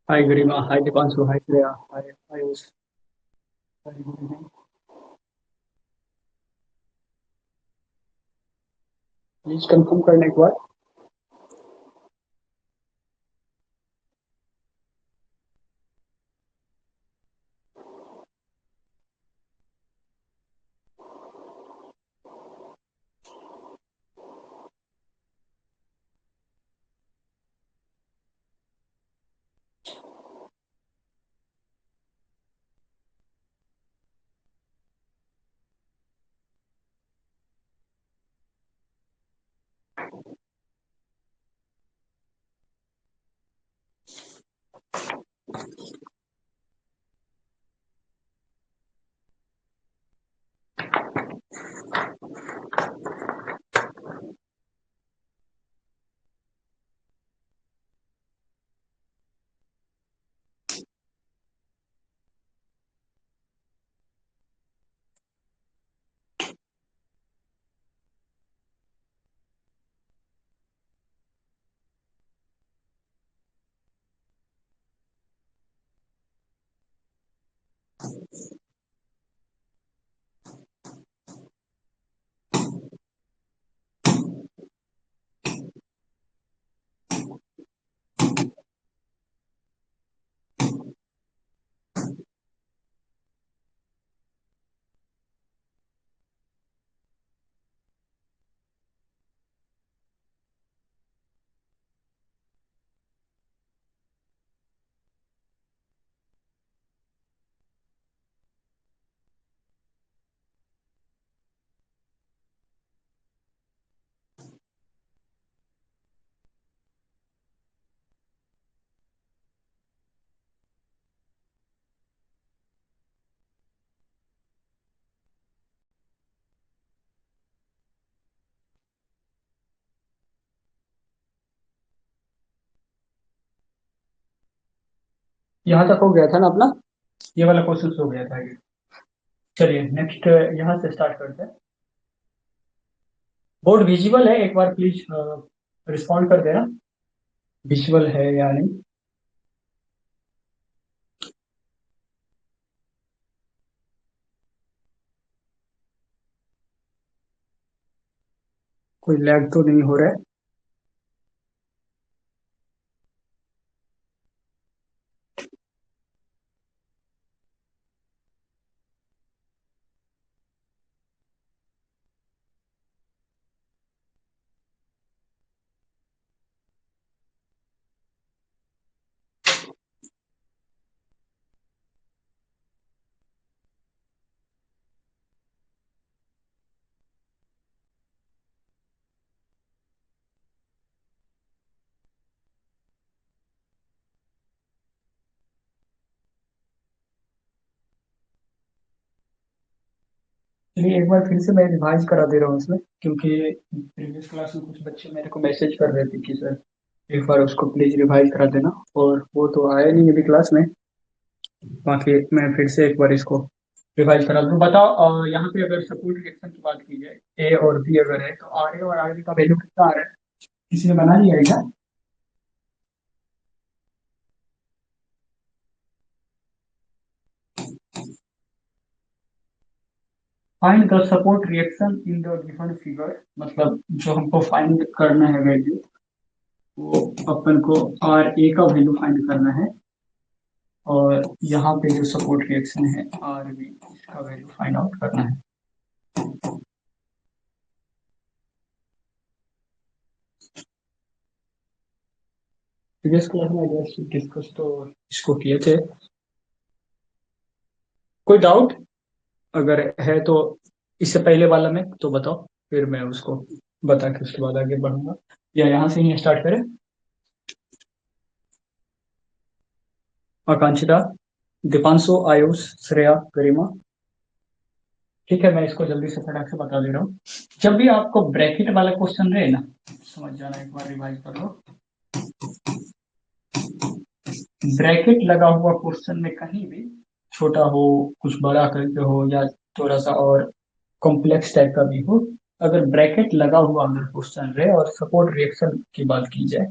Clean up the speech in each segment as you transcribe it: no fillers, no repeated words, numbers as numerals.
Hi Garima, hi Dipanshu, hi Shreya, hi Ayush. Very good evening. Please confirm करने के बाद यहाँ तक हो गया था ना अपना। ये वाला क्वेश्चन हो गया था आगे। चलिए नेक्स्ट यहाँ से स्टार्ट करते हैं। बोर्ड विजिबल है, एक बार प्लीज रिस्पॉन्ड कर देना। विजुअल है या नहीं। कोई लैग तो नहीं हो रहा है। चलिए एक बार फिर से मैं रिवाइज करा दे रहा हूँ इसमें, क्योंकि प्रीवियस क्लास में कुछ बच्चे मेरे को मैसेज कर रहे थे कि सर एक बार उसको प्लीज रिवाइज करा देना, और वो तो आया नहीं अभी क्लास में। बाकी मैं फिर से एक बार इसको रिवाइज करा दूं। बताओ यहाँ पे अगर सपोर्ट रिएक्शन की बात की जाए, ए और बी अगर है, तो आर ए और आर बी का वैल्यू कितना आ रहा है? किसी ने बना लिया है क्या? Find the support reaction in the given figure, मतलब जो हमको फाइंड करना है वैल्यू, वो अपन को आर ए का वैल्यू फाइंड करना है। और यहाँ पे जो सपोर्ट रिएक्शन है आर बी, इसका वैल्यू फाइंड आउट करना है। प्रीवियस क्लास में जस्ट डिस्कस तो इसको किए थे। कोई डाउट अगर है तो इससे पहले वाला में तो बताओ, फिर मैं उसको बता के उसके बाद आगे बढ़ूंगा, या यहाँ से ही स्टार्ट करें। आकांक्षिता, दीपांशु, आयुष, श्रेया, गरिमा। ठीक है, मैं इसको जल्दी से फटाक से बता दे रहा हूँ। जब भी आपको ब्रैकेट वाला क्वेश्चन रहे ना, समझ जाना, एक बार रिवाइज कर लो। ब्रैकेट लगा हुआ क्वेश्चन में कहीं भी, छोटा हो, कुछ बड़ा करके हो, या थोड़ा सा और कॉम्प्लेक्स टाइप का भी हो, अगर ब्रैकेट लगा हुआ अगर क्वेश्चन रहे और सपोर्ट रिएक्शन की बात की जाए,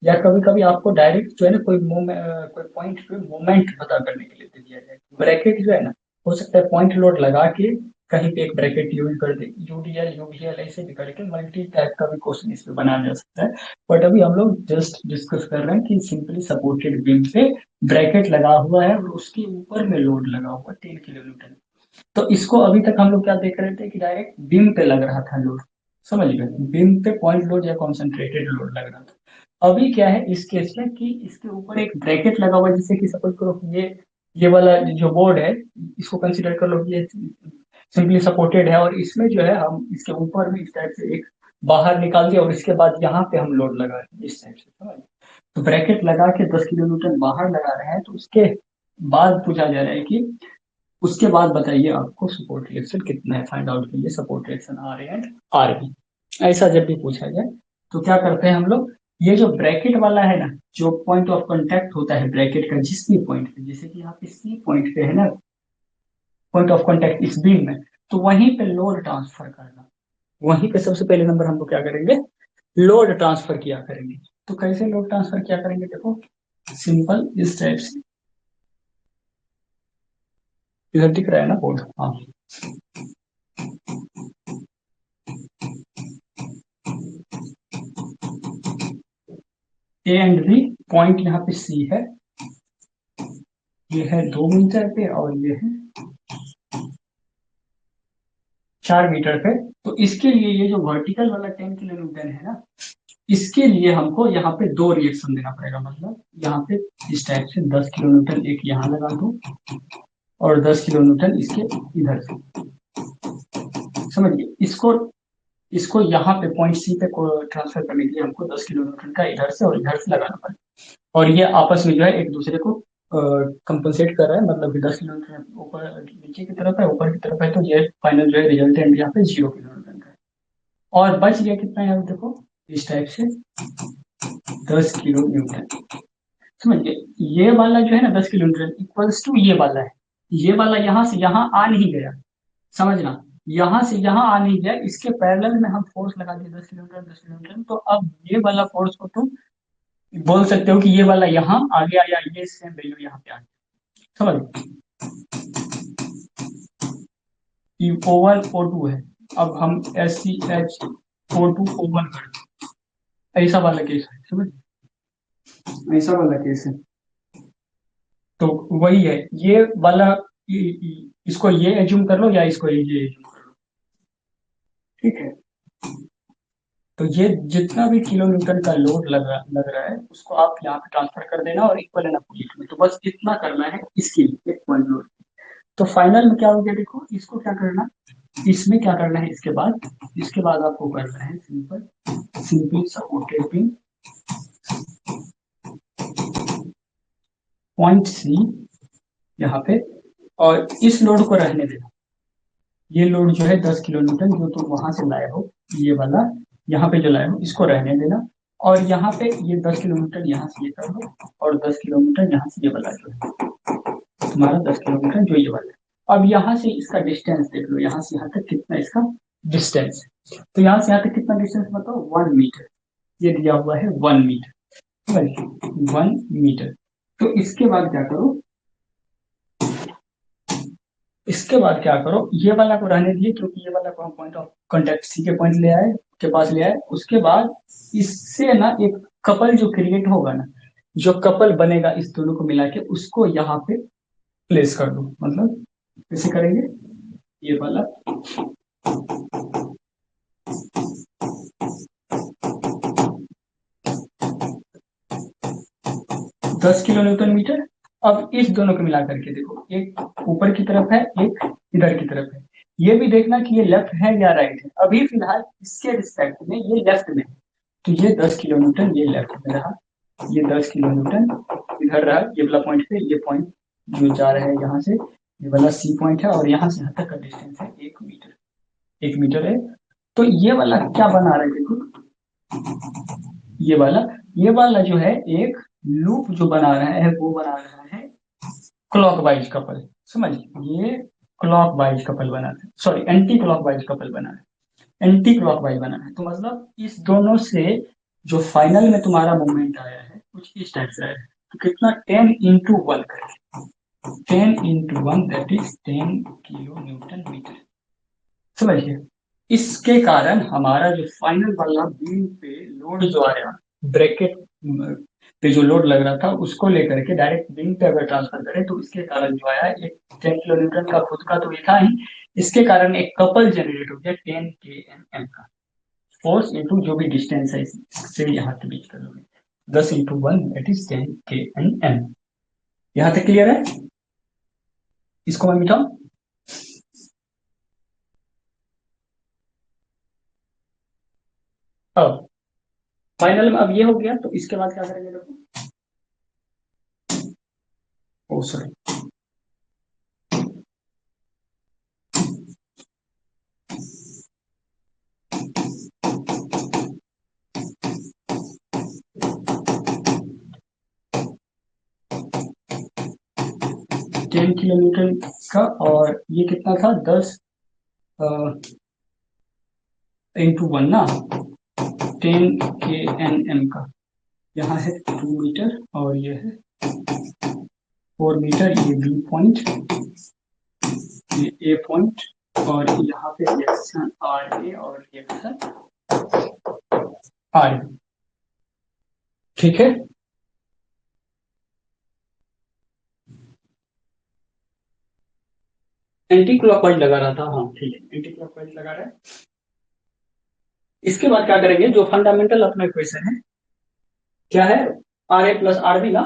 या कभी कभी आपको डायरेक्ट जो है ना कोई कोई पॉइंट पे मोमेंट पता करने के लिए दे दिया जाए, ब्रैकेट जो है ना, हो सकता है पॉइंट लोड लगा के कहीं पे एक ब्रैकेट यूज कर दे, यूडीएल यूवीएल ऐसे भी करके मल्टी टाइप का भी क्वेश्चन इस पे बनाया जा सकता है। बट अभी हम लोग जस्ट डिस्कस कर रहे हैं कि सिंपली सपोर्टेड बीम पे ब्रैकेट लगा हुआ है और उसके ऊपर में लोड लगा हुआ है 3 किलो न्यूटन। तो इसको अभी तक हम लोग क्या देख रहे थे कि डायरेक्ट बीम पे लग रहा था लोड, समझ गए, बीम पे पॉइंट लोड या कॉन्सेंट्रेटेड लोड लग रहा था। अभी क्या है इस केस में कि इसके ऊपर एक ब्रैकेट लगा हुआ है, जैसे कि सपोज करो कि ये वाला जो बोर्ड है, इसको कंसीडर कर लो कि ये सिंपली सपोर्टेड है, और इसमें जो है हम इसके ऊपर भी इस टाइप से एक बाहर निकाल दिया और इसके बाद यहाँ पे हम लोड लगा रहे हैं इस टाइप से, समझ। तो ब्रैकेट लगा के 10 किलो न्यूटन बाहर लगा रहे हैं, तो उसके बाद पूछा जा रहा है कि उसके बाद बताइए आपको सपोर्ट रिएक्शन कितना है, फाइंड आउट कीजिए support reaction R A and R B. ऐसा जब भी पूछा जाए तो क्या करते हैं हम लोग, ये जो ब्रैकेट वाला है ना, जो पॉइंट ऑफ कांटेक्ट होता है ब्रैकेट का जिस भी पॉइंट पे, जैसे कि यहाँ पे सी पॉइंट पे है ना पॉइंट ऑफ कांटेक्ट इस बीम में, तो वहीं पे लोड ट्रांसफर करना, वहीं पे सबसे पहले नंबर हम लोग क्या करेंगे, लोड ट्रांसफर किया करेंगे। तो कैसे लोड ट्रांसफर किया करेंगे, देखो सिंपल इस टाइप से, इधर दिख रहा है ना बोर्ड, हाँ। ए एंड बी, पॉइंट यहाँ पे सी है, ये है 2 मीटर पे और ये है 4 मीटर पे। तो इसके लिए ये जो वर्टिकल वाला 10 किलो न्यूटन है ना, इसके लिए हमको यहाँ पे दो रिएक्शन देना पड़ेगा, मतलब यहाँ पे इस टाइप से 10 किलो न्यूटन एक यहाँ लगा दो और 10 किलो न्यूटन इसके इधर से, समझिए इसको, इसको यहाँ पे पॉइंट सी पे ट्रांसफर करने के लिए हमको 10 किलो न्यूटन का इधर से और इधर से लगाना पड़ेगा, और ये आपस में जो है एक दूसरे को कंपनसेट कर रहा है, मतलब कि 10 किलोमीटर ऊपर नीचे की तरफ है ऊपर की तरफ है, तो ये फाइनल जो है रिजल्टेंट यहाँ पे 0 किलोमीटर का है। और बच गया कितना है, अब देखो इस टाइप से 10 किलो न्यूटन, समझिए। ये वाला जो है ना 10 किलोमीटर इक्वल्स टू ये वाला है, ये वाला यहाँ से यहाँ आ नहीं गया, समझना, यहाँ से यहाँ आ नहीं गया, इसके पैरेलल में हम फोर्स लगा दिए 10 किलोमीटर 10 किलोमीटर, तो अब ये वाला फोर्स को तुम बोल सकते हो कि ये वाला यहाँ आ गया या ये सेम वैल्यू यहाँ पे आ गया, समझ। ई ओवन O2 है, अब हम SCH O2 O1 कर दें, ऐसा वाला केस है, समझ, ऐसा वाला केस है। तो वही है ये वाला, इसको ये एज्यूम कर लो या इसको ये एज्यूम कर लो, ठीक है। तो ये जितना भी किलो न्यूटन का लोड लग रहा है उसको आप यहाँ पे ट्रांसफर कर देना और इक्वल है ना पॉइंट में, तो बस इतना करना है इसके लिए एक पॉइंट लोड। तो फाइनल में क्या हो गया, देखो इसको क्या करना, इसमें क्या करना है इसके बाद, इसके बाद आपको करना है simple, simple supported beam point C यहाँ पे, और इस लोड को रहने देना, ये लोड जो है 10 किलो न्यूटन जो तुम वहां से लाए हो, ये वाला यहाँ पे जो लाए हो इसको रहने देना, और यहाँ पे ये 10 किलोमीटर यहाँ से ये कर लो, और 10 किलोमीटर यहाँ से ये वाला जो है तुम्हारा 10 किलोमीटर जो ये वाला है। अब यहाँ से इसका डिस्टेंस देख लो, यहाँ से यहाँ तक कितना इसका डिस्टेंस है, तो यहाँ से यहाँ तक कितना डिस्टेंस बताओ, 1 मीटर, ये दिया हुआ है 1 मीटर, 1 मीटर। तो इसके बाद क्या करो, इसके बाद क्या करो, ये वाला को रहने दिए क्योंकि ये वाला को हम पॉइंट ऑफ कांटेक्ट सी के पॉइंट ले आए के पास ले आए, उसके बाद इससे ना एक कपल जो क्रिएट होगा ना, जो कपल बनेगा इस दोनों को मिला के उसको यहाँ पे प्लेस कर दो, मतलब कैसे करेंगे, ये वाला 10 किलो न्यूटन मीटर। अब इस दोनों को मिला करके देखो, एक ऊपर की तरफ है एक इधर की तरफ है, ये भी देखना कि ये लेफ्ट है या राइट है, अभी फिलहाल इसके रिस्पेक्ट में ये लेफ्ट में है, तो ये 10 किलो न्यूटन ये लेफ्ट में रहा, ये 10 किलो न्यूटन इधर रहा, ये वाला पॉइंट पे, ये पॉइंट जो जा रहा है यहाँ से, ये वाला सी पॉइंट है, और यहाँ से यहाँ तक का डिस्टेंस है 1 मीटर, 1 मीटर है। तो ये वाला क्या बना रहा है देखो, ये वाला जो है एक लूप जो बना रहा है वो बना रहा है क्लॉकवाइज कपल, समझ, ये क्लॉकवाइज कपल बना रहा है, सॉरी एंटी क्लॉकवाइज कपल बना रहा है, एंटी क्लॉकवाइज बना है, तो मतलब इस दोनों से जो फाइनल में तुम्हारा मोमेंट आया है कुछ इस टाइप से आया है, तो कितना 10 × 1 करें, 10 × 1 दैट इज 10 kN मीटर, समझिए। इसके कारण हमारा जो फाइनल वाला बीम पे लोड जो आया, ब्रैकेट पे जो लोड लग रहा था उसको लेकर के डायरेक्ट बीम पे अगर ट्रांसफर करें तो इसके कारण जो आया एक 10 kN का खुद का तो ये था ही, इसके कारण एक कपल जनरेट हो गया 10 kNm का फोर्स इंटू जो भी डिस्टेंस है इससे यहाँ के बीच का लोड, 10 × 1 दैट इज 10 kNm। यहाँ तक क्लियर है? इसको मैं मिटाऊं? अब फाइनल में अब ये हो गया, तो इसके बाद क्या करेंगे देखो। ओ सॉरी, 10 kN का, और ये कितना था, 10 × 1 ना, 10 kNm का। यहाँ है 2 मीटर और ये है 4 मीटर, ये बी पॉइंट, ये ए पॉइंट, और यहाँ पे रिएक्शन आर ए और रिएक्शन आर, ठीक है। एंटी क्लॉकवाइज लगा रहा था, हाँ ठीक है, एंटी क्लॉकवाइज लगा रहा है। इसके बाद क्या करेंगे, जो फंडामेंटल अपना इक्वेशन है क्या है, R A plus R B ना,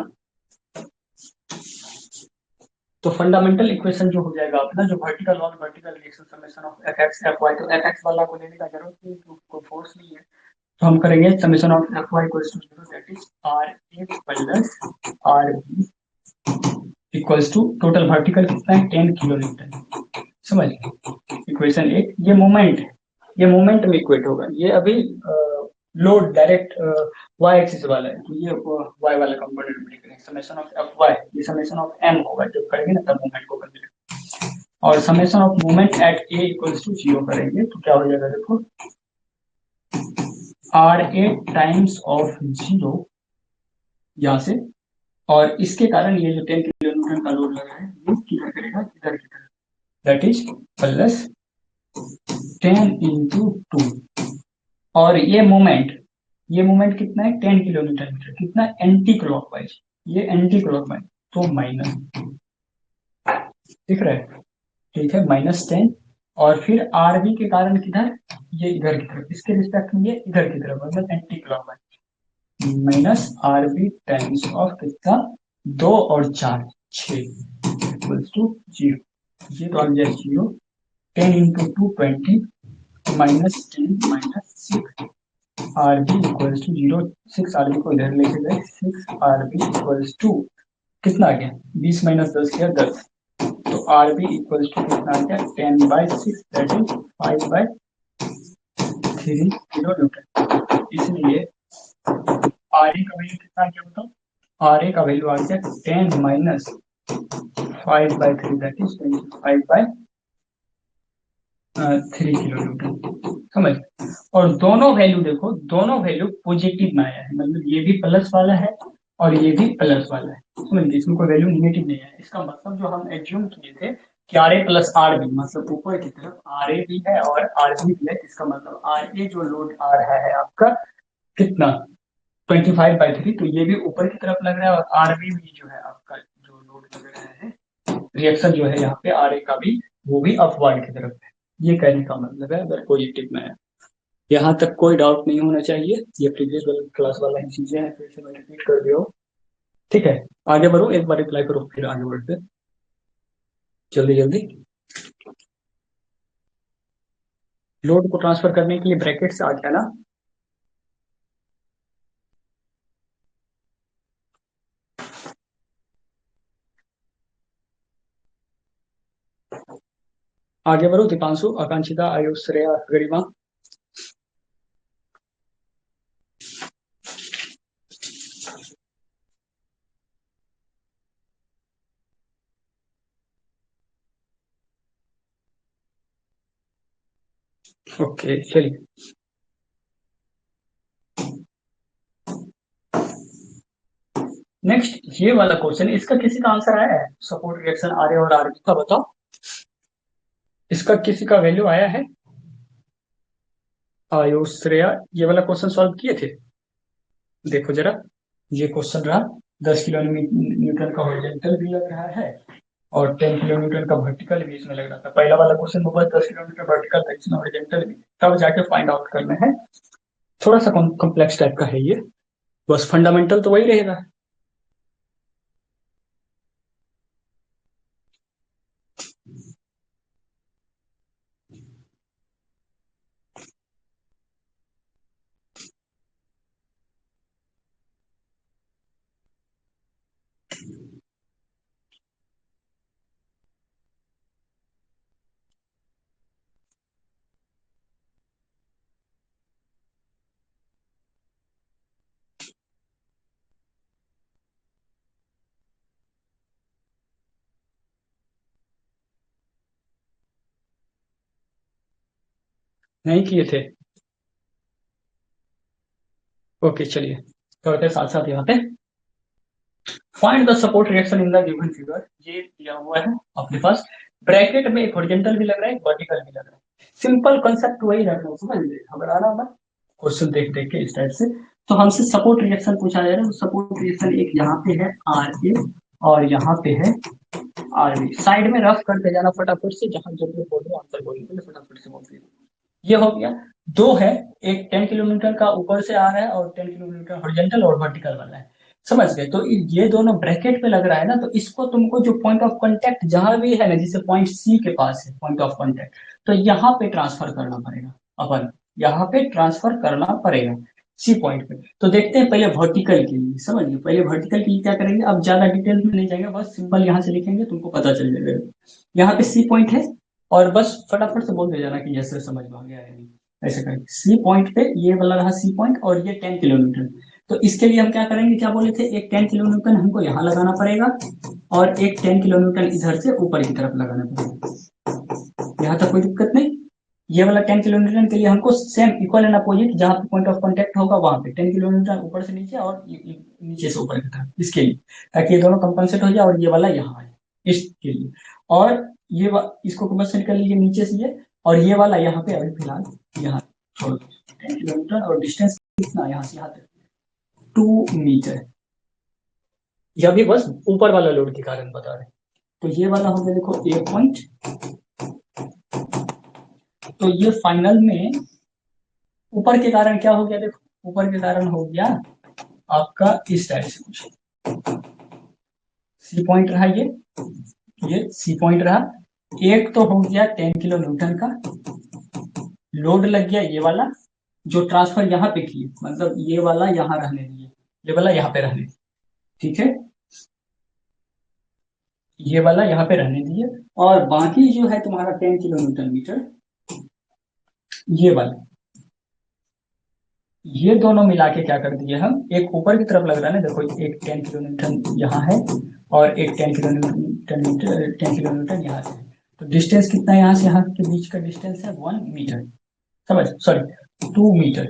तो फंडामेंटल इक्वेशन जो हो जाएगा अपना, जो वर्टिकल और vertical reaction summation of F X F Y, तो एफ एक्स वाला को लेने का जरूरत नहीं, कोई फोर्स नहीं है, तो हम करेंगे summation of F Y equals to zero that is R A plus R B equals to total vertical कितना है 10 kN, समझ। इक्वेशन एक, ये मोमेंट है, ये मोमेंट में इक्वेट होगा, ये अभी लोड डायरेक्ट वाई एक्सिस वाला है, तो ये वाई वाला कंपोनेंट में लिख रहे हैं, समेशन ऑफ एफ वाई, ये समेशन ऑफ एम होगा जब करेंगे ना तब मोमेंट को कंसीडर, और summation of moment at A equals to zero करेंगे तो क्या हो जाएगा देखो, R A times of zero यहाँ से, और इसके कारण ये जो 10 kN का लोड लगा है ये किधर करेगा, इधर की तरफ, दैट इज प्लस 10 × 2, और ये मोमेंट कितना है 10 kN मीटर, कितना एंटी क्लॉकवाइज, ये एंटी क्लॉकवाइज, तो माइनस, दिख रहा है, ठीक है, -10, और फिर आरबी के कारण किधर, ये इधर की तरफ, इसके रिस्पेक्ट में ये इधर की तरफ, मतलब anti clockwise, -RB times of कितना, 2 और 4 6 इक्वल्स टू जीरो, ये तो आ गया zero, 10 × 2 20, -10 -6 RB equals to zero, 6 RB को इधर लेके गए, 6 आरबी इक्वल्स टू कितना आ गया, 20 - 10 किया 10, तो आरबी इक्वल्स टू कितना आ गया 10/6 दैट इज 5/3 kN, इसलिए आर ए का वैल्यू कितना आ गया बताओ, आर ए का वैल्यू आ गया 10 - 5/3 दैट इज 25/3 kN, समझ। और दोनों वैल्यू देखो, दोनों वैल्यू पॉजिटिव में आया है, मतलब ये भी प्लस वाला है और ये भी प्लस वाला है, समझ लीजिए, इसमें कोई वैल्यू निगेटिव नहीं है, इसका मतलब जो हम एज्यूम किए थे कि R A plus R B, मतलब ऊपर की तरफ आर ए भी है और आर बी भी है, इसका मतलब आर ए जो लोड आ रहा है आपका कितना 25/3, तो ये भी ऊपर की तरफ लग रहा है, और आर बी भी जो है आपका जो लोड लग रहा है, रिएक्शन जो है यहाँ पे आर ए का भी, वो भी अपवर्ड की तरफ है, ये कहने का मतलब है, अगर पॉजिटिव में है। यहाँ तक कोई डाउट नहीं होना चाहिए, ये प्रीवियस वाला क्लास वाला ही चीजें हैं, फिर से मैं रिपीट कर दिया हूँ, ठीक है। आगे बढ़ो, एक बार रिप्लाई करो फिर आगे बढ़ते, जल्दी जल्दी। लोड को ट्रांसफर करने के लिए ब्रैकेट से आ गया ना, आगे बढ़ो, दीपांशु, आकांक्षिता, आयुष, श्रेया, गरिमा। ओके चलिए, नेक्स्ट ये वाला क्वेश्चन, इसका किसी का आंसर आया है? सपोर्ट रिएक्शन आर ए और आर बी का बताओ, इसका किसी का वैल्यू आया है? आयुष, श्रेया, ये वाला क्वेश्चन सॉल्व किए थे? देखो जरा, ये क्वेश्चन रहा। 10 किलो न्यूटन का हॉरिजॉन्टल भी लग रहा है और 10 किलो न्यूटन का वर्टिकल भी इसमें लग रहा था। पहला वाला क्वेश्चन में बस 10 किलोमीटर वर्टिकल था, इसमें हॉरिजॉन्टल भी। तब जाके फाइंड आउट करना है। थोड़ा सा कॉम्प्लेक्स टाइप का है ये, बस फंडामेंटल तो वही रहेगा। नहीं किए थे? ओके चलिए, करते साथ साथ यहाँ पे। Find the support reaction in the given figure, ये दिया हुआ है अपने पास। ब्रैकेट में एक हॉरिजॉन्टल भी लग रहा है, एक वर्टिकल भी लग रहा है। सिंपल कंसेप्ट वही रखना, समझ लीजिए, घबराना मत। क्वेश्चन देख देख के इस टाइप से। तो हमसे सपोर्ट रिएक्शन पूछा जा रहा है, तो सपोर्ट रिएक्शन एक यहाँ पे है आर ए और यहाँ पे है आर बी। साइड में रफ करते जाना फटाफट से, जहां जरूरत बोलो आंसर बोलने के लिए फटाफट से बोल दिए। ये हो गया। दो है, एक 10 किलोमीटर का ऊपर से आ रहा है और 10 किलोमीटर हॉरिजॉन्टल और वर्टिकल वाला है। समझ गए? तो ये दोनों ब्रैकेट पे लग रहा है ना, तो इसको तुमको जो पॉइंट ऑफ कांटेक्ट जहां भी है ना, जैसे पॉइंट सी के पास है पॉइंट ऑफ कांटेक्ट, तो यहाँ पे ट्रांसफर करना पड़ेगा। अपन यहाँ पे ट्रांसफर करना पड़ेगा सी पॉइंट पे। तो देखते हैं पहले वर्टिकल के लिए, समझिए पहले वर्टिकल के लिए क्या करेंगे। अब ज्यादा डिटेल में नहीं जाएंगे, बस सिंपल यहाँ से लिखेंगे, तुमको पता चल जाएगा। यहाँ पे सी पॉइंट है और बस फटाफट से बोल दे जाना कि जैसे समझ में आ गया है नहीं। ऐसे करेंगे, सी पॉइंट पे ये वाला रहा सी पॉइंट और ये 10 किलोमीटर। तो इसके लिए हम क्या करेंगे, क्या बोले थे, एक 10 किलोमीटर हमको यहाँ लगाना पड़ेगा और एक 10 किलोमीटर इधर से ऊपर की तरफ लगाना पड़ेगा। यहाँ तक कोई दिक्कत नहीं। ये वाला 10 किलोमीटर के लिए हमको सेम इक्वल एंड अपोजिट, जहाँ पे पॉइंट ऑफ कांटेक्ट होगा वहां पे 10 किलोमीटर ऊपर से नीचे और नीचे से ऊपर की तरफ, इसके लिए, ताकि ये दोनों कंपनसेट हो जाए और ये वाला यहाँ आए, इसके लिए। और इसको कंपनसेट कर लीजिए नीचे से ये, और ये वाला यहाँ पे अभी फिलहाल यहाँ छोड़ दो। 10 किलोमीटर और डिस्टेंस कितना यहाँ से यहाँ तक, 2 मीटर। यह भी बस ऊपर वाला लोड के कारण बता रहे हैं। तो ये वाला हो गया देखो ए पॉइंट। तो ये फाइनल में ऊपर के कारण क्या हो गया, देखो ऊपर के कारण हो गया आपका इस टाइप से कुछ। सी पॉइंट रहा ये सी पॉइंट रहा। एक तो हो गया 10 किलोमीटर का लोड लग गया, ये वाला जो ट्रांसफर यहाँ पे किए, मतलब ये वाला यहाँ रहने दिए, ये वाला यहाँ पे रहने दिए, ठीक है, ये वाला यहाँ पे रहने दिए। और बाकी जो है तुम्हारा 10 किलोमीटर ये वाला, ये दोनों मिला के क्या कर दिए हम, एक ऊपर की तरफ लग रहा है ना, देखो एक 10 किलोमीटर यहाँ है और एक 10 किलोमीटर यहाँ से। तो डिस्टेंस कितना है यहाँ से यहाँ के बीच का डिस्टेंस है 1 मीटर, समझ, सॉरी 2 मीटर।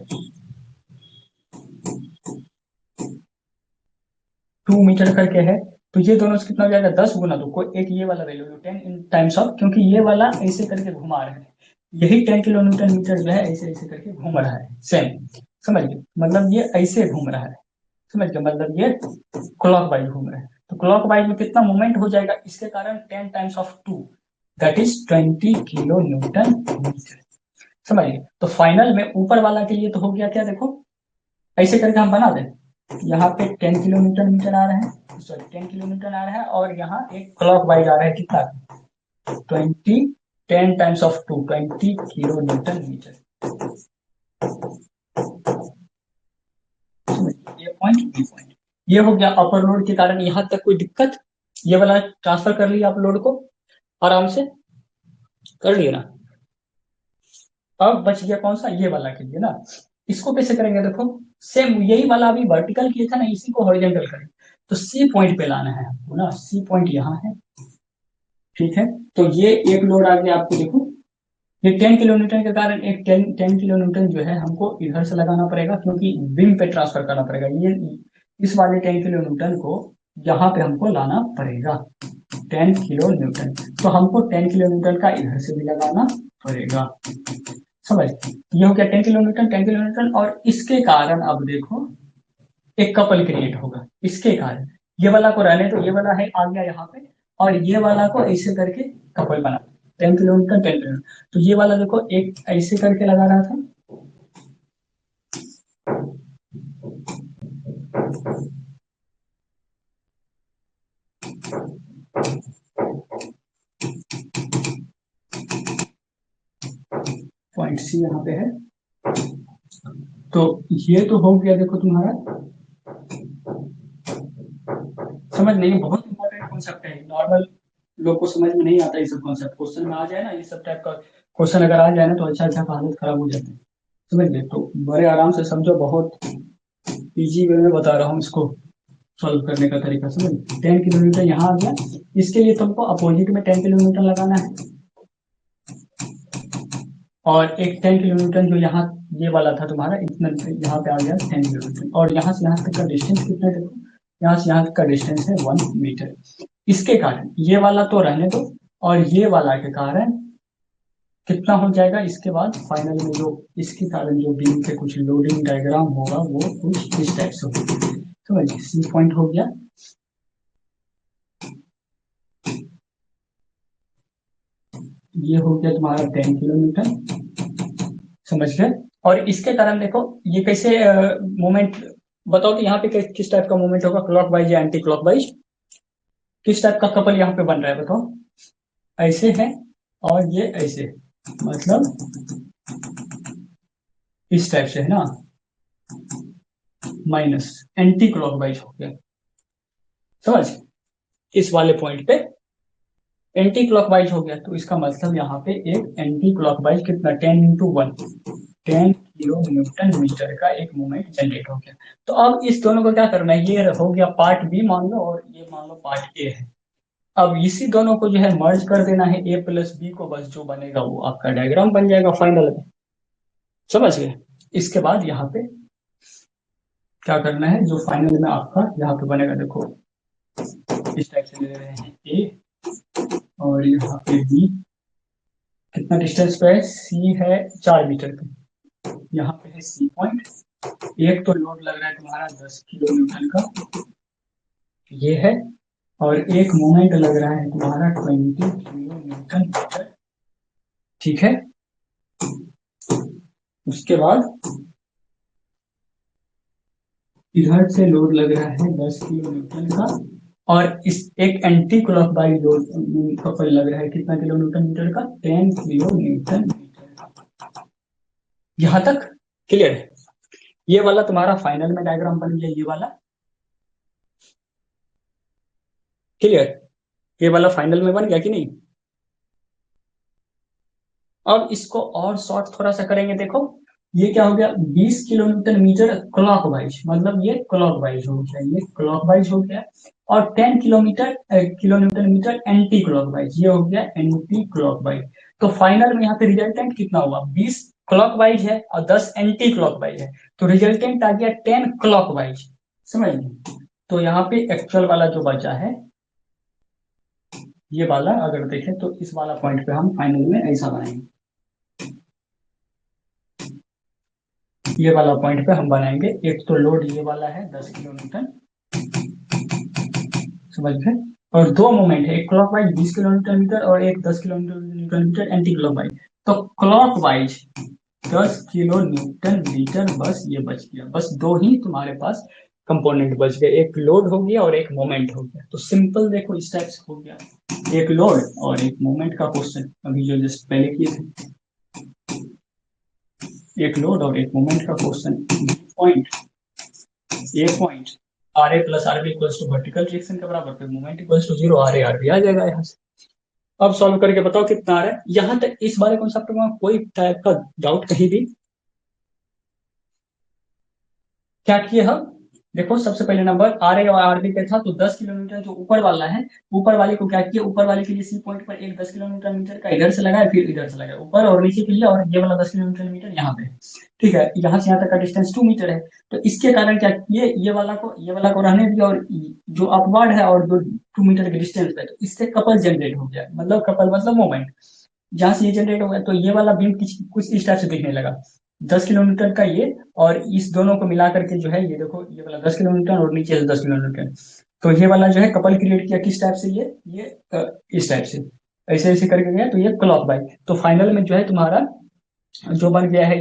2 मीटर करके है। तो ये दोनों से कितना हो जाएगा, 10 गुना 2, कोई एक ये वाला वैल्यू 10 इन टाइम्स ऑफ, क्योंकि ये वाला ऐसे करके घुमा रहा है, यही 10 किलोमीटर जो है ऐसे ऐसे करके घूम रहा है सेम। समझ गए? मतलब ये ऐसे घूम रहा है, समझ गए, मतलब ये क्लॉक वाइज घूम रहा है। तो क्लॉक वाइज में कितना मूवमेंट हो जाएगा इसके कारण, 10 times of 2, that is 20 kilo newton metre. समझिए? तो फाइनल में ऊपर वाला के लिए तो हो गया क्या, देखो ऐसे करके हम बना दें। यहाँ पे 10 किलोमीटर आ रहा है, सॉरी 10 किलोमीटर आ रहा है, और यहाँ एक क्लॉक वाइज आ रहा है कितना, 20, 10 times of 2, 20 kilo newton metre. ये पॉइंट बी पॉइंट, ये हो गया अपर लोड के कारण। यहाँ तक कोई दिक्कत? ये वाला ट्रांसफर कर लिया आप लोड को आराम से, कर लिया ना। अब बच गया कौन सा, ये वाला के लिए ना। इसको कैसे करेंगे, देखो सेम यही वाला अभी वर्टिकल किया था ना, इसी को हॉरिजॉन्टल करें। तो सी पॉइंट पे लाना है आपको ना, सी पॉइंट यहाँ है, ठीक है। तो ये एक लोड आ गया आपको, देखो ये 10 किलोमीटर के कारण एक 10 किलोमीटर जो है हमको इधर से लगाना पड़ेगा, क्योंकि विंग पे ट्रांसफर करना पड़ेगा। इस वाले 10 किलो न्यूटन को यहाँ पे हमको लाना पड़ेगा, 10 किलो न्यूटन। तो हमको 10 किलो न्यूटन का इधर से भी लगाना पड़ेगा, समझ। ये हो गया 10 किलो न्यूटन, 10 किलो न्यूटन। और इसके कारण अब देखो एक कपल क्रिएट होगा इसके कारण। ये वाला को रहने तो, ये वाला है आ गया यहाँ पे, और ये वाला को ऐसे करके कपल बना, 10 किलोमीटर 10 किलोमीटर। तो ये वाला देखो एक ऐसे करके लगा रहा था, पॉइंट सी यहाँ पे है। तो ये तो हो गया देखो तुम्हारा, समझ नहीं, बहुत इंपॉर्टेंट कॉन्सेप्ट है, नॉर्मल लोग को समझ में नहीं आता ये सब कॉन्सेप्ट। क्वेश्चन में आ जाए ना ये सब टाइप का क्वेश्चन अगर आ जाए ना तो अच्छा अच्छा का हालत खराब हो जाती है, समझ गए। तो बड़े आराम से समझो, बहुत इजी वे में बता रहा हूँ इसको सॉल्व करने का तरीका, समझ। 10 किलोमीटर यहाँ आ गया, इसके लिए तुमको अपोजिट में 10 किलोमीटर लगाना है, और एक 10 किलोमीटर जो यहाँ ये वाला था तुम्हारा इतना, यहाँ पे आ गया 10 किलोमीटर। और यहाँ से यहाँ तक का डिस्टेंस कितना है देखो, यहाँ से यहाँ तक का डिस्टेंस है 1 मीटर। इसके कारण ये वाला तो रहने दो, और ये वाला के कारण कितना हो जाएगा, इसके बाद फाइनल में जो इसके कारण जो बीम पे कुछ लोडिंग डायग्राम होगा वो कुछ इस टाइप से होगा, समझ। सी पॉइंट हो गया, ये हो गया तुम्हारा 10 किलोमीटर, समझ गए। और इसके कारण देखो ये कैसे मोमेंट, बताओ कि यहाँ पे किस टाइप का मूवमेंट होगा, क्लॉक वाइज या एंटी क्लॉक वाइज, किस टाइप का कपल यहाँ पे बन रहा है बताओ। ऐसे है और ये ऐसे, मतलब इस टाइप से है ना, माइनस एंटी क्लॉक वाइज हो गया, समझ। इस वाले पॉइंट पे एंटी क्लॉकवाइज हो गया, तो इसका मतलब यहाँ पे एक एंटी क्लॉकवाइज कितना 10 × 1 10 किलो न्यूटन मीटर का एक मूवमेंट जनरेट हो गया। तो अब इस दोनों को क्या करना है, ये हो गया पार्ट बी मान लो, और ये मान लो पार्ट ए है। अब इसी दोनों को जो है मर्ज कर देना है, ए प्लस बी को, बस जो बनेगा वो आपका डायग्राम बन जाएगा फाइनल में, समझ गए। इसके बाद यहाँ पे क्या करना है, जो फाइनल में आपका यहाँ पे बनेगा देखो, इस टाइप से ले रहे हैं ए, और यहाँ पे बी, कितना डिस्टेंस पे है, सी है 4 मीटर पे, यहाँ पे है सी पॉइंट। एक तो लोड लग रहा है तुम्हारा 10 किलो न्यूटन का, ये है, और एक मोमेंट लग रहा है तुम्हारा 20 किलो न्यूटन मीटर, ठीक है। उसके बाद इधर से लोड लग रहा है 10 किलो न्यूटन का, और इस एक एंटी क्लॉकवाइज लोड कपल लग रहा है कितना किलो न्यूटन मीटर का, 10 किलो न्यूटन मीटर का। यहाँ तक क्लियर है। ये वाला तुम्हारा फाइनल में डायग्राम बन गया, ये वाला क्लियर, ये वाला फाइनल में बन गया कि नहीं। अब इसको और शॉर्ट थोड़ा सा करेंगे, देखो ये क्या हो गया, 20 किलोमीटर मीटर क्लॉकवाइज, मतलब ये क्लॉकवाइज हो गया, ये क्लॉकवाइज हो गया। और 10 kilometre kilometre metre anti clockwise, ये हो गया एंटी क्लॉकवाइज। तो फाइनल में यहाँ पे रिजल्टेंट कितना हुआ, 20 क्लॉकवाइज है और 10 एंटी क्लॉकवाइज है, तो रिजल्टेंट आ गया 10 क्लॉकवाइज, समझ लीजिए। तो यहाँ पे एक्चुअल वाला जो बचा है ये वाला, अगर देखें तो इस वाला पॉइंट पे हम फाइनल में ऐसा बनाएंगे, ये वाला पॉइंट पे हम बनाएंगे। एक तो लोड ये वाला है 10 किलोमीटर, समझ गए। और दो मोमेंट है, एक क्लॉकवाइज 20 किलोमीटर मीटर और एक 10 किलोमीटर मीटर एंटी क्लॉकवाइज। तो क्लॉकवाइज 10 किलो न्यूटन मीटर, बस ये बच गया, बस दो ही तुम्हारे पास कंपोनेंट बच गए, एक लोड हो गया और एक मोमेंट हो गया। तो सिंपल देखो इस टाइप से हो गया, एक लोड और एक मोमेंट का क्वेश्चन अभी जो जस्ट पहले किए थे, एक लोड और एक मोमेंट का question. Point A point R A plus R B equals to vertical reaction के बराबर, फिर moment equals to 0, R A R B आ जाएगा यहाँ से। अब सॉल्व करके बताओ कितना आ रहा है। यहाँ तक इस बारे कॉन्सेप्ट में कोई टाइप का डाउट कहीं भी, क्या किए हम, देखो सबसे पहले नंबर आर ए और आर बी पे था, तो 10 किलोमीटर जो ऊपर वाला है, ऊपर वाले को क्या किया, ऊपर वाले के लिए सी पॉइंट पर एक 10 किलोमीटर मीटर का इधर से लगाया, फिर इधर से लगाया ऊपर और नीचे के लिए, और ये वाला 10 किलोमीटर मीटर यहाँ पे। ठीक है, यहाँ से यहाँ तक का डिस्टेंस 2 मीटर है। तो इसके कारण क्या किए, ये वाला को रहने दिया, और जो अपवर्ड है और जो 2 मीटर के डिस्टेंस पे, तो इससे कपल जनरेट हो गया, मतलब कपल मतलब मोमेंट। जहां से ये जनरेट हो गया, तो ये वाला बीम कुछ इस टाइप से दिखने लगा, 10 किलोमीटर का ये, और इस दोनों को मिला करके जो है, ये देखो ये वाला 10 किलोमीटर और नीचे से 10 किलोमीटर। तो ये वाला जो है कपल क्रिएट किया किस टाइप से, इस टाइप से, ऐसे ऐसे करके गया, तो ये क्लॉक बाई। तो फाइनल में जो है तुम्हारा जो बन गया है,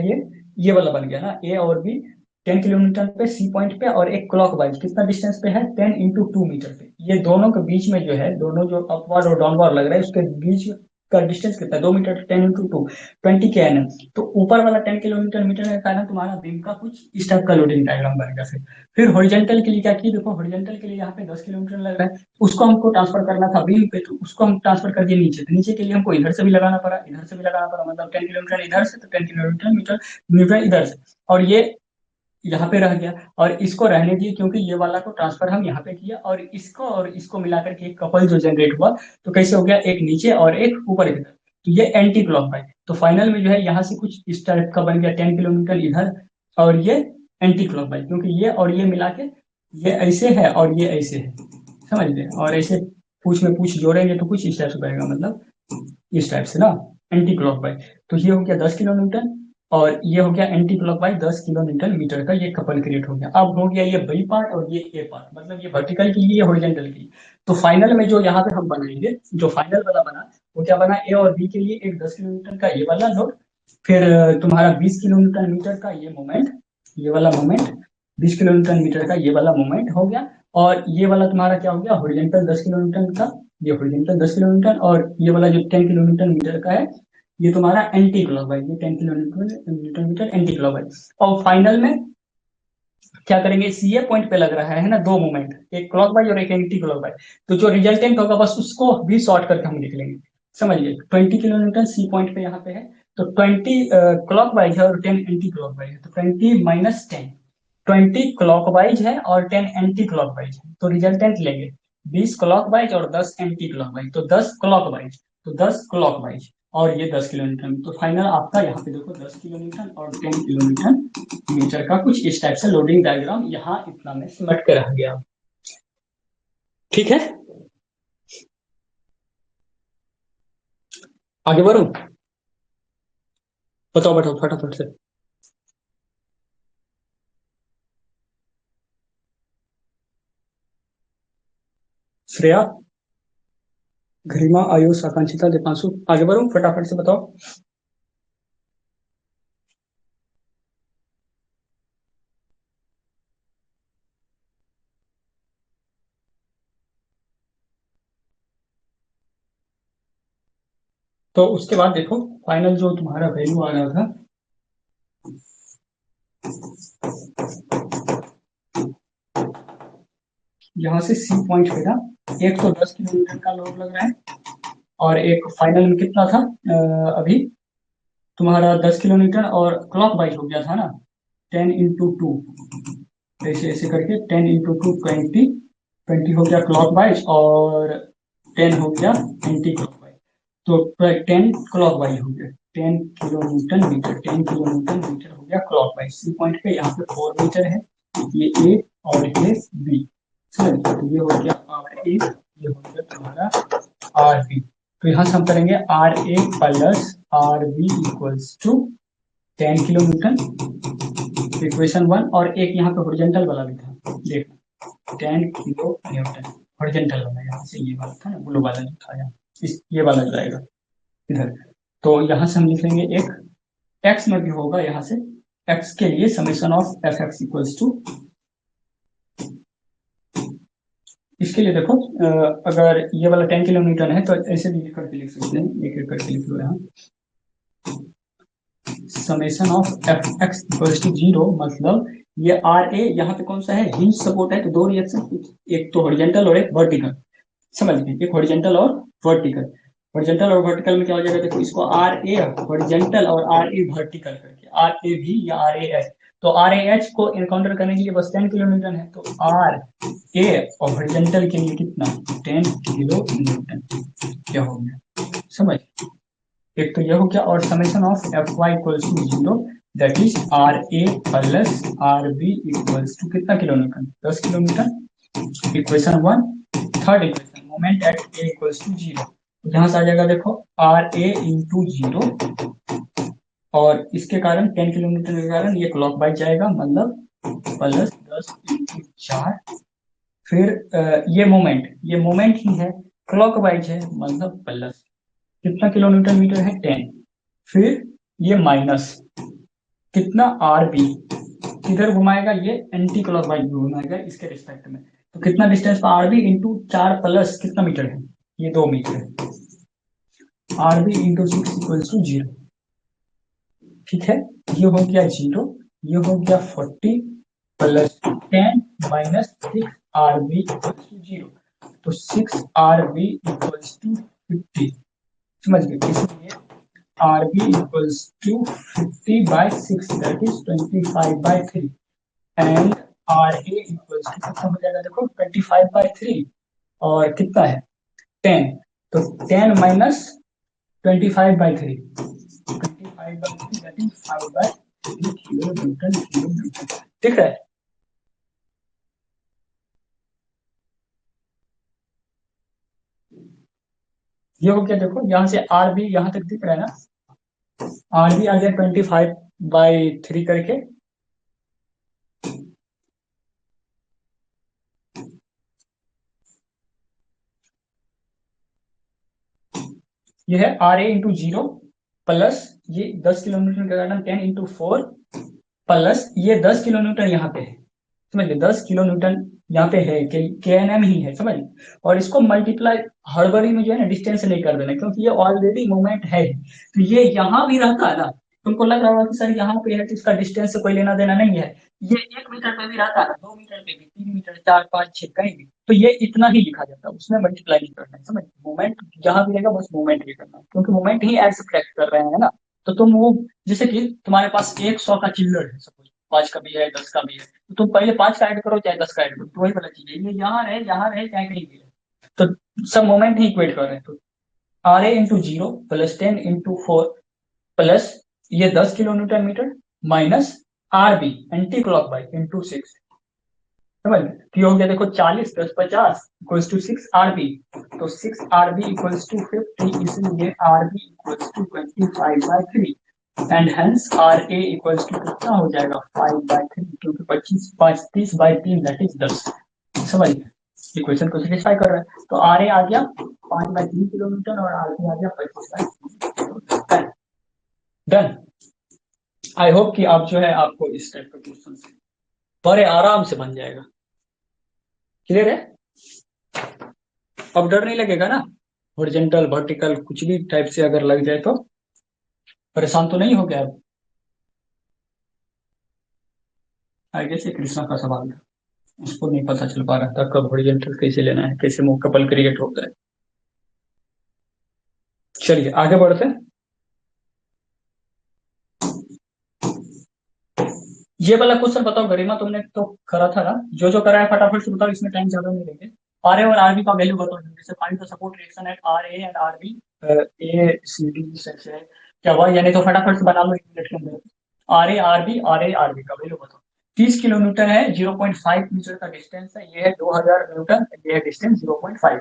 ये वाला बन गया ना, ए और बी 10 किलोमीटर पे सी पॉइंट पे, और एक क्लॉक वाइज कितना डिस्टेंस पे है, 10 × 2 मीटर पे। ये दोनों के बीच में जो है, दोनों जो अपवर्ड और डाउनवर्ड लग रहा है, उसके बीच का डिस्टेंस कितना है, 2 मीटर, 10 × 2, 20 kN। तो ऊपर वाला 10 किलोमीटर मीटर का कारण तुम्हारा बीम का कुछ इस टाइप का लोडिंग डायग्राम बनेगा। फिर हॉरिजॉन्टल के लिए क्या किया, देखो हॉरिजॉन्टल के लिए यहाँ पे 10 किलोमीटर लग रहा है, उसको हमको ट्रांसफर करना था बीम पे, तो उसको हम ट्रांसफर कर दिए नीचे। तो नीचे के लिए हमको इधर से भी लगाना पड़ा, इधर से भी लगाना पड़ा, मतलब 10 किलोमीटर इधर से, तो 10 किलोमीटर मीटर इधर से, और ये यहाँ पे रह गया। और इसको रहने दिए, क्योंकि ये वाला को ट्रांसफर हम यहाँ पे किया, और इसको मिलाकर के एक कपल जो जनरेट हुआ, तो कैसे हो गया, एक नीचे और एक ऊपर की तरफ। तो ये एंटी क्लॉक है। तो फाइनल में जो है यहाँ से कुछ इस टाइप का बन गया, 10 किलोमीटर इधर, और ये एंटी क्लॉक है, क्योंकि ये और ये मिला के ये ऐसे है और ये ऐसे है, समझ गए। और ऐसे पूछ में पूछ जोड़ेंगे तो कुछ इस टाइप से बनेगा, मतलब इस टाइप से ना, एंटी क्लॉकवाइज। तो ये हो गया 10 किलोमीटर, और ये हो गया एंटी क्लॉकवाइज 10 किलोमीटर मीटर का, ये कपल क्रिएट हो गया। अब हो गया ये बी पार्ट और ये ए पार्ट, मतलब ये वर्टिकल के लिए, ये हॉरिजॉन्टल के लिए। तो फाइनल में जो यहाँ पे हम बनाएंगे, जो फाइनल वाला बना, वो क्या बना, ए और बी के लिए एक 10 किलोमीटर का ये वाला लोड, फिर तुम्हारा 20 किलोमीटर मीटर का ये मोमेंट, ये वाला मोमेंट 20 किलोमीटर मीटर का ये वाला मोमेंट हो गया। और ये वाला तुम्हारा क्या हो गया, हॉरिजॉन्टल 10 किलोमीटर का, ये हॉरिजॉन्टल 10 किलोमीटर, और ये वाला जो 10 किलोमीटर मीटर का है, ये तुम्हारा एंटी क्लॉकवाइज, ये 10 किलोमीटर एंटी क्लॉकवाइज। और फाइनल में क्या करेंगे, सी ए पॉइंट पे लग रहा है ना दो मोमेंट, एक क्लॉकवाइज और एक एंटी क्लॉकवाइज। तो जो रिजल्टेंट होगा बस उसको भी शॉर्ट करके हम लिख लेंगे, समझिए। 20 किलोमीटर सी पॉइंट पे यहाँ पे है, तो 20 क्लॉकवाइज है और 10 एंटी क्लॉकवाइज है, तो 20 - 10, 20 क्लॉकवाइज है और 10 एंटी क्लॉकवाइज है, तो रिजल्टेंट लेंगे 20 क्लॉकवाइज और 10 एंटी क्लॉकवाइज, तो 10 क्लॉकवाइज, तो 10 क्लॉकवाइज, और ये 10 किलोमीटर। तो फाइनल आपका यहाँ पे देखो 10 किलोमीटर और 10 किलोमीटर मीटर का कुछ इस टाइप से लोडिंग डायग्राम यहाँ इतना में सिमट के रह गया। ठीक है, आगे बढ़ो, बताओ बताओ फटाफट से। श्रेया, गरिमा, आयुष, आकांक्षिता, दीपांशु, आगे बढ़ो फटाफट से बताओ। तो उसके बाद देखो फाइनल जो तुम्हारा वैल्यू आ रहा था, यहाँ से सी पॉइंट पे था, एक तो 10 किलोमीटर का लोड लग रहा है, और एक फाइनल में कितना था, अभी तुम्हारा 10 किलोमीटर, और क्लॉक वाइज हो गया था ना, 10 × 2, ऐसे ऐसे करके 10 × 2 20, 20 हो गया क्लॉक वाइज, और 10 हो गया एंटी क्लॉक वाइज। तो 10 क्लॉक वाइज हो गया, 10 किलोमीटर मीटर, 10 किलोमीटर मीटर हो गया क्लॉक वाइज। सी पॉइंट पे यहाँ पे 4 मीटर है, ये ए और ये बी, समझ गए? तो ये हो गया आर ए, ये हो गया तुम्हारा आर बी। तो यहाँ से हम करेंगे R A plus R B equals to 10 kilometre, equation 1। और एक यहाँ पे हॉरिजॉन्टल वाला भी था, देखो 10 किलो न्यूटन, हॉरिजॉन्टल वाला यहाँ से ये वाला था ना, ब्लू वाला जो था यहाँ, इस ये वाला जो आएगा इधर। तो यहाँ से हम लिख लेंगे एक एक्स में भी होगा, यहाँ से एक्स के लिए summation of F X equals to, इसके लिए देखो अगर ये वाला 10 किलोमीटर है, तो ऐसे भी करके लिख सकते हैं, एक एक करके लिख लो यहाँ, summation of F X equals to 0, मतलब ये आर ए यहाँ पे कौन सा है, हिंज सपोर्ट है, तो दो रिएक्शन, एक तो हॉरिजॉन्टल और एक वर्टिकल, समझ गए, एक हॉरिजॉन्टल और वर्टिकल। हॉरिजॉन्टल और वर्टिकल में क्या हो जाएगा, देखो इसको आर ए हॉरिजॉन्टल और आर ए वर्टिकल करके, आर ए भी या आर ए एस, तो आर ए एच को एनकाउंटर करने के लिए बस 10 किलो न्यूटन है, तो आर ए और हॉरिजॉन्टल के लिए कितना 10 किलो न्यूटन। क्या हो गया समझ, एक तो यह हो गया, और summation of F Y equals to 0 that is R A plus R B equals to कितना kilo newton 10 kilo newton. Equation 1। Third equation moment at A equals to 0, यहां से आ जाएगा देखो आर ए इंटू 0, और इसके कारण 10 किलोमीटर के कारण ये क्लॉक वाइज जाएगा, मतलब प्लस 10 इंटू 4। फिर ये मोमेंट ही है, क्लॉक वाइज है, मतलब प्लस कितना किलो न्यूटन मीटर है 10। फिर ये माइनस कितना आर बी, किधर घुमाएगा ये एंटी क्लॉक वाइज घुमाएगा इसके रिस्पेक्ट में, तो कितना डिस्टेंस पर आर बी इंटू 4 प्लस कितना मीटर है, ये 2 मीटर है। R B into 6 equals to 0, ठीक है, ये हो गया 0, ये हो गया 40 plus 10 minus 6 R B equals to 0, तो 6 आर बी इक्वल्स टू 50, समझ गए। इसलिए R B equals to 50 by 6 that is 25/3, and R A equals to कितना हो जाएगा देखो 25/3, और कितना है 10, तो 10 minus 25/3, 25/3 that is 5/3 kilo Newton, ठीक है। ये हो गया देखो, यहाँ से आर बी यहाँ तक दिख रहा है ना, आर बी आ गया 25/3 करके, ये है आर ए इंटू 0 प्लस ये 10 किलोमीटर का कारण 10 इंटू 4 प्लस ये 10 किलो न्यूटन यहाँ पे है, समझ लीजिए 10 किलो न्यूटन यहाँ पे है, के एन एम ही है, समझ, और इसको मल्टीप्लाई हड़बड़ी में जो है ना डिस्टेंस नहीं कर देना, क्योंकि ये ऑलरेडी मूवमेंट है, तो ये यहाँ भी रहता है ना, तुमको लग रहा होगा कि सर यहाँ पे है तो इसका डिस्टेंस से कोई लेना देना नहीं है, ये 1 मीटर पे भी रहता है, 2 मीटर पे भी, 3 मीटर, 4, 5, 6 कहीं भी, तो ये इतना ही लिखा जाता है, उसमें मल्टीप्लाई नहीं करना है, समझ, मूवमेंट जहां भी रहेगा बस मूवमेंट ही करना है, क्योंकि मूवमेंट ही एज सब्ट्रैक्ट कर रहे हैं ना। तो तुम वो, जैसे कि तुम्हारे पास 100 का चिल्लर है, सपोज 5 का भी है 10 का भी है, तो तुम पहले 5 का ऐड करो चाहे 10 का ऐड करो, तो वही वाला चीज है, ये यहाँ रहे चाहे कहीं भी रहे, तो सब मोमेंट ही इक्वेट कर रहे हैं, तो R A into 0 plus 10 into 4 plus ये 10 kilo newton metre minus R B anti clock by into 6, समझ, तो ये हो गया देखो 40 + 50 इक्वल्स टू 6 आर बी, तो 6 आर बी इक्वल्स टू 50, इसलिए R B equals to 25/3, and hence R A equals to कितना हो जाएगा 5/3, क्योंकि 25 5 30/3 दैट इज 10, समझ गए, इक्वेशन को सेटिस्फाई कर रहा है, तो आर ए आ गया 5/3 किलोमीटर और आर बी आ गया 25/3, डन। आई होप कि आप जो है आपको इस टाइप का क्वेश्चन बड़े आराम से बन जाएगा, क्लियर है, अब डर नहीं लगेगा ना, हॉरिजॉन्टल वर्टिकल कुछ भी टाइप से अगर लग जाए तो परेशान तो नहीं हो गया अब। आई गेस ये कृष्णा का सवाल था, उसको नहीं पता चल पा रहा था कब हॉरिजॉन्टल कैसे लेना है, कैसे मुंह कपल क्रिएट होता है। चलिए आगे बढ़ते हैं। ये वाला क्वेश्चन बताओ गरिमा, तुमने तो करा था ना, जो जो करा है फटाफट से बताओ, इसमें टाइम ज्यादा नहीं लेंगे। आर ए और आर बी का वैल्यू बताओ जल्दी से, find the support reaction at R A and R B, A C D से क्या हुआ, यानी तो फटाफट से बना लो 1 मिनट के अंदर। आर ए आर बी का वैल्यू बताओ। 30 किलो न्यूटन है, 0.5 मीटर का डिस्टेंस है, ये है 2000 न्यूटन, ये है डिस्टेंस 0.5।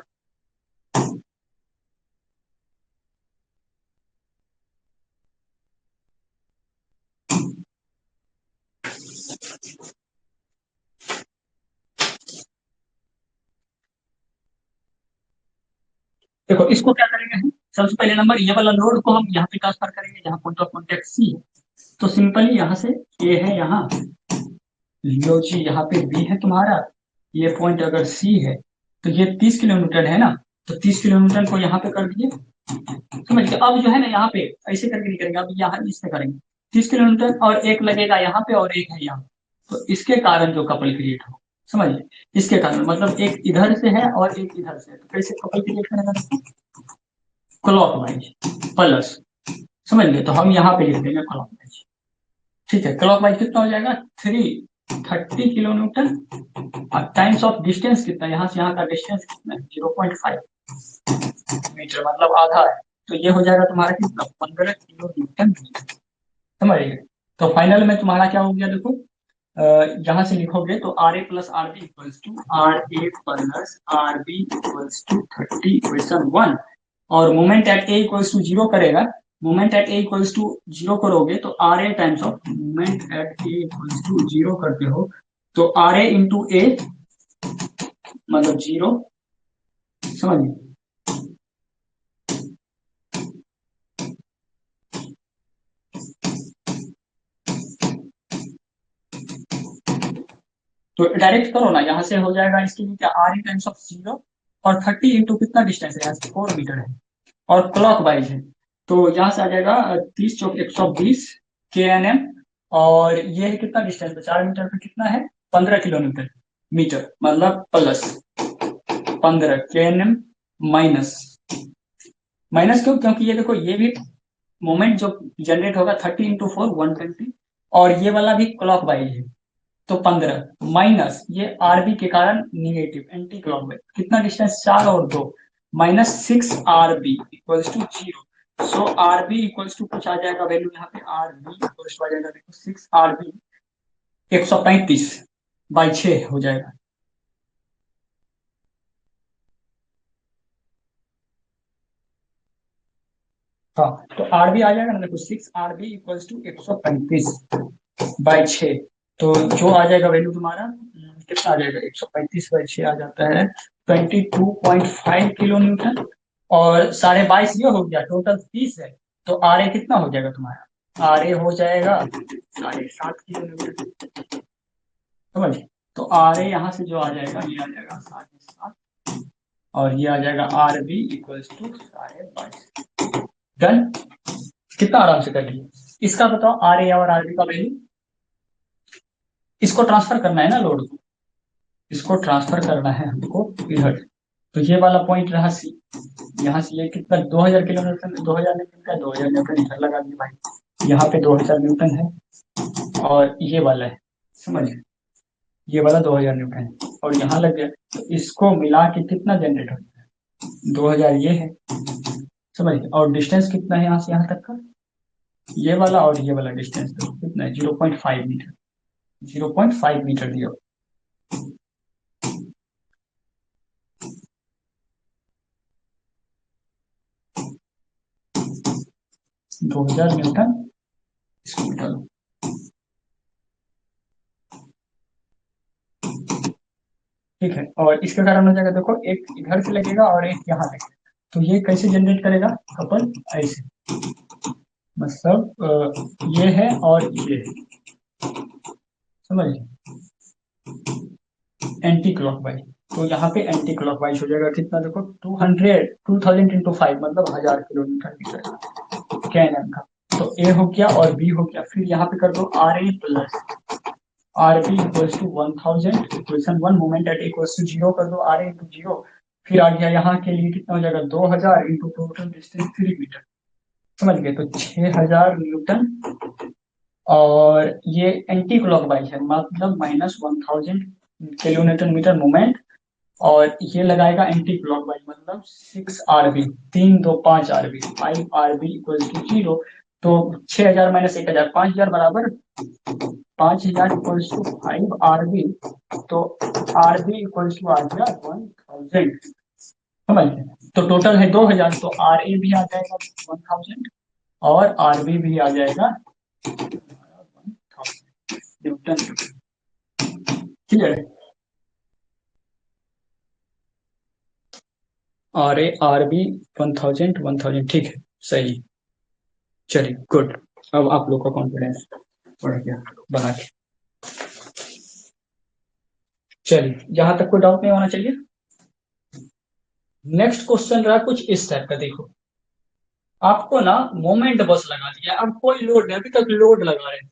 देखो इसको क्या करेंगे हम, सबसे पहले नंबर ये वाला लोड को हम यहाँ पे ट्रांसफर करेंगे जहाँ पॉइंट ऑफ कॉन्टेक्ट सी है, तो सिंपली यहाँ से ए है यहाँ, लो जी यहाँ पे बी है तुम्हारा, ये पॉइंट अगर सी है, तो ये 30 किलोमीटर है ना, तो 30 किलोमीटर को यहाँ पे कर दिए, समझ गए। अब जो है ना यहाँ पे ऐसे करके नहीं करेंगे, अब यहाँ इस पे करेंगे 30 किलोमीटर, और एक लगेगा यहाँ पे और एक है यहाँ, तो इसके कारण जो कपल क्रिएट हो, समझिए, इसके कारण मतलब एक इधर से है और एक इधर से है, तो कैसे कपल क्रिएट करेगा, क्लॉक वाइज प्लस, समझ गए, तो हम यहाँ पे लिख देंगे क्लॉक वाइज, ठीक है, क्लॉक वाइज कितना हो जाएगा 330 किलो न्यूटन। और टाइम्स ऑफ डिस्टेंस कितना, यहाँ से यहाँ का डिस्टेंस कितना है 0.5 मीटर, मतलब आधा है। तो ये हो जाएगा तुम्हारा कितना 15 किलो न्यूटन। समझ गए। तो फाइनल में तुम्हारा क्या हो गया देखो, यहाँ से लिखोगे तो R A plus R B equals to R A plus R B equals to 30 equation 1। और moment at A equals to zero करेगा, moment at A equals to zero करोगे तो R A times of moment at A equals to zero करते हो तो R A into ए मतलब zero. समझ गए। तो डायरेक्ट करो ना, यहाँ से हो जाएगा इसके लिए क्या R A times of zero और 30 इंटू कितना डिस्टेंस है यहाँ से 4 मीटर है और क्लॉक वाइज है। तो यहाँ से आ जाएगा 30 × 120 के एन एम। और ये है कितना डिस्टेंस है 4 मीटर पे कितना है 15 किलोमीटर मीटर, मतलब प्लस 15 के एन एम माइनस। माइनस क्यों, क्योंकि ये देखो ये भी मोमेंट जो जनरेट होगा 30 × 4 120 और ये वाला भी क्लॉक वाइज है तो 15 माइनस ये आरबी के कारण निगेटिव एंटी क्लॉकवाइज कितना डिस्टेंस 4 और 2 minus 6 RB equals to zero. So RB equals to कुछ आ जाएगा वैल्यू यहाँ पे आरबी इक्वल्स टू आ जाएगा देखो 6 आरबी 135/6 हो जाएगा। हाँ तो आरबी आ जाएगा ना देखो 6 आरबी इक्वल्स टू 135/6। तो जो आ जाएगा वैल्यू तुम्हारा कितना आ जाएगा 135/6 आ जाता है 22.5 किलो न्यूटन। और 22.5 ये हो गया टोटल 30 है। तो आर ए कितना हो जाएगा तुम्हारा, आर ए हो जाएगा 7.5 किलो न्यूटन। समझ। तो आर ए यहाँ से जो आ जाएगा ये आ जाएगा 7.5 और ये आ जाएगा R B equals to 22.5। Done. कितना आराम से कर लिए। इसका बताओ आर ए और आर बी का वैल्यू, इसको ट्रांसफर करना है ना लोड को, इसको ट्रांसफर करना है हमको इधर। तो ये वाला पॉइंट रहा सी, यहाँ से ये कितना 2000 किलोमीटर 2000 न्यूटन का 2000 न्यूटन इधर लगा दिया भाई, यहाँ पे 2000 न्यूटन है और ये वाला है। समझ। ये वाला 2000 न्यूटन है और यहाँ लग गया तो इसको मिला के कितना जनरेट होता है 2000 ये है। समझ। और डिस्टेंस कितना है यहाँ से यहाँ तक का, ये वाला और ये वाला डिस्टेंस कितना है 0.5 मीटर, 0.5 मीटर दिया। 2000 न्यूटन इसको डालो। ठीक है और इसके कारण हो जाएगा देखो एक इधर से लगेगा और एक यहाँ लगेगा। तो ये कैसे जनरेट करेगा कपल ऐसे, मतलब ये है और ये है। समझ। Anti clockwise. तो यहाँ पे एंटी क्लॉकवाइज हो जाएगा कितना देखो 2000 मतलब 1000 किलोमीटर क्या है का। तो ए हो गया और बी हो गया, फिर यहाँ पे कर दो R A plus R B equals to 1000 equation 1 moment at equals to zero कर दो आर ए इंटू जीरो। फिर आ गया यहाँ के लिए कितना हो जाएगा 2000 इंटू टोटल डिस्टेंस 3 मीटर। समझ गए। तो 6000 न्यूटन और ये एंटी क्लॉकवाइज है मतलब -1000 किलो न्यूटन मीटर मोमेंट। और ये लगाएगा एंटी क्लॉकवाइज मतलब 6 RB 3 2 5 RB 5 RB equal to zero. तो 6000 माइनस 1000 5000 बराबर 5000 इक्वल टू 5 आरबी। तो आरबी इक्वल टू आ गया 1000। समझ गए। तो टोटल है 2000 तो आर ए भी आ जाएगा 1000 और आरबी भी आ जाएगा 1000 न्यूटन। क्लियर है। आर ए आर बी 1000 ठीक है सही। चलिए गुड। अब आप लोग का कॉन्फिडेंस बढ़ गया बना के। चलिए यहाँ तक कोई डाउट नहीं होना चाहिए। नेक्स्ट क्वेश्चन रहा कुछ इस टाइप का, देखो आपको ना मोमेंट बस लगा दिया, अब कोई लोड नहीं, अभी तक लोड लगा रहे थे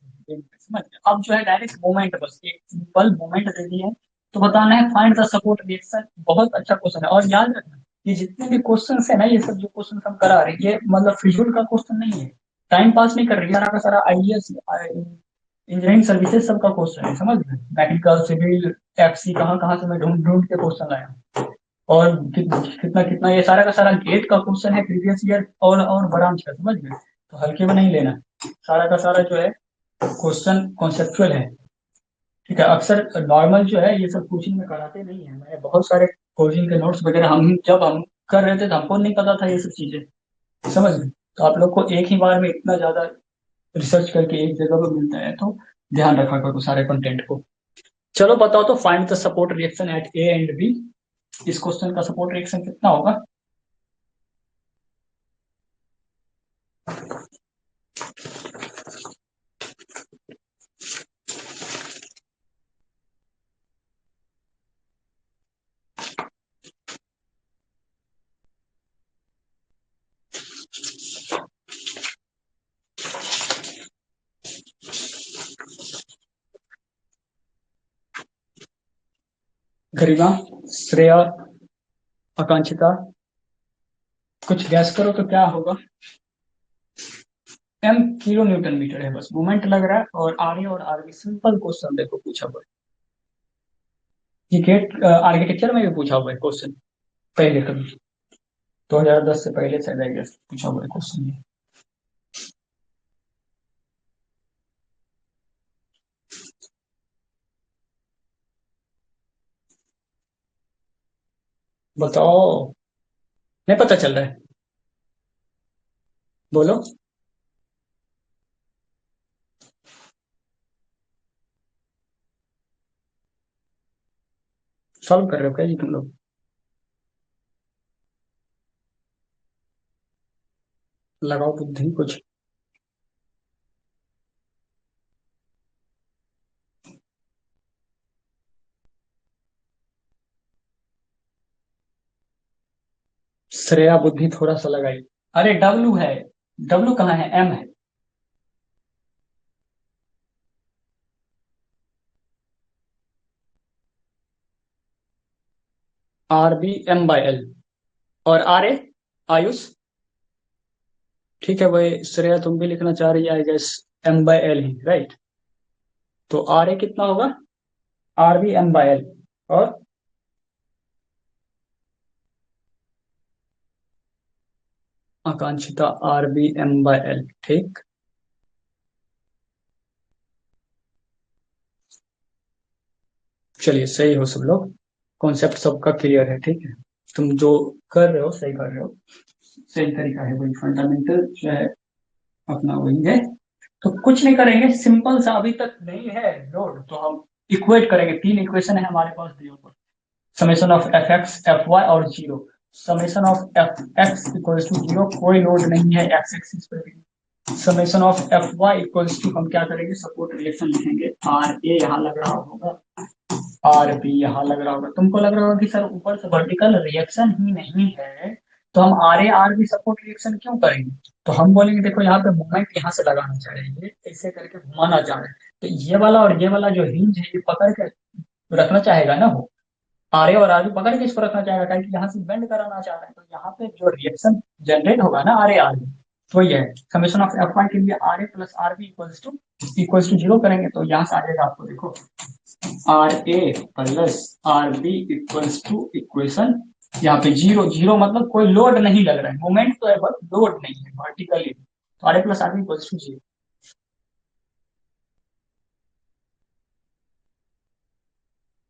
समझ गए? अब जो है डायरेक्ट मोमेंट बस एक सिंपल मोमेंट दे दिया है। तो बताना है फाइंड द सपोर्ट रिएक्शन। बहुत अच्छा क्वेश्चन है और याद रखना ये जितने भी क्वेश्चन है ना ये सब जो क्वेश्चन हम करा रहे हैं ये मतलब फिजूल का क्वेश्चन नहीं है, टाइम पास नहीं कर रही है, सारा का सारा आइडिया इंजीनियरिंग सर्विसेज सबका क्वेश्चन है, समझ गए। मैकेनिकल, सिविल, एफसी, कहाँ कहाँ से मैं ढूंढ ढूंढ के क्वेश्चन लाया हूँ। और कितना कितना ये सारा का सारा गेट का क्वेश्चन है प्रीवियस ईयर और ब्रांच का, समझ गए। तो हल्के में नहीं लेना, सारा का सारा जो है क्वेश्चन कॉन्सेप्चुअल है। ठीक है, अक्सर नॉर्मल जो है ये सब कोचिंग में कराते नहीं है। मैंने बहुत सारे कोचिंग के नोट्स वगैरह हम जब हम कर रहे थे तो हमको नहीं पता था ये सब चीजें, समझ गए। तो आप लोग को एक ही बार में इतना ज्यादा रिसर्च करके एक जगह पर मिलता है, तो ध्यान रखा करो सारे कंटेंट को। चलो बताओ तो, find the support reaction at A and B. इस क्वेश्चन का सपोर्ट रिएक्शन कितना होगा? गरिमा, श्रेया, आकांक्षिता, कुछ गैस करो तो क्या होगा? एम किलो न्यूटन मीटर है, बस मोमेंट लग रहा है। और आर ए और आर बी, सिंपल क्वेश्चन देखो पूछा हुआ है। ये गेट आर्किटेक्चर में भी पूछा हुआ है क्वेश्चन, पहले कभी 2010 से पहले शायद आई गेस पूछा हुआ है क्वेश्चन ये। बताओ, नहीं पता चल रहा है? बोलो। सॉल्व कर रहे हो क्या जी तुम लोग? लगाओ बुद्धि कुछ। श्रेया बुद्धि थोड़ा सा लगाई। अरे डब्लू है, डब्लू कहाँ है, एम है। R B M by L. और आर ए, आयुष। ठीक है भाई श्रेया, तुम भी लिखना चाह रही है I guess, M by L ही, राइट। तो आर ए कितना होगा? R B M by L. और Akankshita R B M by L, ठीक। चलिए सही हो सब लोग, कॉन्सेप्ट सबका क्लियर है, ठीक है। तुम जो कर रहे हो सही कर रहे हो, सही तरीका है, वही फंडामेंटल जो है अपना वही है। तो कुछ नहीं करेंगे, सिंपल सा, अभी तक नहीं है लोड तो हम इक्वेट करेंगे। तीन इक्वेशन है हमारे पास दिए ऊपर, summation of F X, F Y और zero. Summation of F X equals to zero, कोई लोड नहीं है एक्स एक्सिस पे भी। Summation of F Y equals to, हम क्या करेंगे, सपोर्ट रिएक्शन लिखेंगे। आर ए यहाँ लग रहा होगा, आर बी यहाँ लग रहा होगा। तुमको लग रहा होगा कि सर ऊपर से वर्टिकल रिएक्शन ही नहीं है, तो हम R A R B support reaction क्यों करेंगे? तो हम बोलेंगे देखो यहाँ पे मोमेंट यहाँ से लगाना चाह रहे हैं, ये ऐसे करके घुमाना चाह रहे हैं, तो ये वाला और ये वाला जो हिंज है ये पकड़ के रखना चाहेगा ना वो। आर ए और आर बी पकड़ के इसको रखना चाहेगा, क्योंकि यहाँ से बेंड कराना चाह रहे हैं। तो यहाँ पे जो रिएक्शन जनरेट होगा ना आर ए आर बी, तो ये है समेशन ऑफ एफ वाई के लिए R A plus R B equals to zero करेंगे, तो यहाँ से आ जाएगा आपको देखो, R A plus R B equals to equation, यहाँ पे जीरो, जीरो मतलब कोई लोड नहीं लग रहा है, मोमेंट तो है बट लोड नहीं है वर्टिकली, तो R A plus R B equals to zero.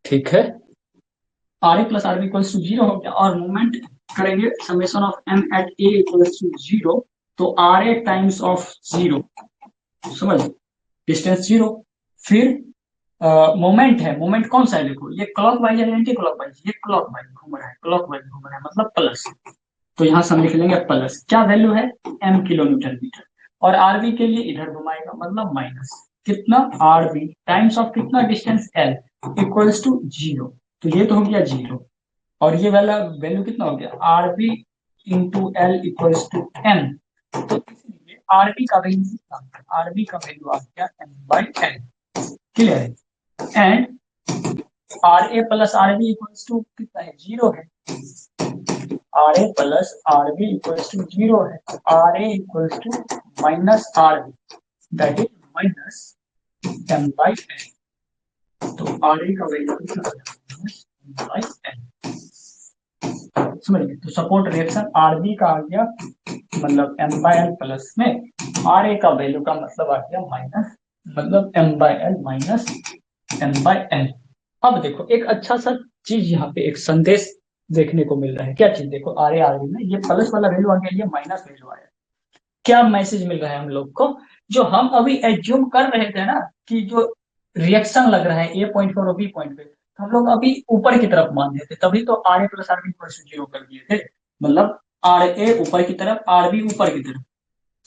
ठीक है, R A plus R B equals to zero हो गया, और मोमेंट करेंगे summation of M at A equals to zero, तो R A times of zero, समझ, distance zero. फिर moment है, मोमेंट कौन सा है देखो, ये क्लॉक वाइज है एंटी क्लॉक वाइज, ये क्लॉक वाइज घूम रहा है, क्लॉक वाइज घूम रहा है मतलब प्लस, तो यहाँ से हम लिख लेंगे प्लस, क्या वैल्यू है, एम किलो न्यूटन मीटर। और आरबी के लिए इधर घुमाएगा मतलब माइनस, कितना, आरबी टाइम्स ऑफ कितना, distance L, equals to zero, तो ये तो हो गया जीरो। और ये वाला वैल्यू कितना हो गया, RB into L equals to M, तो इसलिए आरबी का वैल्यू कितना, आरबी का वैल्यू आ गया एम बाई एल, क्लियर है। And R A plus R B equals to कितना है, जीरो है। R A plus R B equals to zero है, R A equals to minus R B, that is minus M by N. तो R A का value कितना M by N, समझ गए। तो सपोर्ट रिएक्शन आर बी का आ गया मतलब एम बाई एल प्लस में, आर ए का वैल्यू का मतलब आ गया माइनस, मतलब M by L minus M by N. अब देखो एक अच्छा सा चीज यहाँ पे एक संदेश देखने को मिल रहा है। क्या चीज? देखो आर ए आर बी में ये प्लस वाला वैल्यू आ गया, ये माइनस वैल्यू आया। क्या मैसेज मिल रहा है हम लोग को? जो हम अभी एज्यूम कर रहे थे ना कि जो रिएक्शन लग रहा है ए पॉइंट पर और बी पॉइंट पे, तो हम लोग अभी ऊपर की तरफ मान रहे थे, तभी तो R A plus R B zero कर दिए थे। मतलब आर ए ऊपर की तरफ, आर बी ऊपर की तरफ,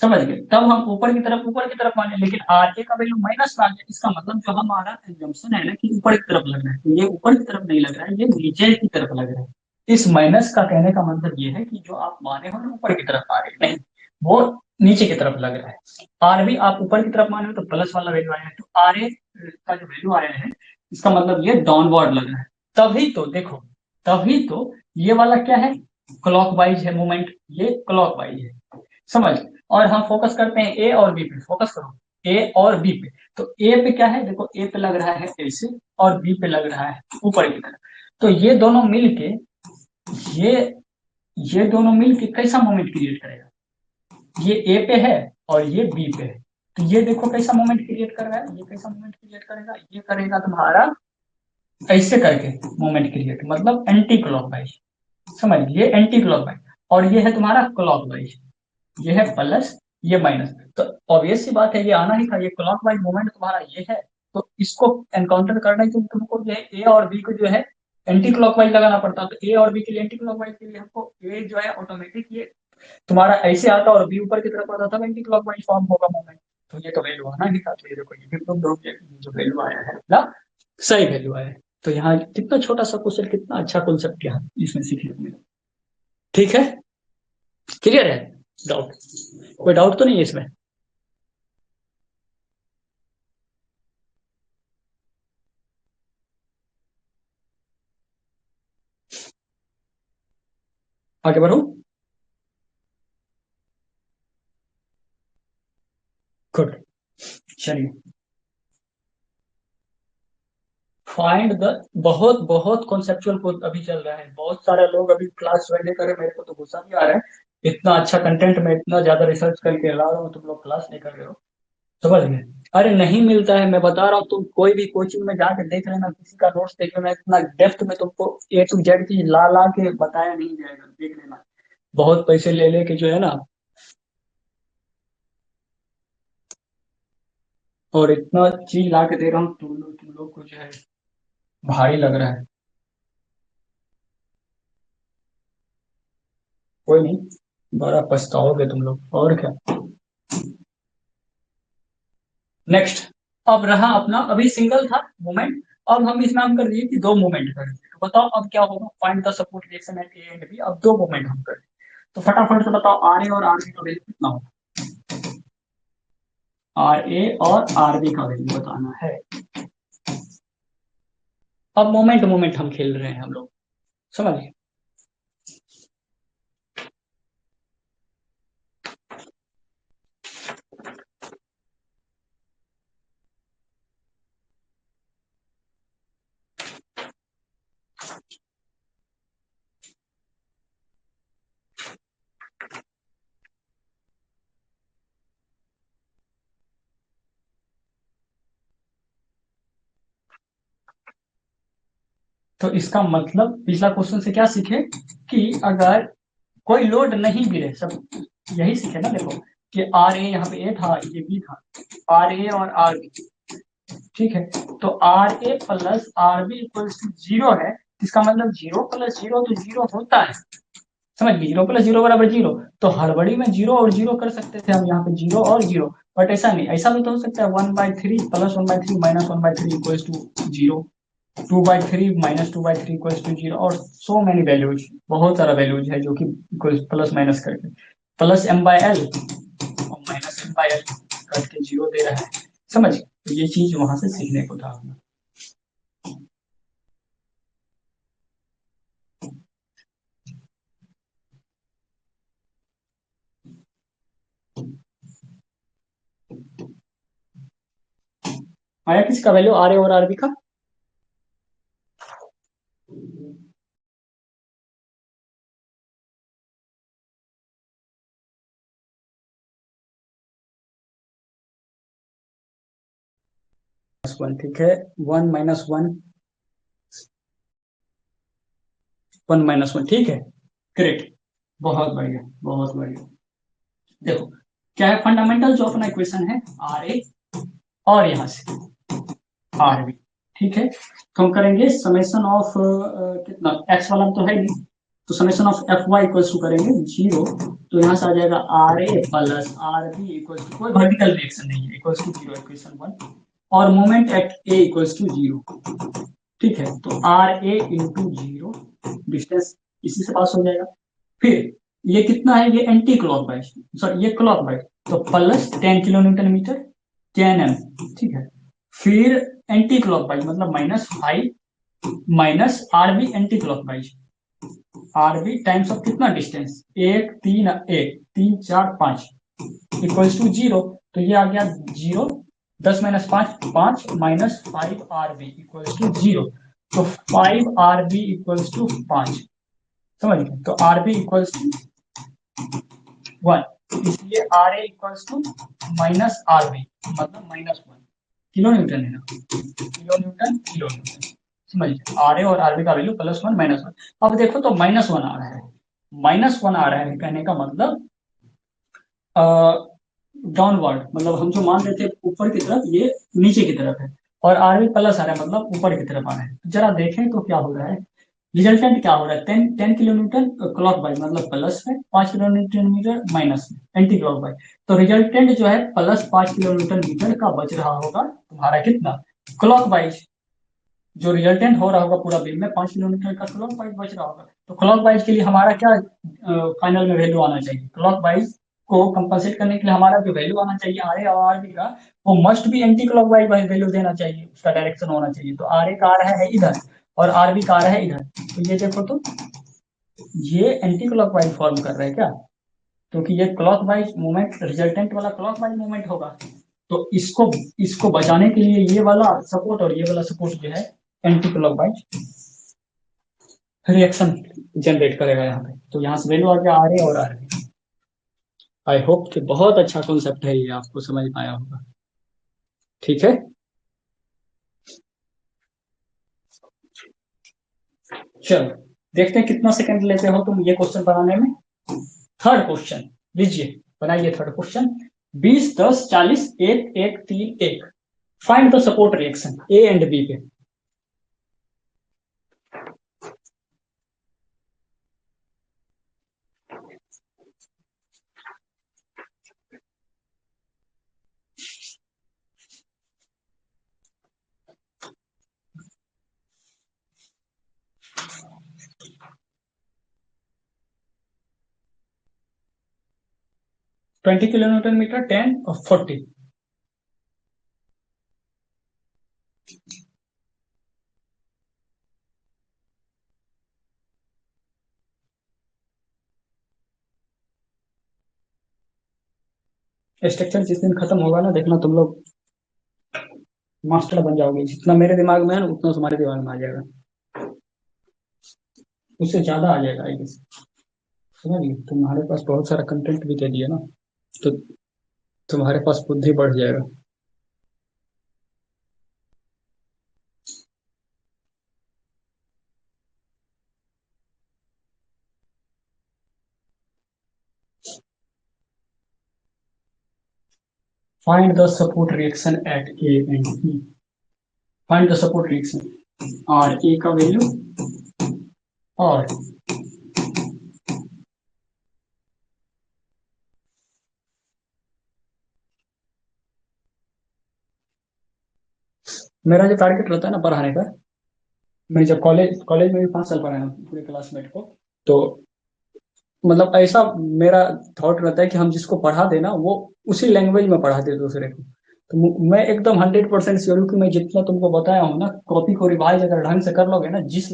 समझ गए। तब हम ऊपर की तरफ माने, लेकिन आर ए का वैल्यू माइनस में आ गया। इसका मतलब जो हमारा एजम्पशन है ना कि ऊपर की तरफ लग रहा है, तो ये ऊपर की तरफ नहीं लग रहा है, ये नीचे की तरफ लग रहा है। इस माइनस का कहने का मतलब ये है कि जो आप माने हो ना ऊपर की तरफ आ रहे नहीं, वो नीचे की तरफ लग रहा है। आर बी आप ऊपर की तरफ माने हो तो प्लस वाला वैल्यू आया है, तो आर ए का जो वैल्यू आया है इसका मतलब ये डाउनवर्ड लग रहा है। तभी तो देखो, तभी तो ये वाला क्या है, क्लॉकवाइज है मूवमेंट, ये क्लॉकवाइज है, समझ। और हम फोकस करते हैं ए और बी पे, फोकस करो ए और बी पे। तो ए पे क्या है, देखो ए पे लग रहा है ऐसे, और बी पे लग रहा है ऊपर की तरफ। तो ये दोनों मिलके, ये ये दोनों मिलके कैसा मोमेंट क्रिएट करेगा? ये ए पे है और ये बी पे है, तो ये देखो कैसा मोमेंट क्रिएट कर रहा है, ये कैसा मोमेंट क्रिएट करेगा, ये करेगा तुम्हारा ऐसे करके मोमेंट क्रिएट, मतलब एंटी क्लॉकवाइज, समझ। ये एंटी क्लॉकवाइज और ये है तुम्हारा क्लॉकवाइज, ये है प्लस, ये माइनस। तो ऑब्वियस सी बात है ये आना ही था, ये क्लॉकवाइज मोमेंट तुम्हारा ये है। तो इसको एनकाउंटर करना ही तुमको जो है ए और बी को जो है एंटी क्लॉकवाइज लगाना पड़ता है। तो ए और बी के लिए एंटी क्लॉकवाइज के लिए हमको ए जो है ऑटोमेटिक ये तुम्हारा ऐसे आता और बी ऊपर की तरफ आता, तब एंटी क्लॉकवाइज फॉर्म होगा मोमेंट। तो ये तो वैल्यू आना ही था। तो ये देखो ये भी प्रूव हो गया कि जो वैल्यू आया है ना, सही वैल्यू आया है। तो यहाँ कितना छोटा सा क्वेश्चन, कितना अच्छा कॉन्सेप्ट यहाँ इसमें सीखने को मिला। ठीक है, क्लियर है? डाउट? कोई डाउट तो नहीं है इसमें? आगे बढ़ो। गुड, चलिए। फाइंड द, बहुत बहुत कॉन्सेप्चुअल को अभी चल रहा है, बहुत सारे लोग अभी क्लास ज्वाइन नहीं कर रहे, मेरे को तो गुस्सा भी आ रहा है। इतना अच्छा कंटेंट में इतना ज्यादा रिसर्च करके ला रहा हूँ, तुम लोग क्लास नहीं कर रहे हो, समझ गए। अरे नहीं मिलता है, मैं बता रहा हूँ, तुम कोई भी कोचिंग में जाके देख लेना, किसी का नोट्स देख लेना, इतना डेप्थ में तुमको ए टू जेड चीज ला ला के बताया नहीं जाएगा, देख लेना। बहुत पैसे ले लेके जो है ना, और इतना चीज ला के दे रहा हूँ, तुम लोग को जो है भारी लग रहा है। कोई नहीं, बड़ा पछताओगे तुम लोग, और क्या। नेक्स्ट, अब रहा अपना, अभी सिंगल था मोमेंट, अब हम इसमें हम कर दिए कि दो मोमेंट करेंगे। तो बताओ अब क्या होगा, find the support reaction at A and B. अब दो मोमेंट हम करें, तो फटाफट से बताओ आर ए और आर बी का वैल्यू कितना होगा। आर ए और आर बी का वैल्यू बताना है। अब मोमेंट मोमेंट हम खेल रहे हैं हम लोग, समझिए। तो इसका मतलब पिछला क्वेश्चन से क्या सीखे कि अगर कोई लोड नहीं भी रहे, सब यही सीखे ना, देखो कि आर ए यहाँ पे ए था, ये बी था, आर ए और आर बी, ठीक है। तो R A plus R B equal to zero है, इसका मतलब जीरो प्लस जीरो तो जीरो होता है, समझ गए। जीरो प्लस जीरो बराबर जीरो, तो हड़बड़ी में जीरो और जीरो कर सकते थे हम यहाँ पे, जीरो और जीरो। बट ऐसा नहीं, ऐसा भी तो हो सकता है 1/3 plus 1/3 minus 1/3 equals to zero, 2/3 minus 2/3 equals to zero, और सो मेनी वैल्यूज, बहुत सारा वैल्यूज है जो कि इक्वल्स प्लस माइनस करके प्लस एम बाई एल और माइनस एम बाई एल करके जीरो दे रहा है, समझ। तो ये चीज वहां से सीखने को था। आया किसका वैल्यू, आर ए और आर बी का? +1, ठीक है। 1 - 1, 1 - 1, ठीक है। ग्रेट, बहुत बढ़िया, बहुत बढ़िया। देखो क्या है, फंडामेंटल जो अपना इक्वेशन है आर ए, और यहां से आर बी, ठीक है। तो हम करेंगे समेशन ऑफ कितना, एक्स वाला तो है नहीं, तो summation of F Y equals to करेंगे 0। तो यहाँ से आ जाएगा R A plus R B equals to, कोई वर्टिकल रिएक्शन नहीं है, इक्वल्स टू 0, इक्वेशन 1। और moment at A equals to 0, ठीक है। तो आर ए इंटू 0, डिस्टेंस इसी से पास हो जाएगा। फिर ये कितना है, ये एंटी क्लॉक वाइज, सॉरी ये क्लॉक वाइज, तो +10 किलो न्यूटन मीटर, 10 एम, ठीक है। फिर एंटी क्लॉक वाइज मतलब -5, minus R B anti clock wise, R B times of कितना डिस्टेंस, 1 3 1 3 4 5 इक्वल्स टू 0। तो ये आ गया 0, 10 - 5 5 -5 RB इक्वल्स टू 0। तो 5 RB इक्वल्स टू 5, समझ गए। तो RB इक्वल्स टू 1, इसलिए RA इक्वल्स टू -RB मतलब -1 किलो न्यूटन है ना, किलो न्यूटन किलो न्यूटन, समझिए। RA और RB का वैल्यू +1 -1। अब देखो तो -1 आ रहा है, -1 आ रहा है कहने का मतलब डाउनवर्ड, मतलब हम जो मान रहे थे ऊपर की तरफ, ये नीचे की तरफ है। और आर भी प्लस आ रहा है मतलब ऊपर की तरफ आ रहा है। जरा देखें तो क्या हो रहा है, रिजल्टेंट क्या हो रहा है, 10 किलो न्यूटन क्लॉक वाइज मतलब प्लस में, 5 किलो न्यूटन मीटर माइनस में, एंटी क्लॉक वाइज। तो रिजल्टेंट जो है +5 किलो न्यूटन मीटर का बच रहा होगा तुम्हारा कितना, क्लॉक वाइज। जो रिजल्टेंट हो रहा होगा पूरा बिल में 5 किलोमीटर का क्लॉक वाइज बच रहा होगा। तो क्लॉक वाइज के लिए हमारा क्या फाइनल में वैल्यू आना चाहिए, क्लॉक वाइज को कंपनसेट करने के लिए हमारा जो वैल्यू आना चाहिए आर ए और आर बी का, वो मस्ट भी एंटी क्लॉक वाइज वैल्यू देना चाहिए, उसका डायरेक्शन होना चाहिए। तो आर ए का आ रहा है इधर और आर बी का आ रहा है इधर, तो ये देखो तो ये एंटी क्लॉक वाइज फॉर्म कर रहा है क्या, क्योंकि ये क्लॉक वाइज मूवमेंट, रिजल्टेंट वाला क्लॉक वाइज मूवमेंट होगा। तो इसको इसको बचाने के लिए ये वाला सपोर्ट और ये वाला सपोर्ट जो है anti clock wise reaction generate करेगा यहाँ पे। तो यहाँ से वैल्यू आ गया आर ए और आर बी। आई होप कि बहुत अच्छा कॉन्सेप्ट है, ये आपको समझ में आया होगा, ठीक है। चलो देखते हैं कितना सेकंड लेते हो तुम ये क्वेश्चन बनाने में। थर्ड क्वेश्चन लीजिए, बनाइए third question. 20 10 40 1 1 3 1, find the support reaction A and B पे। 20 किलो न्यूटन मीटर, 10 और 40। स्ट्रक्चर जिस दिन खत्म होगा ना, देखना तुम लोग मास्टर बन जाओगे। जितना मेरे दिमाग में है ना उतना तुम्हारे दिमाग में आ जाएगा, उससे ज्यादा आ जाएगा आई गेस। समझ गए, तुम्हारे पास बहुत सारा कंटेंट भी दे दिया ना, तो तुम्हारे पास बुद्धि बढ़ जाएगा। Find the support reaction at A and B. Find the support reaction, और ए का वैल्यू और मेरा जो टारगेट रहता है ना पढ़ाने का, मैं जब कॉलेज कॉलेज में भी 5 साल पढ़ाया हूँ पूरे क्लासमेट को, तो मतलब ऐसा मेरा थॉट रहता है कि हम जिसको पढ़ा देना वो उसी लैंग्वेज में पढ़ा दे दूसरे को। तो मैं एकदम 100% श्योर हूँ कि मैं जितना तुमको बताया हूँ ना, कॉपी को रिवाइज अगर ढंग से कर लोगे ना, जिस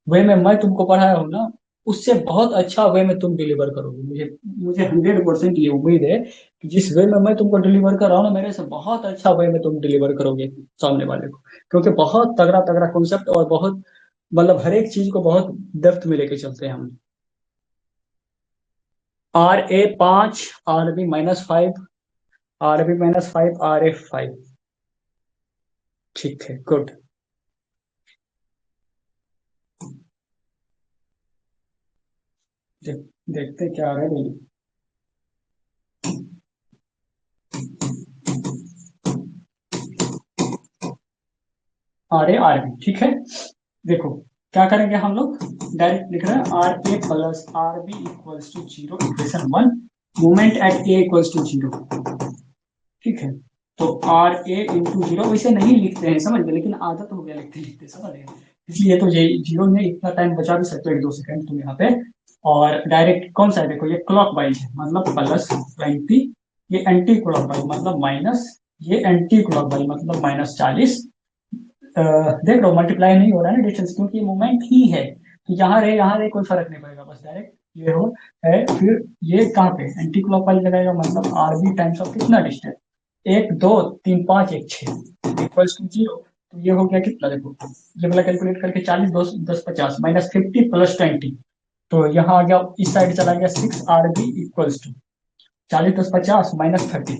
वे में मैं तुमको पढ़ाया हूँ ना, उससे बहुत अच्छा वे में तुम डिलीवर करोगे। मुझे मुझे 100% ये उम्मीद है कि जिस वे में मैं तुमको डिलीवर कर रहा हूँ ना, मेरे से बहुत अच्छा वे में तुम डिलीवर करोगे सामने वाले को। क्योंकि बहुत तगड़ा तगड़ा कॉन्सेप्ट और बहुत मतलब हर एक चीज को बहुत डेप्थ में लेके चलते हैं हम। RA 5, RB -5, RB -5, RA 5। ठीक है, गुड। देखते क्या आ रहा है। RA RB, ठीक है। देखो क्या करेंगे हम लोग, डायरेक्ट लिख रहे हैं RA + RB = 0, equation 1। Moment at A equals to 0। ठीक है। तो RA × 0 वैसे नहीं लिखते हैं, समझ गए, लेकिन आदत हो गया लिखते लिखते, समझ गए। इसलिए तो ये जीरो में इतना टाइम बचा भी सकते हो, 1-2 सेकंड तुम यहाँ पे। और डायरेक्ट कौन सा है, देखो ये क्लॉक वाइज है, मतलब +20। ये एंटी क्लॉक वाइज मतलब माइनस। ये एंटी क्लॉक वाइज मतलब -40। देख लो मल्टीप्लाई नहीं हो रहा है ना डिस्टेंस, क्योंकि ये मोमेंट ही है। तो यहाँ रहे कोई फर्क नहीं पड़ेगा, बस डायरेक्ट ये हो है। फिर ये कहाँ पे एंटी क्लॉक वाइज लगाएगा, मतलब RB टाइम्स ऑफ कितना डिस्टेंस, 1 2 3 5 1 6 इक्वल्स टू 0। तो ये हो गया कितना, देखो ये वाला कैलकुलेट करके 40 10 50 -50 + 20। तो यहाँ आ गया, इस साइड चला गया 6RB इक्वल्स टू 40 10 50 -30।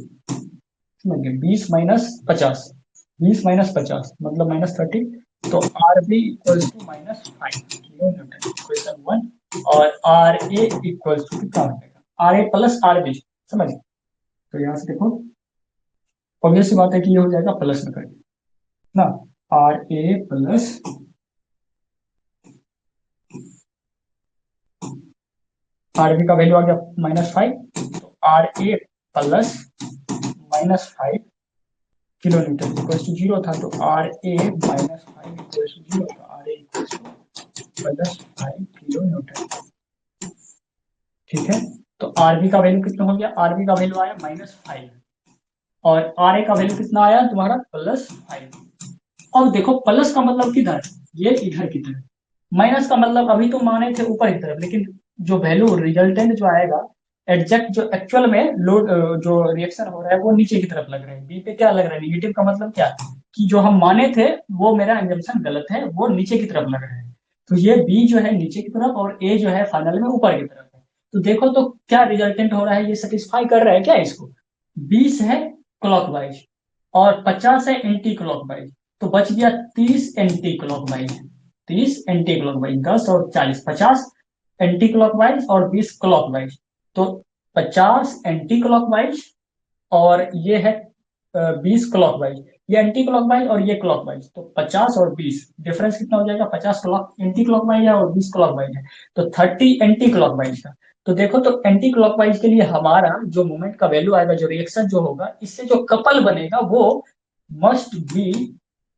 समझ गए, 20 - 50, 20 - 50 मतलब -30। तो RB equals to -5 kN, equation 1। और RA इक्वल्स टू कितना हो जाएगा, RA + RB। समझ गए? तो यहाँ से देखो ऑब्वियस सी बात है कि ये हो जाएगा प्लस में करके ना। RA + RB का वैल्यू आ गया -5। तो RA + -5 kN इक्वल्स टू 0 था। तो RA - 5 इक्वल्स टू 0 था। RA equals to +5 kN। ठीक है। तो RB का वैल्यू कितना हो गया, RB का वैल्यू आया -5। और RA का वैल्यू कितना आया तुम्हारा, +5। अब देखो प्लस का मतलब किधर, ये इधर की तरफ। माइनस का मतलब अभी तो माने थे ऊपर की तरफ, लेकिन जो वैल्यू रिजल्टेंट जो आएगा, एग्जैक्ट जो एक्चुअल में लोड जो रिएक्शन हो रहा है वो नीचे की तरफ लग रहा है। बी पे क्या लग रहा है, निगेटिव का मतलब क्या, कि जो हम माने थे वो मेरा एग्जम्पशन गलत है, वो नीचे की तरफ लग रहा है। तो ये बी जो है नीचे की तरफ और ए जो है फाइनल में ऊपर की तरफ है। तो देखो तो क्या रिजल्टेंट हो रहा है, ये सेटिस्फाई कर रहा है क्या इसको। 20 है क्लॉकवाइज और 50 है एंटी क्लॉकवाइज। तो बच गया 30 एंटी क्लॉकवाइज। 30 एंटी क्लॉकवाइज, 10 और 40, 50 एंटी क्लॉकवाइज और 20 क्लॉकवाइज। तो 50 एंटी क्लॉकवाइज और ये है 20 क्लॉकवाइज। ये एंटी क्लॉकवाइज और ये क्लॉकवाइज, तो 50 और 20 डिफरेंस कितना हो जाएगा, 50 क्लॉक एंटी क्लॉकवाइज है और 20 क्लॉकवाइज है। तो 30 एंटी क्लॉकवाइज का। तो देखो तो एंटी क्लॉकवाइज के लिए हमारा जो मोमेंट का वैल्यू आएगा, जो रिएक्शन जो होगा, इससे जो कपल बनेगा वो must be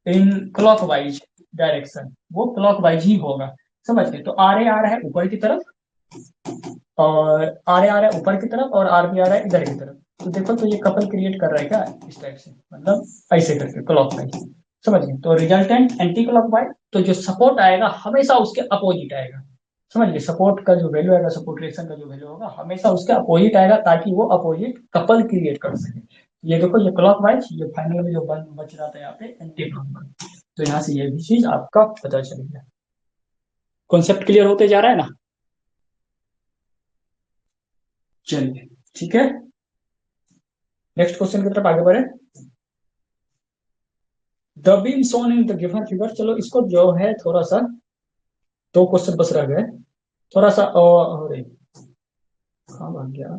in clockwise direction, वो क्लॉकवाइज ही होगा। समझ गए। तो आर ए आ रहा है ऊपर की तरफ, और आर ए आ रहा है ऊपर की तरफ, और आर बी आ रहा है इधर की तरफ। तो देखो तो ये कपल क्रिएट कर रहा है क्या, इस टाइप से, मतलब ऐसे करके क्लॉकवाइज। समझ गए। तो रिजल्टेंट एंटी क्लॉकवाइज, तो जो सपोर्ट आएगा हमेशा उसके अपोजिट आएगा। समझ गए। सपोर्ट का जो वैल्यू आएगा, सपोर्ट रिएक्शन का जो वैल्यू होगा, हमेशा उसके अपोजिट आएगा, ताकि वो अपोजिट कपल क्रिएट कर सके। ये देखो ये क्लॉकवाइज, ये फाइनल में जो बच रहा था यहाँ पे एंटी क्लॉकवाइज। तो यहाँ से ये भी चीज आपका पता चल गया। कॉन्सेप्ट क्लियर होते जा रहा है ना। चलिए ठीक है, नेक्स्ट क्वेश्चन की तरफ आगे बढ़े। The beam shown in the given figure, चलो इसको जो है थोड़ा सा, 2 क्वेश्चन बस रह गए, थोड़ा सा और कहाँ भाग गया।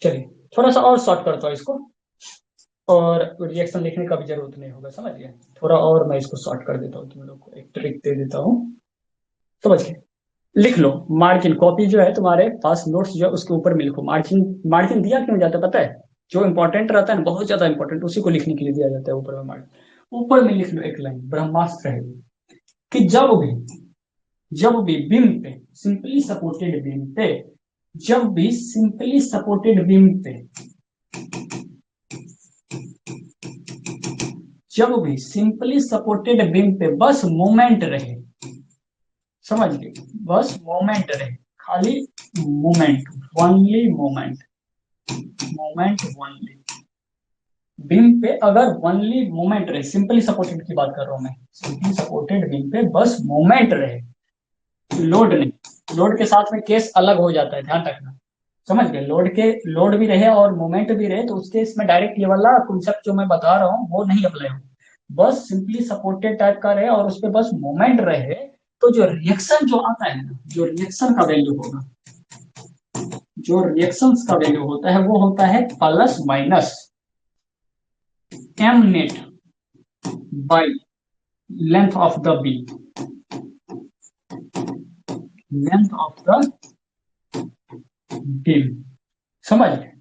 चलिए थोड़ा सा और शॉर्ट करता हूँ इसको, और रिएक्शन लिखने का भी जरूरत नहीं होगा, समझ गए। थोड़ा और मैं इसको शॉर्ट कर देता हूँ, तुम लोग को एक ट्रिक दे देता हूँ, समझ गए। लिख लो मार्जिन, कॉपी जो है तुम्हारे पास, नोट्स जो है उसके ऊपर में लिखो मार्जिन। मार्जिन दिया क्यों जाता है पता है, जो इंपॉर्टेंट रहता है ना, बहुत ज्यादा इंपॉर्टेंट, उसी को लिखने के लिए दिया जाता है ऊपर में मार्जिन। ऊपर में लिख लो एक लाइन ब्रह्मास्त्र है, कि जब भी बीम पे, सिंपली सपोर्टेड बीम पे, जब भी सिंपली सपोर्टेड बीम पे, जब भी सिंपली सपोर्टेड बीम पे बस मोमेंट रहे, समझ गए, बस मोमेंट रहे, खाली moment, only moment, moment only. Beam पे अगर ओनली मोमेंट रहे, सिंपली सपोर्टेड की बात कर रहा हूं मैं, सिंपली सपोर्टेड बीम पे बस मोमेंट रहे, लोड नहीं। लोड के साथ में केस अलग हो जाता है, ध्यान रखना। समझ गए, लोड भी रहे और मोमेंट भी रहे तो उसके इसमें डायरेक्ट ये वाला कॉन्सेप्ट जो मैं बता रहा हूँ वो नहीं अप्लाई हो। बस सिंपली सपोर्टेड टाइप का रहे और उस पर बस मोमेंट रहे, तो जो रिएक्शन जो आता है ना, जो रिएक्शन का वैल्यू होगा, जो रिएक्शन का वैल्यू होता है वो होता है plus minus M net by length of the beam, length of the beam. समझ गए,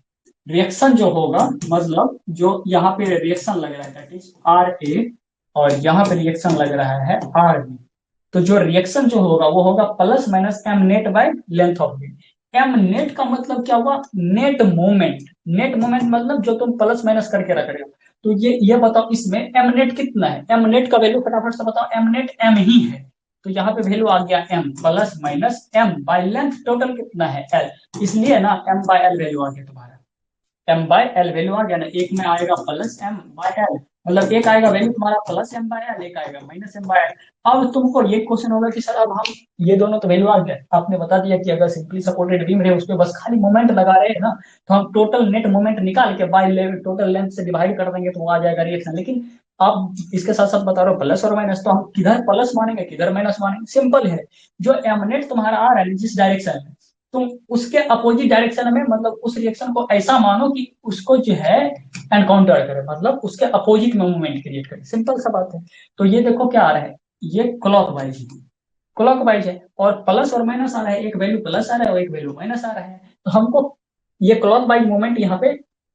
रिएक्शन जो होगा, मतलब जो यहाँ पे रिएक्शन लग रहा है दैट इज आर ए, और यहाँ पे रिएक्शन लग रहा है आर बी, तो जो रिएक्शन जो होगा वो होगा plus minus M net by length of B. M net का मतलब क्या हुआ, नेट मोमेंट। नेट मोमेंट मतलब जो तुम प्लस माइनस करके रख रहे हो, तो ये बताओ इसमें एम नेट कितना है, एम नेट का वैल्यू फटाफट से बताओ, एम नेट एम ही है, तो यहाँ पे वैल्यू आ गया M plus minus M by length, total कितना है एल, इसलिए ना एम बाय एल वैल्यू आ गया तुम्हारा, एम बाय एल वैल्यू आ गया ना, एक में आएगा प्लस एम बाय एल, मतलब एक आएगा वैल्यू तुम्हारा प्लस एम बाय एल, एक आएगा माइनस एम बाय एल। अब तुमको ये क्वेश्चन होगा कि सर अब हम ये दोनों तो वैल्यू आ गया, आपने बता दिया कि अगर सिंपली सपोर्टेड बीम रहे उस पर बस खाली मोमेंट लगा रहे हैं ना, तो हम टोटल नेट मोमेंट निकाल के बाय टोटल लेंथ से डिवाइड कर देंगे तो वो आ जाएगा रिएक्शन। लेकिन आप इसके साथ साथ बता रहे हो प्लस और माइनस, तो हम किधर प्लस मानेंगे किधर माइनस मानेंगे, सिंपल है, जो एमनेट तुम्हारा आ रहा है जिस डायरेक्शन में, तुम उसके अपोजिट डायरेक्शन में, मतलब उस रिएक्शन को ऐसा मानो कि उसको जो है एनकाउंटर करे, मतलब उसके अपोजिट में मूवमेंट क्रिएट करे, सिंपल सा बात है। तो ये देखो क्या आ रहा है, ये क्लॉकवाइज है, क्लॉकवाइज है, और प्लस और माइनस आ रहा है, एक वैल्यू प्लस आ रहा है और एक वैल्यू माइनस आ रहा है, तो हमको ये क्लॉकवाइज मूवमेंट यहाँ पे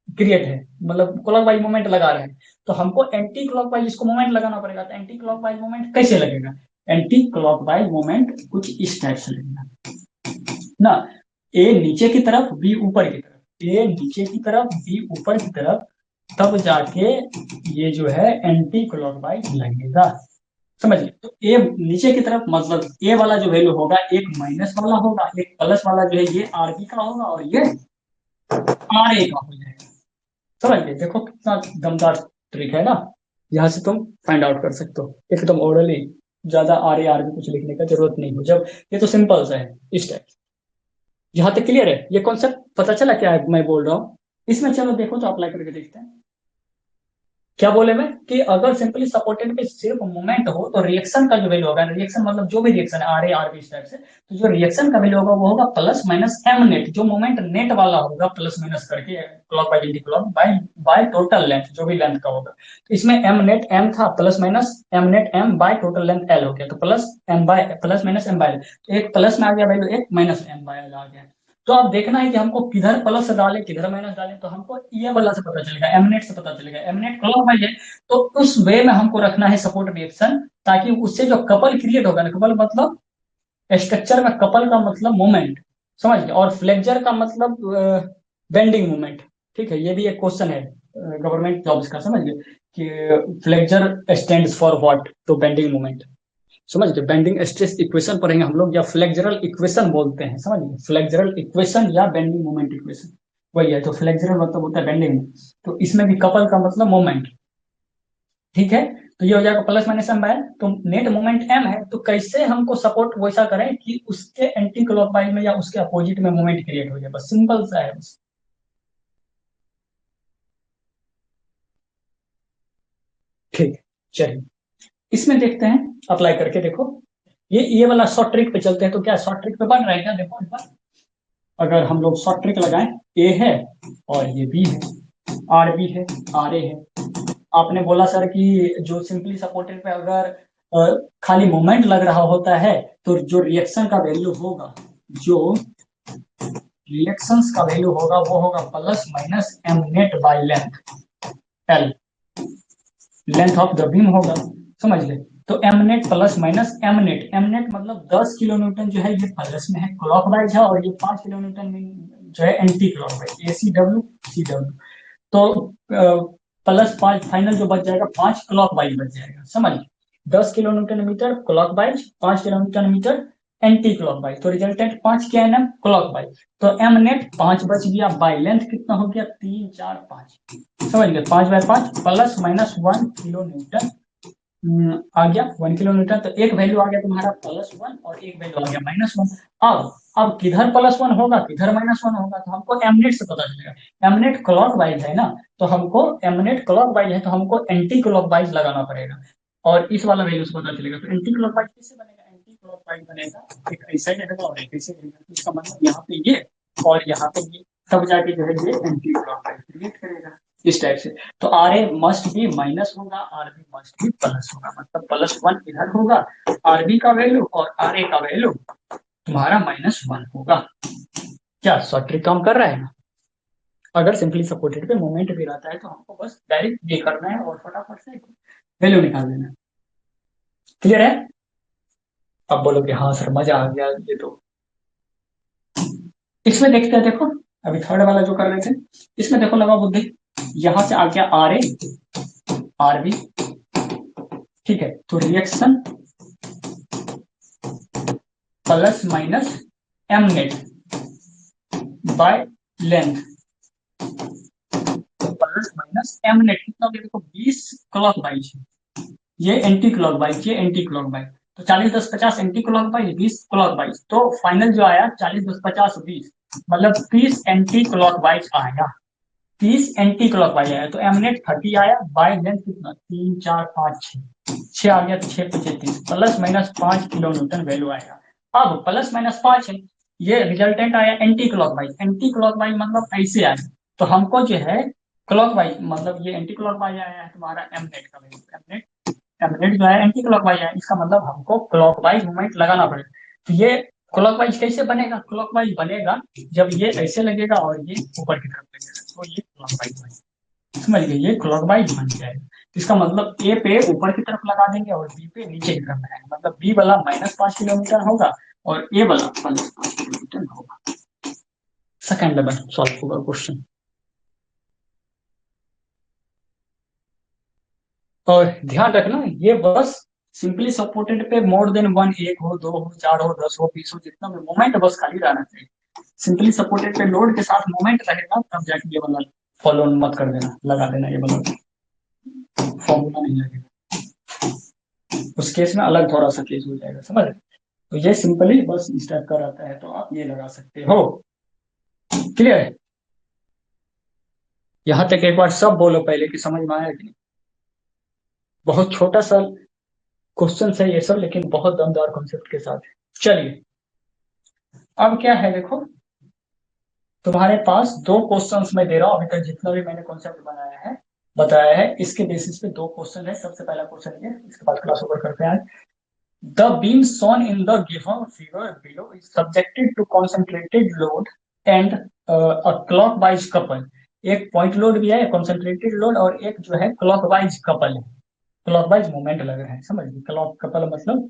क्रिएट है, मतलब क्लॉकवाइज मूवमेंट लगा रहे हैं, तो हमको एंटी क्लॉकवाइज इसको मूवमेंट लगाना पड़ेगा। तो एंटी क्लॉकवाइज मूवमेंट कैसे लगेगा, एंटी क्लॉकवाइज मूवमेंट कुछ इस टाइप से लगेगा ना, ए नीचे की तरफ बी ऊपर की तरफ, ए नीचे की तरफ बी ऊपर की तरफ, तब जाके ये जो है एंटी क्लॉकवाइज लगेगा। समझिए, तो ए नीचे की तरफ मतलब ए वाला जो वैल्यू होगा एक माइनस वाला होगा, एक प्लस वाला जो है ये आर बी का होगा और ये आर ए का हो जाएगा। समझ गए, देखो कितना दमदार ट्रिक है ना, यहाँ से तुम फाइंड आउट कर सकते हो एकदम ओरली, ज्यादा आर ए आर बी कुछ लिखने का जरूरत नहीं हो, जब ये तो सिंपल सा है इस टाइप। यहाँ तक क्लियर है, ये कॉन्सेप्ट पता चला क्या है मैं बोल रहा हूँ, इसमें चलो देखो तो अप्लाई करके देखते हैं। क्या बोले मैं कि अगर सिंपली सपोर्टेड पे सिर्फ मोमेंट हो तो रिएक्शन का जो वैल्यू होगा, रिएक्शन मतलब जो भी रिएक्शन है आर ए आर बी इस टाइप से, तो जो रिएक्शन का वैल्यू होगा वो होगा प्लस माइनस एम नेट, जो मोमेंट नेट वाला होगा प्लस माइनस करके clock by anti clock by by total length, जो भी लेंथ का होगा, तो इसमें एम नेट एम था plus minus M net M by total length L हो गया, तो plus M by plus minus M by, तो एक प्लस में आ गया वैल्यू, एक माइनस एम बाय एल आ गया। तो अब देखना है कि हमको किधर प्लस डालें किधर माइनस डालें, तो हमको ये वाला से पता चलेगा, एमनेट से पता चलेगा, एमनेट क्लॉकवाइज है, तो उस वे में हमको रखना है सपोर्ट रिएक्शन, ताकि उससे जो कपल क्रिएट होगा ना, कपल मतलब स्ट्रक्चर में कपल का मतलब मोमेंट, समझ गए, और फ्लेक्चर का मतलब बेंडिंग मोमेंट। ठीक है, ये भी एक क्वेश्चन है गवर्नमेंट जॉब्स का, समझ गए कि फ्लेक्चर स्टैंड्स फॉर व्हाट, तो बेंडिंग मोमेंट, समझ गए, बेंडिंग स्ट्रेस इक्वेशन पढ़ेंगे हम लोग, या फ्लेक्चरल इक्वेशन बोलते हैं, समझ गए, फ्लेक्चरल इक्वेशन या बेंडिंग मोमेंट इक्वेशन वही है, तो फ्लेक्चरल मतलब होता है बेंडिंग, तो इसमें भी कपल का मतलब मोमेंट। ठीक है, तो ये हो जाएगा प्लस माइनस एम बाय, तो नेट मोमेंट एम है, तो कैसे हमको सपोर्ट वैसा करें कि उसके एंटी क्लॉकवाइज में या उसके अपोजिट में मोमेंट क्रिएट हो जाए, बस सिंपल सा है बस। ठीक है, चलिए इसमें देखते हैं, अप्लाई करके देखो, ये वाला शॉर्ट ट्रिक पे चलते हैं, तो क्या शॉर्ट ट्रिक पे बन रहा है क्या, देखो एक बार, अगर हम लोग शॉर्ट ट्रिक लगाएं, ए है और ये बी है, आर बी है, आर ए है, आपने बोला सर कि जो सिंपली सपोर्टेड पे अगर खाली मोमेंट लग रहा होता है तो जो रिएक्शन का वैल्यू होगा, जो रिएक्शंस का वैल्यू होगा वो होगा plus minus M net by length L, length of the beam होगा, समझ ले, तो M net plus minus M net, M net मतलब 10 किलो न्यूटन जो है ये प्लस में है क्लॉकवाइज है, और ये 5 किलो न्यूटन जो है एंटी क्लॉकवाइज, ए सी डब्ल्यू सी डब्ल्यू, तो प्लस 5 फाइनल जो बच जाएगा 5 क्लॉक वाइज बच जाएगा, समझ, 10 kilo newton metre clockwise, 5 kilo newton metre anti clock wise, तो रिजल्टेंट 5 क्या है ना, क्लॉक वाइज। तो एम नेट 5 बच गया, बाई लेंथ कितना हो गया, 3 4 5, समझ गए, 5/5 प्लस माइनस 1 किलो न्यूटन आ गया 1 किलो न्यूटन। तो एक वैल्यू आ गया तुम्हारा +1 और एक वैल्यू आ गया -1। अब किधर +1 होगा किधर -1 होगा, तो हमको एमनेट से पता चलेगा। एमनेट क्लॉक वाइज है ना, तो हमको एमनेट क्लॉक वाइज है तो हमको एंटी क्लॉक वाइज लगाना पड़ेगा, और इस वाला वैल्यू से पता चलेगा। तो एंटी क्लॉक वाइज कैसे बनेगा, एंटी क्लॉक वाइज बनेगा, एक ऐसा रहेगा और एक ऐसे रहेगा। तो इसका मतलब यहाँ पे ये और यहाँ पे ये, तब जाके जो है ये एंटी क्लॉक वाइज क्रिएट करेगा इस टाइप से। तो आर ए मस्ट भी माइनस होगा, आर बी मस्ट भी प्लस होगा, मतलब +1 इधर होगा आर बी का वैल्यू, और आर ए का वैल्यू तुम्हारा -1 होगा। क्या शॉर्ट ट्रिक काम कर रहा है ना। अगर सिंपली सपोर्टेड पे मोमेंट भी रहता है तो हमको बस डायरेक्ट ये करना है और फटाफट से वैल्यू निकाल देना है। क्लियर है। अब बोलो कि हाँ सर मजा आ गया ये तो। इसमें देखते हैं, देखो अभी थर्ड वाला जो कर रहे थे, इसमें देखो लगा बुद्धि, यहां से आ गया आर ए आर बी, ठीक है। तो reaction plus minus M net by length, plus minus M net कितना हो गया, देखो 20 क्लॉक वाइज, ये एंटी क्लॉक वाइज, ये एंटी क्लॉक वाइज। तो 40 10 50 anti clock wise, 20 clock wise, तो फाइनल जो आया 40 10 50 20, मतलब 30 एंटी क्लॉक वाइज आया। 30 एंटी क्लॉक वाइज आया, तो एम नेट 30 आया, बाय लेंथ कितना 3 4 5 6 आ गया, 6 5 30, plus minus 5 kilo Newton value आएगा। अब +-5 है, ये रिजल्टेंट आया एंटी क्लॉकवाइज, एंटी क्लॉकवाइज मतलब ऐसे आया। तो हमको जो है क्लॉकवाइज, मतलब ये एंटी क्लॉकवाइज आया है तुम्हारा एम नेट का वैल्यू, एम नेट जो है एंटी क्लॉकवाइज है, इसका मतलब हमको क्लॉकवाइज मूवमेंट लगाना पड़ेगा। तो ये क्लॉकवाइज कैसे बनेगा, क्लॉकवाइज बनेगा जब ये ऐसे लगेगा और ये ऊपर की तरफ लगेगा, तो ये क्लॉकवाइज बनेगा, समझ गए, ये क्लॉकवाइज बन जाएगा। इसका मतलब ए पे ऊपर की तरफ लगा देंगे और बी पे नीचे की तरफ लगाएंगे, मतलब बी वाला -5 किलोमीटर होगा और ए वाला +5 किलोमीटर होगा। सेकंड लेवल सॉल्व होगा क्वेश्चन। और ध्यान रखना ये बस सिंपली सपोर्टेड पे मोर देन वन, एक हो दो हो चार हो 10 हो 20 हो, जितना भी मोमेंट बस खाली रहना चाहिए। सिंपली सपोर्टेड पे लोड के साथ मोमेंट रहेगा तब जाके ये वाला फॉलो मत कर देना, लगा देना ये वाला फॉर्मूला नहीं लगेगा, उस केस में अलग थोड़ा सा केस हो जाएगा, समझ। तो ये सिंपली बस इस टाइप का रहता है, तो आप ये लगा सकते हो। क्लियर है। यहां तक एक बार सब बोलो पहले कि समझ में आया कि नहीं। बहुत छोटा सा क्वेश्चन है ये सब, लेकिन बहुत दमदार कॉन्सेप्ट के साथ है। चलिए अब क्या है देखो, तुम्हारे पास दो क्वेश्चंस मैं दे रहा हूं, अभी तक जितना भी मैंने कॉन्सेप्ट बनाया है बताया है, इसके बेसिस पे दो क्वेश्चन है। सबसे पहला क्वेश्चन ये, इसके बाद क्लास ओवर करते हैं। The beam shown in the given figure below is subjected to concentrated load and a clockwise couple। एक पॉइंट लोड भी है, कंसंट्रेटेड लोड, और एक जो है क्लॉकवाइज कपल है, क्लॉकवाइज मोमेंट लग रहा है, समझ लीजिए, क्लॉक कपल मतलब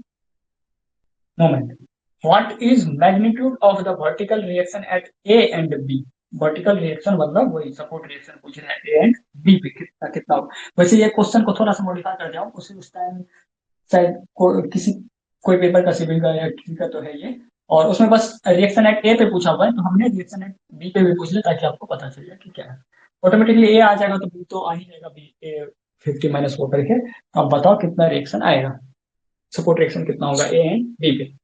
moment. What is magnitude of the vertical reaction at A and B. Vertical reaction मतलब वही सपोर्ट रिएक्शन पूछ रहे हैं, ए एंड बी पे कितना कितना होगा। वैसे ये क्वेश्चन को थोड़ा सा मॉडिफाई कर जाऊं, उस टाइम शायद किसी कोई पेपर का सिविल का या किसी का तो है ये, और उसमें बस रिएक्शन एट ए पे पूछा हुआ है, तो हमने रिएक्शन एट बी पे भी पूछ लिया ताकि आपको पता चल जाए कि क्या है। ऑटोमेटिकली ए आ जाएगा तो बी तो आ ही जाएगा, बी ए 50 - 4 करके। अब बताओ कितना रिएक्शन आएगा, सपोर्ट रिएक्शन कितना होगा ए एंड बी पे।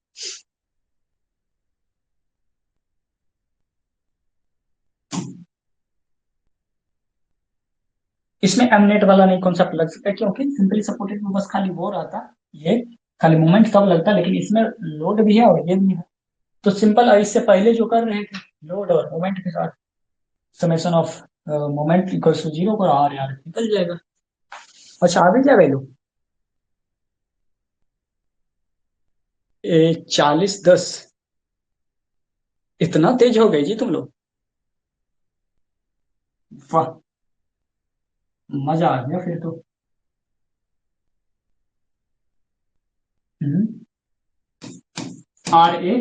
इसमें एमनेट वाला नहीं कॉन्सेप्ट लग सकता, क्योंकि सिंपली सपोर्टेड में बस खाली वो रहता, ये खाली मोमेंट तब लगता, लेकिन इसमें लोड भी है और ये भी है। तो सिंपल इससे पहले जो कर रहे थे, लोड और मोमेंट के साथ summation of moment equals to 0 पर आर यार निकल जाएगा। अच्छा आ भी जाए वैल्यू, 40 10, इतना तेज हो गए जी तुम लोग, वाह, मजा आ गया फिर तो। आर ए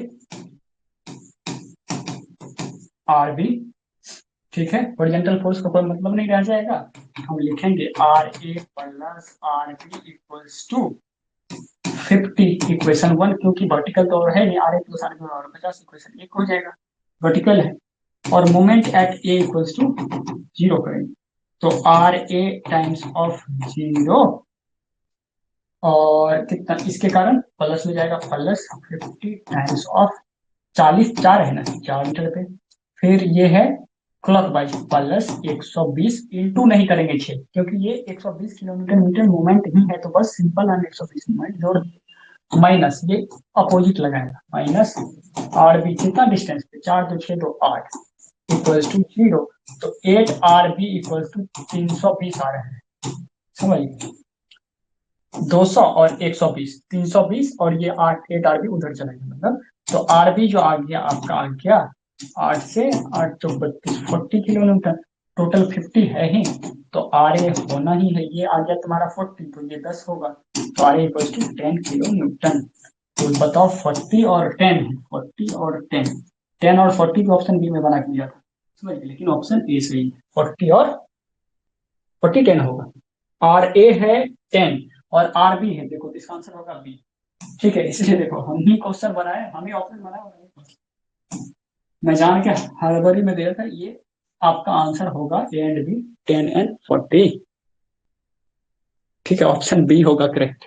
आर बी, ठीक है, हॉरिजॉन्टल फोर्स का कोई मतलब नहीं रह जाएगा, हम लिखेंगे R A plus R B equals to 50 equation 1, क्योंकि वर्टिकल तो और है नहीं, R A plus R B और 50 इक्वेशन 1 हो जाएगा, वर्टिकल है। और moment at A equals to 0 करेंगे, तो आर ए टाइम्स ऑफ 0, और कितना इसके कारण प्लस में जाएगा, प्लस 50 टाइम्स ऑफ 40, 4 है ना, 4 मीटर पे। फिर ये है क्लॉकवाइज, प्लस 120 इंटू नहीं करेंगे 6, क्योंकि ये 120 किलोमीटर मीटर मूवमेंट ही है, तो बस सिंपल और 120 मूवमेंट जोड़ दिए, माइनस ये अपोजिट लगाएगा, माइनस आर बी कितना डिस्टेंस पे, 4 2 6 2 8 इक्वल्स टू 0, तो 8 आर बी इक्वल्स टू 320 आ रहा है, समझ, 200 और 120, 320, और ये 8 8 आरबी उधर चला गया, मतलब तो आरबी जो आ गया आपका, आ गया 8 से 8 तो 32, 40 किलोमीटर, टोटल 50 है ही, तो आर ए होना ही है, ये आ गया तुम्हारा 40, तो ये 10 होगा, तो R A equal to 10 kilo newton. तो बताओ 40 और 10, 40 और 10, 10 और 40 को ऑप्शन बी में बना के दिया था, समझ गए, लेकिन ऑप्शन ए सही है, 40 और 40 10 होगा, आर ए है 10 और आर बी है, देखो इसका आंसर होगा बी, ठीक है, इसलिए देखो हम ही क्वेश्चन बनाए, हम ही ऑप्शन बनाए, मैं जान के हड़बड़ी में दिया था, ये आपका आंसर होगा ए एंड बी, 10 एंड 40, ठीक है, ऑप्शन बी होगा करेक्ट।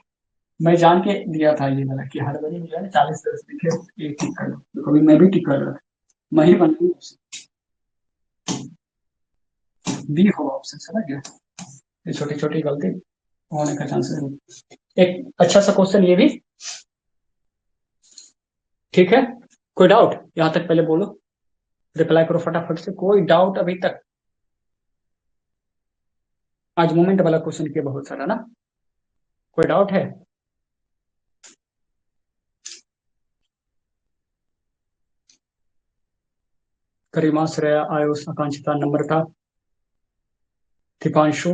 मैं जान के दिया था ये वाला कि हड़बड़ी में जो है 40 10 लिखे, ये टिक कर लो, कभी मैं भी टिक कर रहा था, मैं ही बनाऊंगा ऑप्शन बी होगा ऑप्शन, समझ गया, ये छोटी छोटी गलती होने का चांसेस है। एक अच्छा सा क्वेश्चन ये भी, ठीक है, कोई डाउट यहां तक पहले बोलो, रिप्लाई करो फटाफट से, कोई डाउट अभी तक, आज मोमेंट वाला क्वेश्चन किया बहुत सारा ना, कोई डाउट है? करीमा, श्रेया, आयुष, आकांक्षिता, नम्रता, दीपांशु,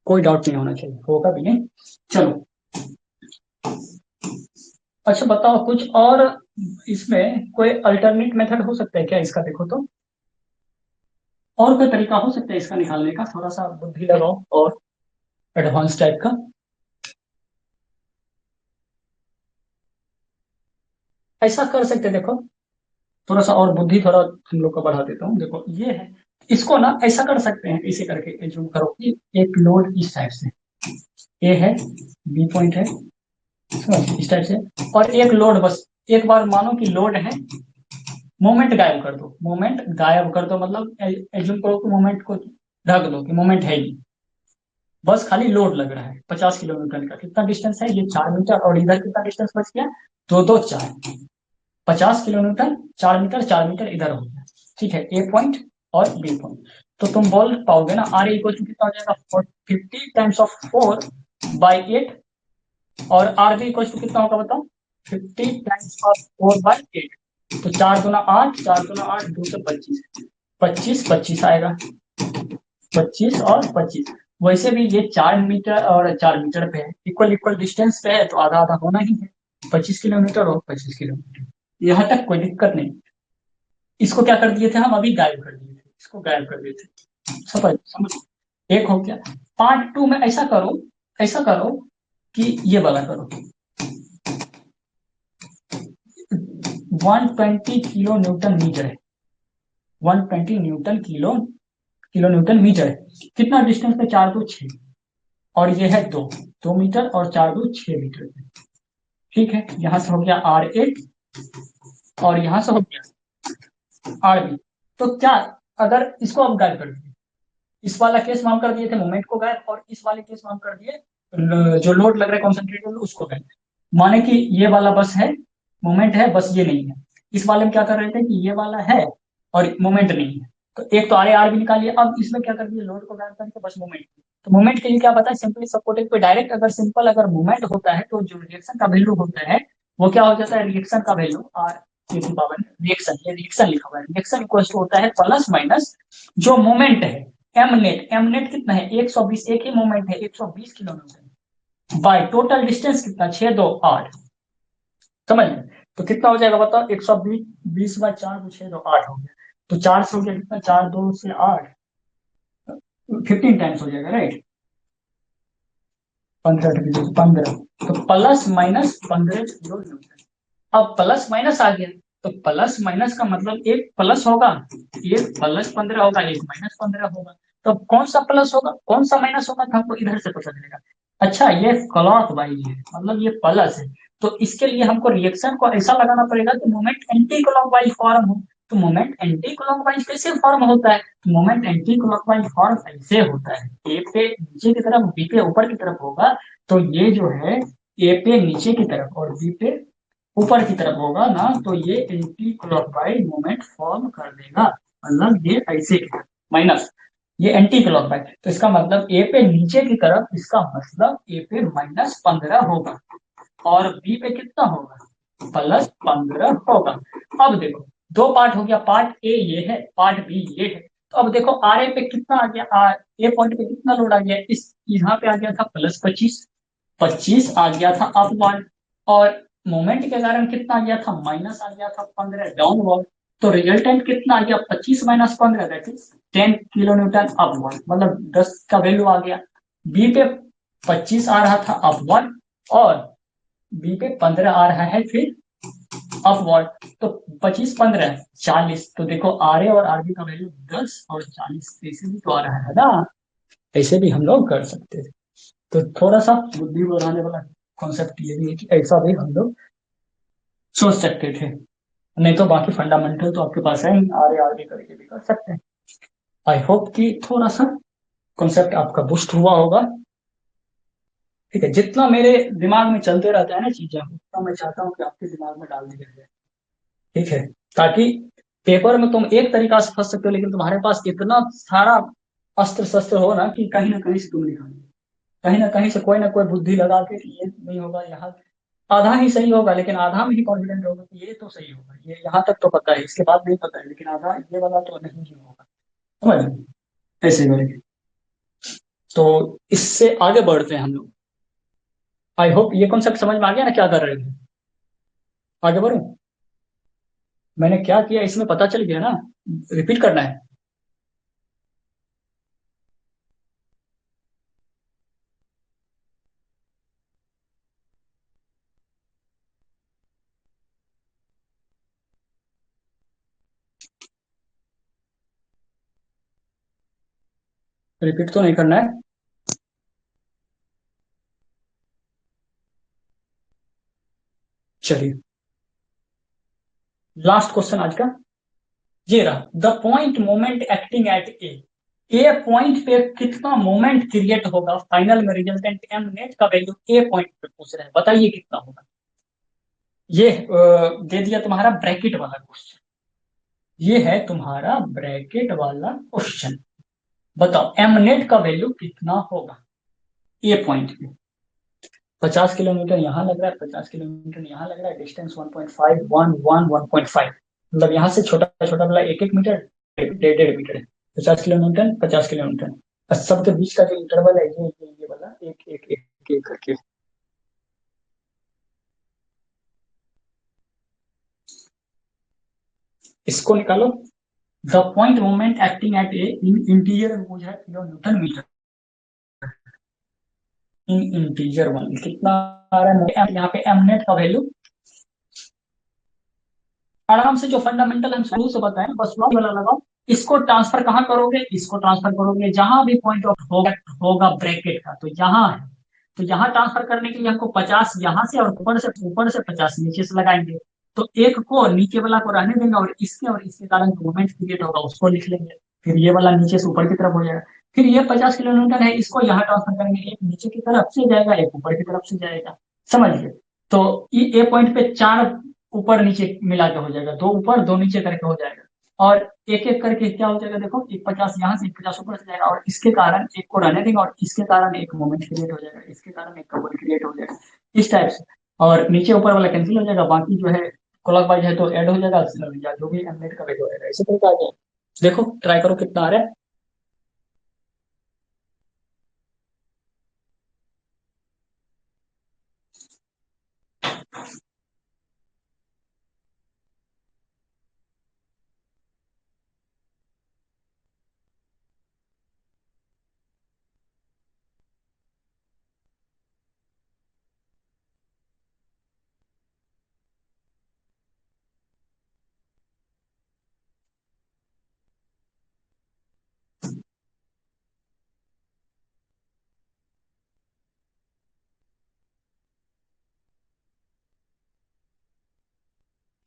कोई डाउट नहीं होना चाहिए, होगा भी नहीं, चलो। अच्छा बताओ कुछ और, इसमें कोई अल्टरनेट मेथड हो सकता है क्या इसका, देखो तो, और कोई तरीका हो सकता है इसका निकालने का, थोड़ा सा बुद्धि लगाओ और एडवांस टाइप का, ऐसा कर सकते हैं, देखो थोड़ा सा और बुद्धि थोड़ा हम लोग का बढ़ा देता हूँ, देखो ये है, इसको ना ऐसा कर सकते हैं, इसे करके जूम करो कि एक लोड इस टाइप से, ए है, बी पॉइंट है, समझ, इस टाइप से, और एक लोड, बस एक बार मानो कि लोड है, मोमेंट गायब कर दो, मोमेंट गायब कर दो, मतलब एज्यूम करो कि मोमेंट को ढक दो कि मोमेंट है ही, बस खाली लोड लग रहा है 50 किलोमीटर का, कितना डिस्टेंस है ये, 4 मीटर, और इधर कितना डिस्टेंस बच गया, 2 2 4, 50 किलोमीटर, 4 मीटर, 4 मीटर इधर हो गया, ठीक है, ए पॉइंट और बी पॉइंट, तो तुम बोल पाओगे ना, आर इक्वल टू कितना हो जाएगा, 50 टाइम्स ऑफ 4/8, और आर बी इक्वल टू कितना होगा बताओ, 50 टाइम्स ऑफ 4/8, तो 4 दूना 8, 4 दूना 8, 2 से 25, 25 आएगा, 25 और 25, वैसे भी ये 4 मीटर और 4 मीटर पे है, इक्वल इक्वल डिस्टेंस पे है, तो आधा आधा होना ही है, 25 किलोमीटर और 25 किलोमीटर, यहाँ तक कोई दिक्कत नहीं। इसको क्या कर दिए थे हम, अभी गायब कर दिए थे, इसको गायब कर दिए थे, समझ समझ, एक हो गया। पार्ट टू में ऐसा करो, ऐसा करो कि ये वाला करो, 120 किलो न्यूटन मीटर है, 120 न्यूटन किलो न्यूटन मीटर है, कितना डिस्टेंस पे, 4 2 6, और ये है 2 2 मीटर, और 4 2 6 मीटर, ठीक है, यहां से हो गया R8, और यहां से हो गया RB, तो क्या, अगर इसको अब गायब कर दिए, इस वाला केस में हम कर दिए थे मोमेंट को गायब, और इस वाले केस में हम कर दिए जो लोड लग रहा है कॉन्सेंट्रेटेड उसको गायब, माने कि ये वाला बस है, मोमेंट है, बस ये नहीं है, इस वाले में क्या कर रहे थे कि ये वाला है और मोमेंट नहीं है, तो एक तो आर भी निकालिए, अब इसमें क्या कर दिए, लोड को गायब करके बस मोमेंट, तो मोमेंट के लिए क्या पता है, सिंपली सपोर्टेड पे डायरेक्ट, अगर सिंपल अगर मोमेंट होता है तो जो रिएक्शन का वैल्यू होता है वो क्या हो जाता है, रिएक्शन का वैल्यू आर के पावर रिएक्शन, ये रिएक्शन लिखा हुआ है, रिएक्शन इक्वल टू होता है प्लस माइनस जो मोमेंट है, एम नेट कितना है, 120, एक ही मोमेंट है 120 किलोमीटर, बाय टोटल डिस्टेंस कितना, 6 2 8, समझ में, तो कितना हो जाएगा बताओ, 120, 20/4 तो 6 2 8 हो गया, तो 4 से हो गया कितना, 4 2 से 8, 15 टाइम्स हो जाएगा, राइट, 15 डिग्री 15, तो प्लस माइनस 15 किलो न्यूटन। अब प्लस माइनस आ गया, तो प्लस माइनस का मतलब एक प्लस होगा, एक प्लस 15 होगा, एक माइनस 15 होगा। तो अब कौन सा प्लस होगा कौन सा माइनस होगा तो हमको इधर से पता चलेगा। अच्छा ये क्लॉक वाइज है, मतलब ये प्लस है, तो इसके लिए हमको रिएक्शन को ऐसा लगाना पड़ेगा कि moment anti clock wise form हो। तो मोमेंट एंटी क्लॉक वाइज कैसे फॉर्म होता है? Moment anti clock wise form ऐसे होता है, ए पे नीचे की तरफ, बी पे ऊपर की तरफ होगा। तो ये जो है ए पे नीचे की तरफ और बी पे ऊपर की तरफ होगा ना, तो ये एंटी क्लॉकवाइज मोमेंट फॉर्म कर देगा। मतलब ये ऐसे माइनस, ये एंटी क्लॉकवाइज, तो इसका मतलब ए पे नीचे की तरफ, इसका मतलब ए पे -15 होगा और बी पे कितना होगा, +15 होगा। अब देखो दो पार्ट हो गया, पार्ट ए ये है, पार्ट बी ये है। तो अब देखो आर ए पे कितना आ गया, आर ए पॉइंट पे कितना लोड आ गया, इस यहाँ पे आ गया था +25, 25 आ गया था अपवर्ड, और मोमेंट के कारण कितना आ गया था, माइनस आ गया था 15 डाउनवर्ड। तो रिजल्टेंट कितना आ गया, 25 - 15 that is 10 kilo Newton upward, मतलब 10 का वैल्यू आ गया। बी पे 25 आ रहा था अपवर्ड, और बी पे 15 आ रहा है फिर अपवर्ड। तो 25 15 40, तो देखो आर ए और आर बी का वैल्यू 10 और 40, ऐसे भी तो आ रहा है ना, ऐसे भी हम लोग कर सकते थे। तो थोड़ा सा बुद्धि बढ़ाने वाला कॉन्सेप्ट ये भी है कि ऐसा भी हम लोग सोच सकते थे। नहीं तो बाकी फंडामेंटल तो आपके पास है ही, आर ए आर बी करके भी कर सकते हैं। आई होप कि थोड़ा सा कॉन्सेप्ट आपका बुस्ट हुआ होगा। ठीक है, जितना मेरे दिमाग में चलते रहता है ना चीजें, उतना मैं चाहता हूँ कि आपके दिमाग में डाल दिया जाए। ठीक है, ताकि पेपर में तुम एक तरीका से फंस सकते हो, लेकिन तुम्हारे पास इतना सारा अस्त्र शस्त्र हो ना कि कहीं ना कहीं से तुम निकालो, कहीं ना कहीं से कोई ना कोई बुद्धि लगा के कि ये नहीं होगा, यहाँ आधा ही सही होगा, लेकिन आधा में ही कॉन्फिडेंट होगा कि ये तो सही होगा, ये यहाँ तक तो पता है, इसके बाद नहीं पता है, लेकिन आधा ये वाला तो नहीं ही होगा। समझ रहे? ऐसे करके तो इससे आगे बढ़ते हैं हम लोग। आई होप ये कॉन्सेप्ट समझ में आ गया ना, क्या कर रहे थे। आगे बढ़ूं? मैंने क्या किया इसमें पता चल गया ना, रिपीट करना है? रिपीट तो नहीं करना है? चलिए, लास्ट क्वेश्चन आज का ये रहा, the point moment acting at A point पे कितना मोमेंट क्रिएट होगा, फाइनल में रिजल्टेंट एम नेट का वैल्यू ए पॉइंट पे पूछ रहे हैं, बताइए कितना होगा। ये दे दिया तुम्हारा ब्रैकेट वाला क्वेश्चन, ये है तुम्हारा ब्रैकेट वाला क्वेश्चन। बताओ एम नेट का वैल्यू कितना होगा ए पॉइंट पे। 50 किलोमीटर यहाँ लग रहा है, 50 किलोमीटर यहाँ लग रहा है, डिस्टेंस 1.5 1 1 1.5, मतलब यहाँ से छोटा छोटा वाला 1 1 मीटर, 1.5 1.5 मीटर है। 50 किलोमीटर 50 किलोमीटर, और सबके बीच का जो इंटरवल है ये वाला एक एक एक एक करके। इसको निकालो, the point moment acting at A in interior वो है किलो न्यूटन मीटर, इन इंटीजर वन कितना आ रहा है यहाँ पे एम नेट का वैल्यू। आराम से जो फंडामेंटल हम शुरू से बताएं बस वही वाला लगाओ। इसको ट्रांसफर कहाँ करोगे, इसको ट्रांसफर करोगे जहां भी पॉइंट ऑफ होगा, होगा ब्रैकेट का, तो यहाँ है। तो यहाँ ट्रांसफर करने के लिए हमको 50 यहाँ से और ऊपर से 50 नीचे से लगाएंगे। तो एक को नीचे वाला को रहने देंगे, और इसके कारण मूवमेंट क्रिएट होगा उसको लिख लेंगे। फिर ये वाला नीचे से ऊपर की तरफ हो जाएगा। फिर ये 50 किलोमीटर है, इसको यहाँ ट्रांसफर करेंगे, एक नीचे की तरफ से जाएगा, एक ऊपर की तरफ से जाएगा। समझ गए? तो ए पॉइंट पे चार ऊपर नीचे मिला के हो जाएगा, दो ऊपर दो नीचे करके हो जाएगा। और एक एक करके क्या हो जाएगा, देखो एक 50 यहाँ से, एक 50 ऊपर से जाएगा, और इसके कारण एक को रहने देंगे, और इसके कारण एक मोमेंट क्रिएट हो जाएगा, इसके कारण एक कपल क्रिएट हो जाएगा, इस टाइप से। और नीचे ऊपर वाला कैंसिल हो जाएगा, बाकी जो है क्लॉकवाइज है तो ऐड हो जाएगा, या जो भी एमनेट का वैल्यू आएगा इसी तरीके आ जाएगा। देखो ट्राई करो कितना आ रहा है।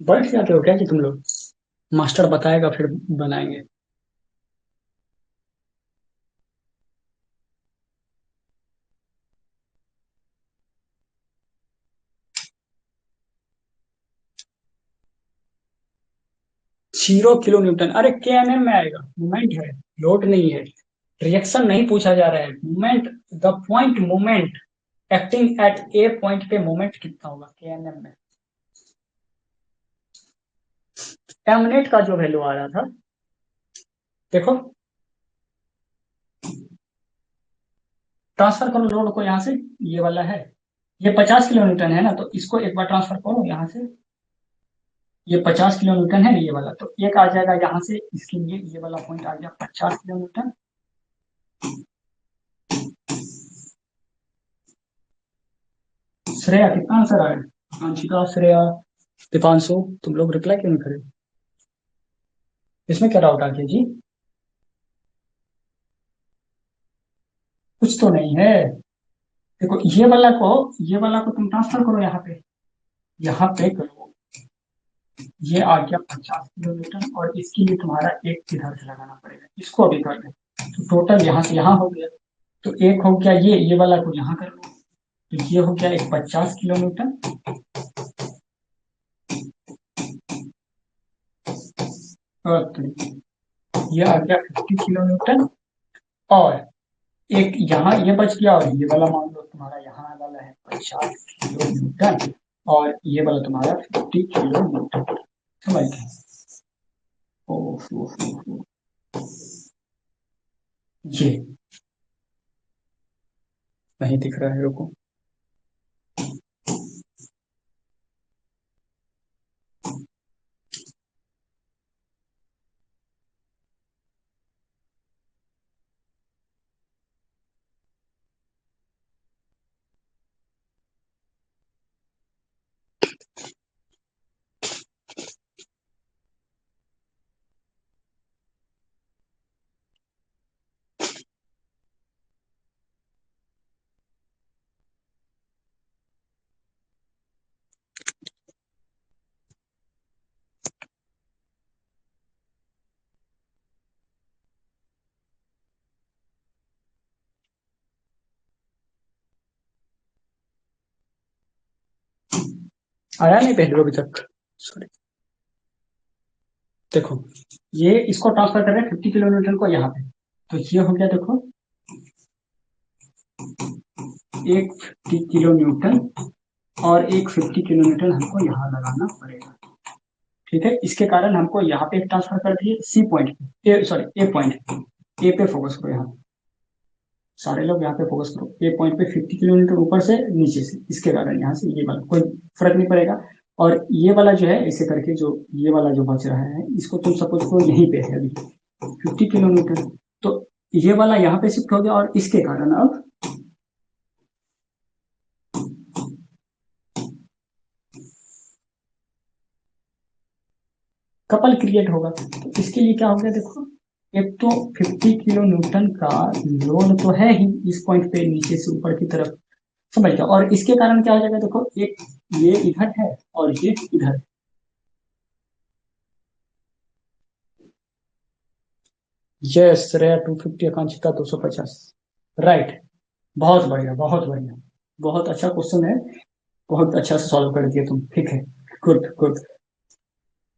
बैठ जाते हो क्या कि तुम लोग? मास्टर बताएगा फिर बनाएंगे। 0 किलो न्यूटन, अरे के एन एम में आएगा, मोमेंट है, लोड नहीं है। रिएक्शन नहीं पूछा जा रहा है, moment. The point moment acting at A point पे मोमेंट कितना होगा के एन एम में। एमनेट का जो वैल्यू आ रहा था, देखो, ट्रांसफर करो लोड को यहाँ से, ये वाला है, ये 50 किलो न्यूटन है ना, तो इसको एक बार ट्रांसफर करो यहाँ से। ये 50 किलो न्यूटन है ये वाला, तो एक आ जाएगा यहाँ से, इसके लिए ये वाला पॉइंट आ गया 50 किलो न्यूटन। श्रेया कितना आंसर आया? अंशिका, श्रेया, दीपांशु, तुम लोग रिप्लाई क्यों नहीं करे? इसमें क्या डाउट आ गया जी? कुछ तो नहीं है। देखो ये वाला को तुम ट्रांसफर करो यहाँ पे करो। ये आ गया 50 किलोमीटर, और इसके लिए तुम्हारा एक इधर से लगाना पड़ेगा, इसको अभी कर दे। तो टोटल यहाँ से यहाँ हो गया, तो एक हो गया, ये वाला को यहाँ कर लो, तो ये हो गया एक 50 किलोमीटर, और ये आ गया 50 किलोमीटर, और एक यहाँ ये बच गया, और ये वाला मान लो तुम्हारा यहाँ वाला है 50 किलोमीटर, और ये वाला तुम्हारा 50 किलोमीटर। समझ गए? ओह, ओह, ओह, ओह। ये नहीं दिख रहा है, रुको। आया नहीं पहले अभी तक, सॉरी। देखो, ये इसको ट्रांसफर कर रहे हैं 50 किलोमीटर को यहाँ पे, तो ये हो गया, देखो, एक 50 किलोमीटर, और एक 50 किलोमीटर हमको यहाँ लगाना पड़ेगा। ठीक है, इसके कारण हमको यहाँ पे ट्रांसफर कर दिए सी पॉइंट पे, सॉरी ए पॉइंट, ए पे फोकस करो यहाँ, सारे लोग यहाँ पे फोकस करो, ए पॉइंट पे 50 किलोमीटर ऊपर से नीचे से, इसके कारण यहाँ से ये वाला कोई फर्क नहीं पड़ेगा। और ये वाला जो है, ऐसे करके जो ये वाला जो बच रहा है, इसको तुम सपोज करो यहीं पे है अभी 50 किलोमीटर, तो ये वाला यहाँ पे शिफ्ट हो गया, और इसके कारण अब कपल क्रिएट होगा। तो इसके लिए क्या हो गया, देखो, एक तो 50 किलो न्यूटन का लोड तो है ही इस पॉइंट पे नीचे से ऊपर की तरफ, समझ गया, और इसके कारण क्या हो जाएगा, देखो, एक ये इधर है और ये इधर है। यस श्रेया 250, आकांक्षिता 250। राइट, बहुत बढ़िया, बहुत बढ़िया, बहुत अच्छा क्वेश्चन है, बहुत अच्छा से सॉल्व कर दिया तुम, ठीक है, गुड गुड।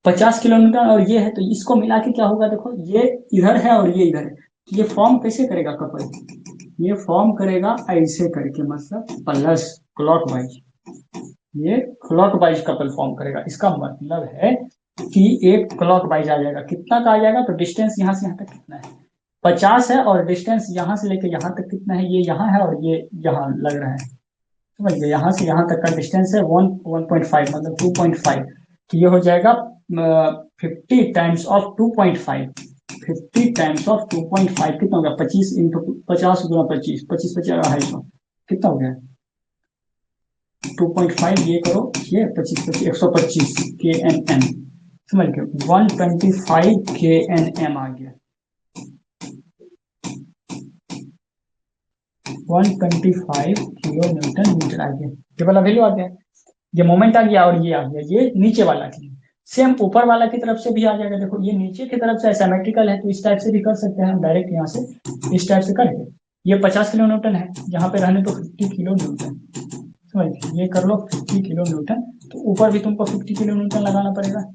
50 किलोमीटर और ये है, तो इसको मिला के क्या होगा, देखो, ये इधर है और ये इधर है, तो ये फॉर्म कैसे करेगा कपल? ये फॉर्म करेगा ऐसे करके, मतलब प्लस क्लॉक वाइज, ये क्लॉक वाइज कपल फॉर्म करेगा। इसका मतलब है कि एक क्लॉक वाइज आ जाएगा, कितना का आ जाएगा, तो डिस्टेंस यहाँ से यहाँ तक कितना है, 50 है, और डिस्टेंस यहाँ से लेके यहाँ तक कितना है, ये यहाँ है और ये यहाँ लग रहा है, समझ गए, यहाँ से यहाँ तक का डिस्टेंस है 1.5, मतलब 2.5, तो ये हो जाएगा 50 टाइम्स ऑफ 2.5, 50 टाइम्स ऑफ 2.5 कितना हो गया, 25 × 50 × 25, 25 25 250, कितना हो गया, 2.5, ये करो, ये 25 25 125 के एन एम, समझ गए, 125 के एन एम आ गया, 125 किलो न्यूटन मीटर आ गया, ये वाला वैल्यू आ गया, ये मोमेंट आ गया, और ये आ गया, ये नीचे वाला के लिए। सेम ऊपर वाला की तरफ से भी आ जाएगा। देखो ये नीचे की तरफ से सिमेट्रिकल है तो इस टाइप से भी कर सकते हैं हम डायरेक्ट यहाँ से इस टाइप से करके। ये 50 किलो न्यूटन है, यहाँ पे रहने तो 50 किलो न्यूटन, समझ ये कर लो 50 किलो न्यूटन। तो ऊपर भी तुमको 50 किलो न्यूटन लगाना पड़ेगा।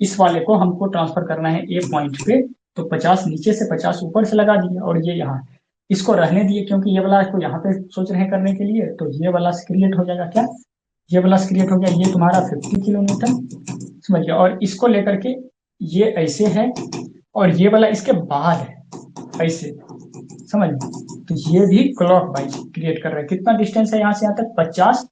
इस वाले को हमको ट्रांसफर करना है ए पॉइंट पे, तो 50 नीचे से 50 ऊपर से लगा दिए और ये यहाँ इसको रहने दिए, क्योंकि ये वाला को यहाँ पे सोच रहे हैं करने के लिए, तो ये वाला क्रिएट हो जाएगा क्या, ये वाला क्रिएट हो गया, ये तुम्हारा 50 किलो न्यूटन, समझिए। और इसको लेकर के ये ऐसे है और ये वाला इसके बाहर है ऐसे, समझ। तो ये भी क्लॉक वाइज क्रिएट कर रहा है। कितना डिस्टेंस है यहाँ से यहाँ तक 50,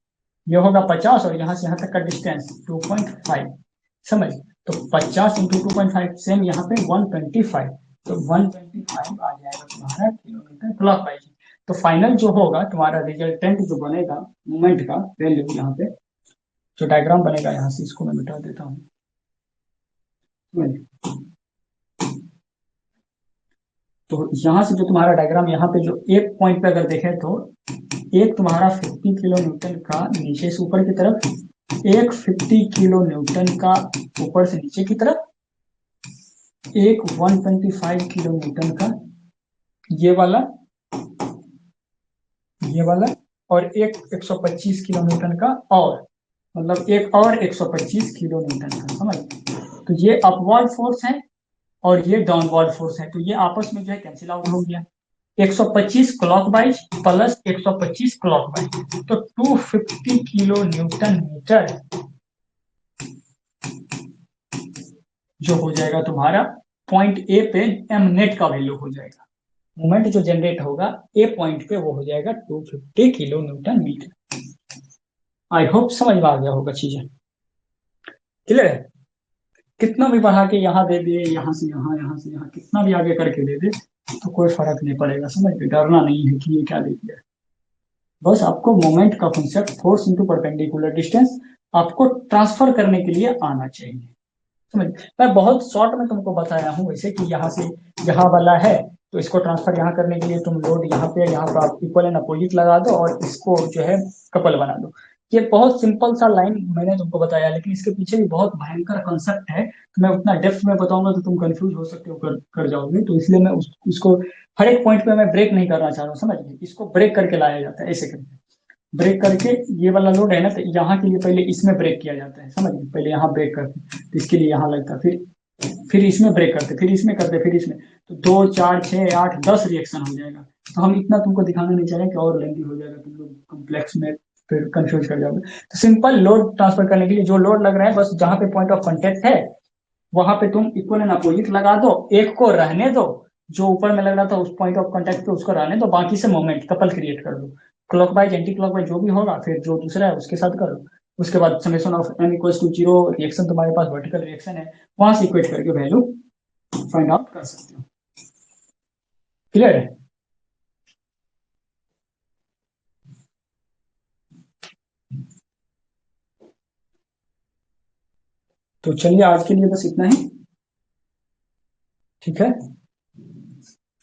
ये होगा 50 और यहाँ से यहाँ तक का डिस्टेंस 2.5, समझ। तो 50 इंटू 2.5 सेम यहाँ पे 125, तो 125 आ जाएगा तुम्हारा किलोमीटर क्लॉक वाइज। तो फाइनल जो होगा तुम्हारा रिजल्टेंट जो बनेगा मूवमेंट का वैल्यू, यहाँ पे जो डायग्राम बनेगा, यहाँ से इसको मैं मिटा देता हूँ। तो यहाँ से जो तुम्हारा डायग्राम यहाँ पे जो एक पॉइंट पे अगर देखें तो एक तुम्हारा 50 किलो न्यूटन का नीचे से ऊपर की तरफ, एक 50 किलो न्यूटन का ऊपर से नीचे की तरफ, एक 125 किलो न्यूटन का ये वाला और एक 125 किलो न्यूटन का, और मतलब एक और 125 किलो न्यूटन का, समझ। तो ये अपवर्ड फोर्स है और ये डाउनवर्ड फोर्स है, तो ये आपस में जो है कैंसिल आउट हो गया। 125 क्लॉकवाइज प्लस 125 क्लॉकवाइज, तो 250 किलो न्यूटन मीटर जो हो जाएगा तुम्हारा पॉइंट ए पे एम नेट का वैल्यू हो जाएगा। मोमेंट जो जनरेट होगा ए पॉइंट पे वो हो जाएगा 250 kilo newton metre. I hope समझ में आ गया होगा चीजें, क्लियर है। कितना भी बढ़ा के यहाँ दे दे, यहाँ से यहाँ कितना भी आगे करके दे दे तो कोई फर्क नहीं पड़ेगा, समझ में। डरना नहीं है कि ये क्या दे दिया। बस आपको मोमेंट का concept force into perpendicular distance आपको ट्रांसफर करने के लिए आना चाहिए, समझ। मैं बहुत शॉर्ट में तुमको बताया हूँ वैसे कि यहाँ से यहाँ वाला है तो इसको ट्रांसफर यहाँ करने के लिए तुम लोड यहाँ पे आप इक्वल एंड अपोजिट लगा दो और इसको जो है कपल बना दो। ये बहुत सिंपल सा लाइन मैंने तुमको बताया, लेकिन इसके पीछे भी बहुत भयंकर कॉन्सेप्ट है। तो मैं उतना डेप्थ में बताऊंगा तो तुम कंफ्यूज हो सकते हो, कर जाओगे। तो इसलिए मैं उसको हर एक पॉइंट पे मैं ब्रेक नहीं करना चाह रहा हूँ, समझ गए। इसको ब्रेक करके लाया जाता है ऐसे करके, ब्रेक करके ये वाला लोड है ना, तो यहाँ के लिए पहले इसमें ब्रेक किया जाता है, समझ गए। पहले यहाँ ब्रेक करते, तो इसके लिए यहाँ लगता, फिर इसमें ब्रेक करते, फिर इसमें करते, फिर इसमें, तो 2 4 6 8 10 रिएक्शन हो जाएगा। तो हम इतना तुमको दिखाना नहीं चाह रहे कि और लेंथी हो जाएगा, तुम लोग कॉम्प्लेक्स में फिर कंफ्यूज कर जाओगे। तो सिंपल लोड ट्रांसफर करने के लिए जो लोड लग रहा है, बस जहाँ पे पॉइंट ऑफ कॉन्टेक्ट है वहां पे तुम इक्वल एंड अपोजिट लगा दो, एक को रहने दो, जो ऊपर में लग रहा था उस पॉइंट ऑफ कांटेक्ट पे उसको रहने दो, बाकी से मोमेंट कपल क्रिएट कर दो। क्लॉकवाइज एंटी क्लॉकवाइज जो भी होगा, फिर जो दूसरा है उसके साथ करो। उसके बाद summation of n equals to 0, reaction तुम्हारे पास वर्टिकल रिएक्शन है, वहां से इक्वेट करके वैल्यू फाइंड आउट कर सकते हो, क्लियर है। तो चलिए आज के लिए बस इतना ही, ठीक है।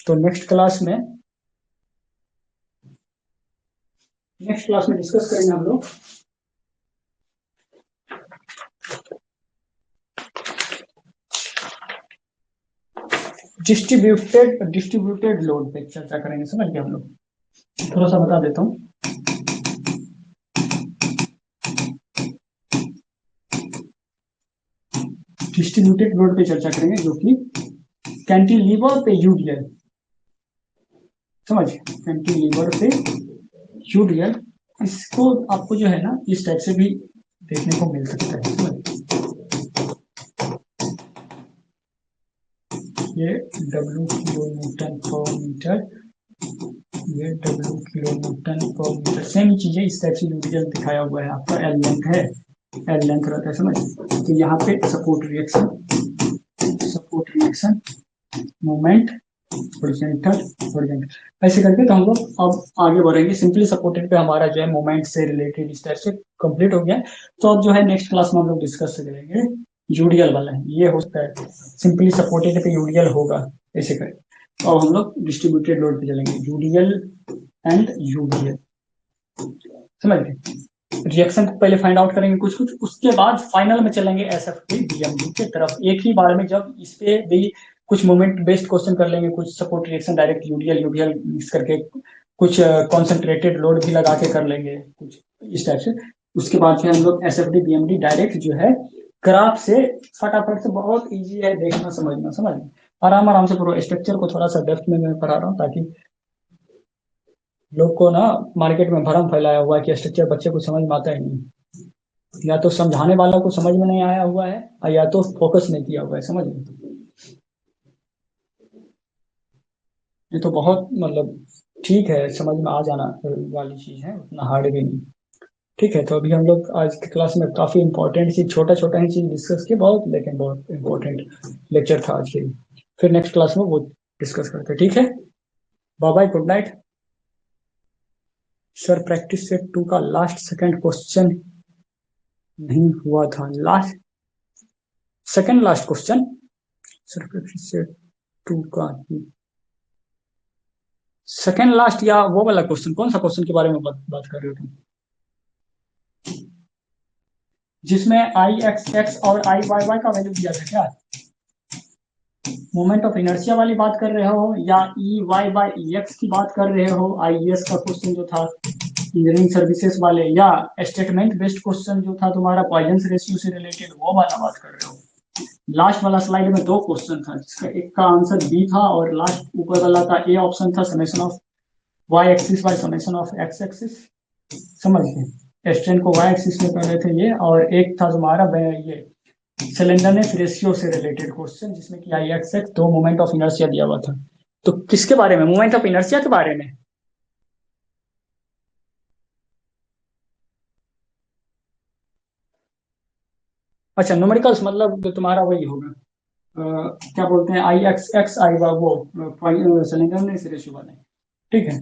तो नेक्स्ट क्लास में डिस्कस करेंगे हम लोग डिस्ट्रीब्यूटेड लोड पे चर्चा करेंगे, समझ गए हम लोग। थोड़ा सा बता देता हूँ। डिस्ट्रीब्यूटेड लोड पे चर्चा करेंगे, जो कि कैंटिलीवर पे यूडीएल, समझ, कैंटिलीवर पे यूडीएल, इसको आपको जो है ना इस टाइप से भी देखने को मिल सकता है, समझ। ये W किलो न्यूटन पर मीटर, ये W किलो न्यूटन पर मीटर, सेम चीजें इस टाइप से यूडीएल दिखाया हुआ है आपका। एल लेंथ है, एल लेंथ रहता है, समझ। तो यहाँ पे support reaction moment horizontal horizontal ऐसे करके। तो हम लोग अब आगे बढ़ेंगे। सिंपली सपोर्टेड पे हमारा जो है मोमेंट से रिलेटेड इस तरह से कंप्लीट हो गया। तो अब जो है नेक्स्ट क्लास में हम लोग डिस्कस करेंगे यूडीएल वाला है, ये होता है सिंपली सपोर्टेड पे यूडीएल होगा ऐसे करें। तो अब हम लोग डिस्ट्रीब्यूटेड लोड पे चलेंगे, यूडीएल एंड यूडीएल, समझ गए। रिएक्शन को पहले फाइंड आउट करेंगे कुछ कुछ, उसके बाद फाइनल में चलेंगे एसएफटी बीएमडी के तरफ एक ही बार में। जब इस पे भी कुछ मोमेंट बेस्ड क्वेश्चन कर लेंगे, कुछ support reaction direct UDL UBL mix करके, कुछ कॉन्सेंट्रेटेड लोड भी लगा के कर लेंगे कुछ इस टाइप से। उसके बाद फिर हम लोग एसएफडी बीएमडी डायरेक्ट जो है ग्राफ से फटाफट से, बहुत इजी है देखना समझना, समझ आराम आराम से पूरा स्ट्रक्चर को थोड़ा सा डेप्थ में मैं पढ़ा रहा हूँ, ताकि लोग को ना मार्केट में भरम फैलाया हुआ है कि स्ट्रक्चर बच्चे को समझ में आता ही नहीं, या तो समझाने वाला को समझ में नहीं आया हुआ है, और या तो फोकस नहीं किया हुआ है, समझ में। ये तो बहुत मतलब ठीक है, समझ में आ जाना वाली चीज है, उतना हार्ड भी नहीं। ठीक है, तो अभी हम लोग आज की क्लास में काफी इंपॉर्टेंट चीज, छोटा छोटा ही चीज डिस्कस किया बहुत, लेकिन बहुत इंपॉर्टेंट लेक्चर था आज के लिए। फिर नेक्स्ट क्लास में वो डिस्कस करते हैं, ठीक है। Bye bye, good night. Sir practice set 2 का लास्ट सेकंड क्वेश्चन नहीं हुआ था, last second last question sir practice set 2 का सेकंड लास्ट, या वो वाला क्वेश्चन, कौन सा क्वेश्चन के बारे में बात कर रहे हो तुम, जिसमें आई एक्स एक्स और आई वाई वाई का वैल्यू दिया था क्या? मोमेंट ऑफ इनर्शिया वाली बात कर रहे हो, या E Y by E X की बात कर रहे हो, आई एस का क्वेश्चन जो था इंजीनियरिंग सर्विसेज वाले, या स्टेटमेंट बेस्ड क्वेश्चन जो था तुम्हारा पॉइजन रेशियो से रिलेटेड, वो वाला बात कर रहे हो? लास्ट वाला स्लाइड में दो क्वेश्चन था, जिसका एक का आंसर बी था, और लास्ट ऊपर वाला का ए ऑप्शन था, summation of Y axis by summation of X axis. समझ गए, स्ट्रेन को वाई एक्सिस में कर रहे थे ये, और एक था तुम्हारा ये सिलेंडरनेस रेशियो से रिलेटेड क्वेश्चन, जिसमें कि आई एक्स एक्स दो मोमेंट ऑफ इनर्शिया दिया हुआ था। तो किसके बारे में, मोमेंट ऑफ इनर्शिया के बारे में? अच्छा, न्यूमेरिकल्स मतलब जो तुम्हारा वही होगा, क्या बोलते हैं, आई एक्स एक्स आई वो सिलेंडरनेस रेशियो वाले। ठीक है,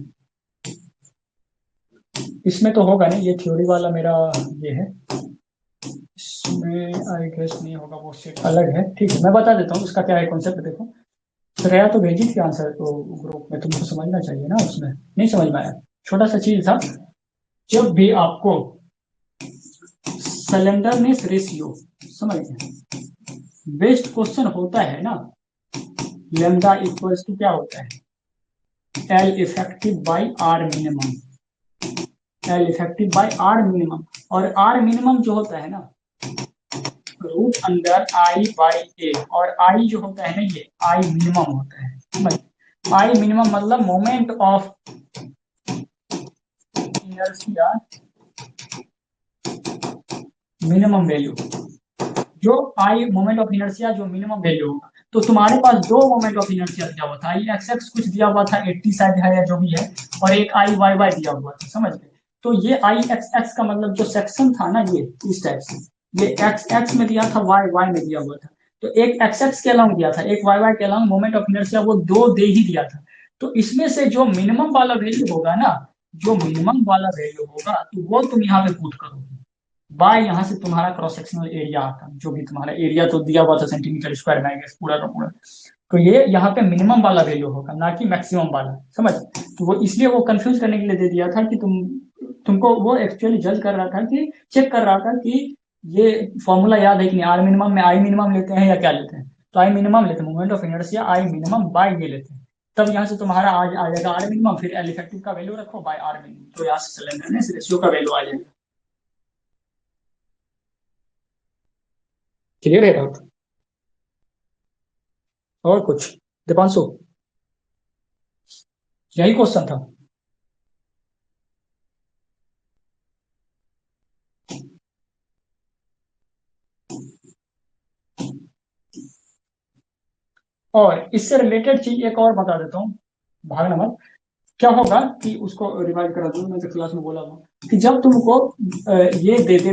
इसमें तो होगा नहीं, ये थ्योरी वाला मेरा ये है, इसमें आई गेस नहीं होगा, वो सेट अलग है। ठीक है, मैं बता देता हूँ उसका क्या है कॉन्सेप्ट, देखो। श्रेया तो भेजी थी आंसर तो ग्रुप में, तुमको समझना चाहिए ना, उसमें नहीं समझ में आया? छोटा सा चीज था, जब भी आपको सिलेंडरनेस रेशियो, समझ गए, बेस्ड क्वेश्चन होता है ना, लेमडा इक्वल्स टू क्या होता है, L effective by R minimum, L effective by R minimum. और आर मिनिमम जो होता है ना, root under I by A, और आई जो होता है ना, ये आई मिनिमम होता है, समझ। आई मिनिमम मतलब moment of inertia minimum value, जो आई मोमेंट ऑफ इनर्शिया जो मिनिमम वैल्यू होगा। तो तुम्हारे पास दो मोमेंट ऑफ इनर्शिया दिया हुआ था, आई एक्स एक्स कुछ दिया हुआ था 80 शायद है, या जो भी है, और एक आई वाई वाई दिया हुआ था, समझ गए। तो ये आई एक्स एक्स का मतलब जो सेक्शन था ना, ये इस टाइप से, ये एक्स एक्स में दिया था, वाई वाई में दिया हुआ था। तो एक एक्स एक्स के अलॉन्ग दिया था, एक वाई वाई के अलॉन्ग मोमेंट ऑफ इनर्शिया, वो दो दे ही दिया था। तो इसमें से जो मिनिमम वाला वैल्यू होगा ना, जो मिनिमम वाला वैल्यू होगा, तो वो तुम यहाँ पे पुट करोगे बाय, यहाँ से तुम्हारा क्रॉस सेक्शनल एरिया आता है, जो भी तुम्हारा एरिया तो दिया हुआ था सेंटीमीटर स्क्वायर में, पूरा का पूरा। तो ये यहाँ पे मिनिमम वाला वैल्यू होगा, ना कि मैक्सिमम वाला, समझ। तो वो इसलिए वो कंफ्यूज करने के लिए दे दिया था कि तुमको वो एक्चुअली जज कर रहा था, कि चेक कर रहा था कि ये फॉर्मूला याद है कि नहीं, आर मिनिमम में आई मिनिमम लेते हैं या क्या लेते हैं, तो आई मिनिमम लेते हैं, moment of inertia I minimum by ये लेते हैं। तब यहाँ से तुम्हारा आ जाएगा आर मिनिमम, फिर एल इफेक्टिव का वैल्यू रखो बाय आर मिनिमम, तो यहाँ से सिलेंडरनेस रेशियो का वैल्यू आ जाएगा। क्लियर है डाउट? और कुछ दीपांशु, यही क्वेश्चन था? और इससे रिलेटेड चीज एक और बता देता हूँ, भागना मत। क्या होगा कि उसको रिवाइज करा दूँ, मैं तो क्लास में बोला था कि जब तुमको ये दे दे,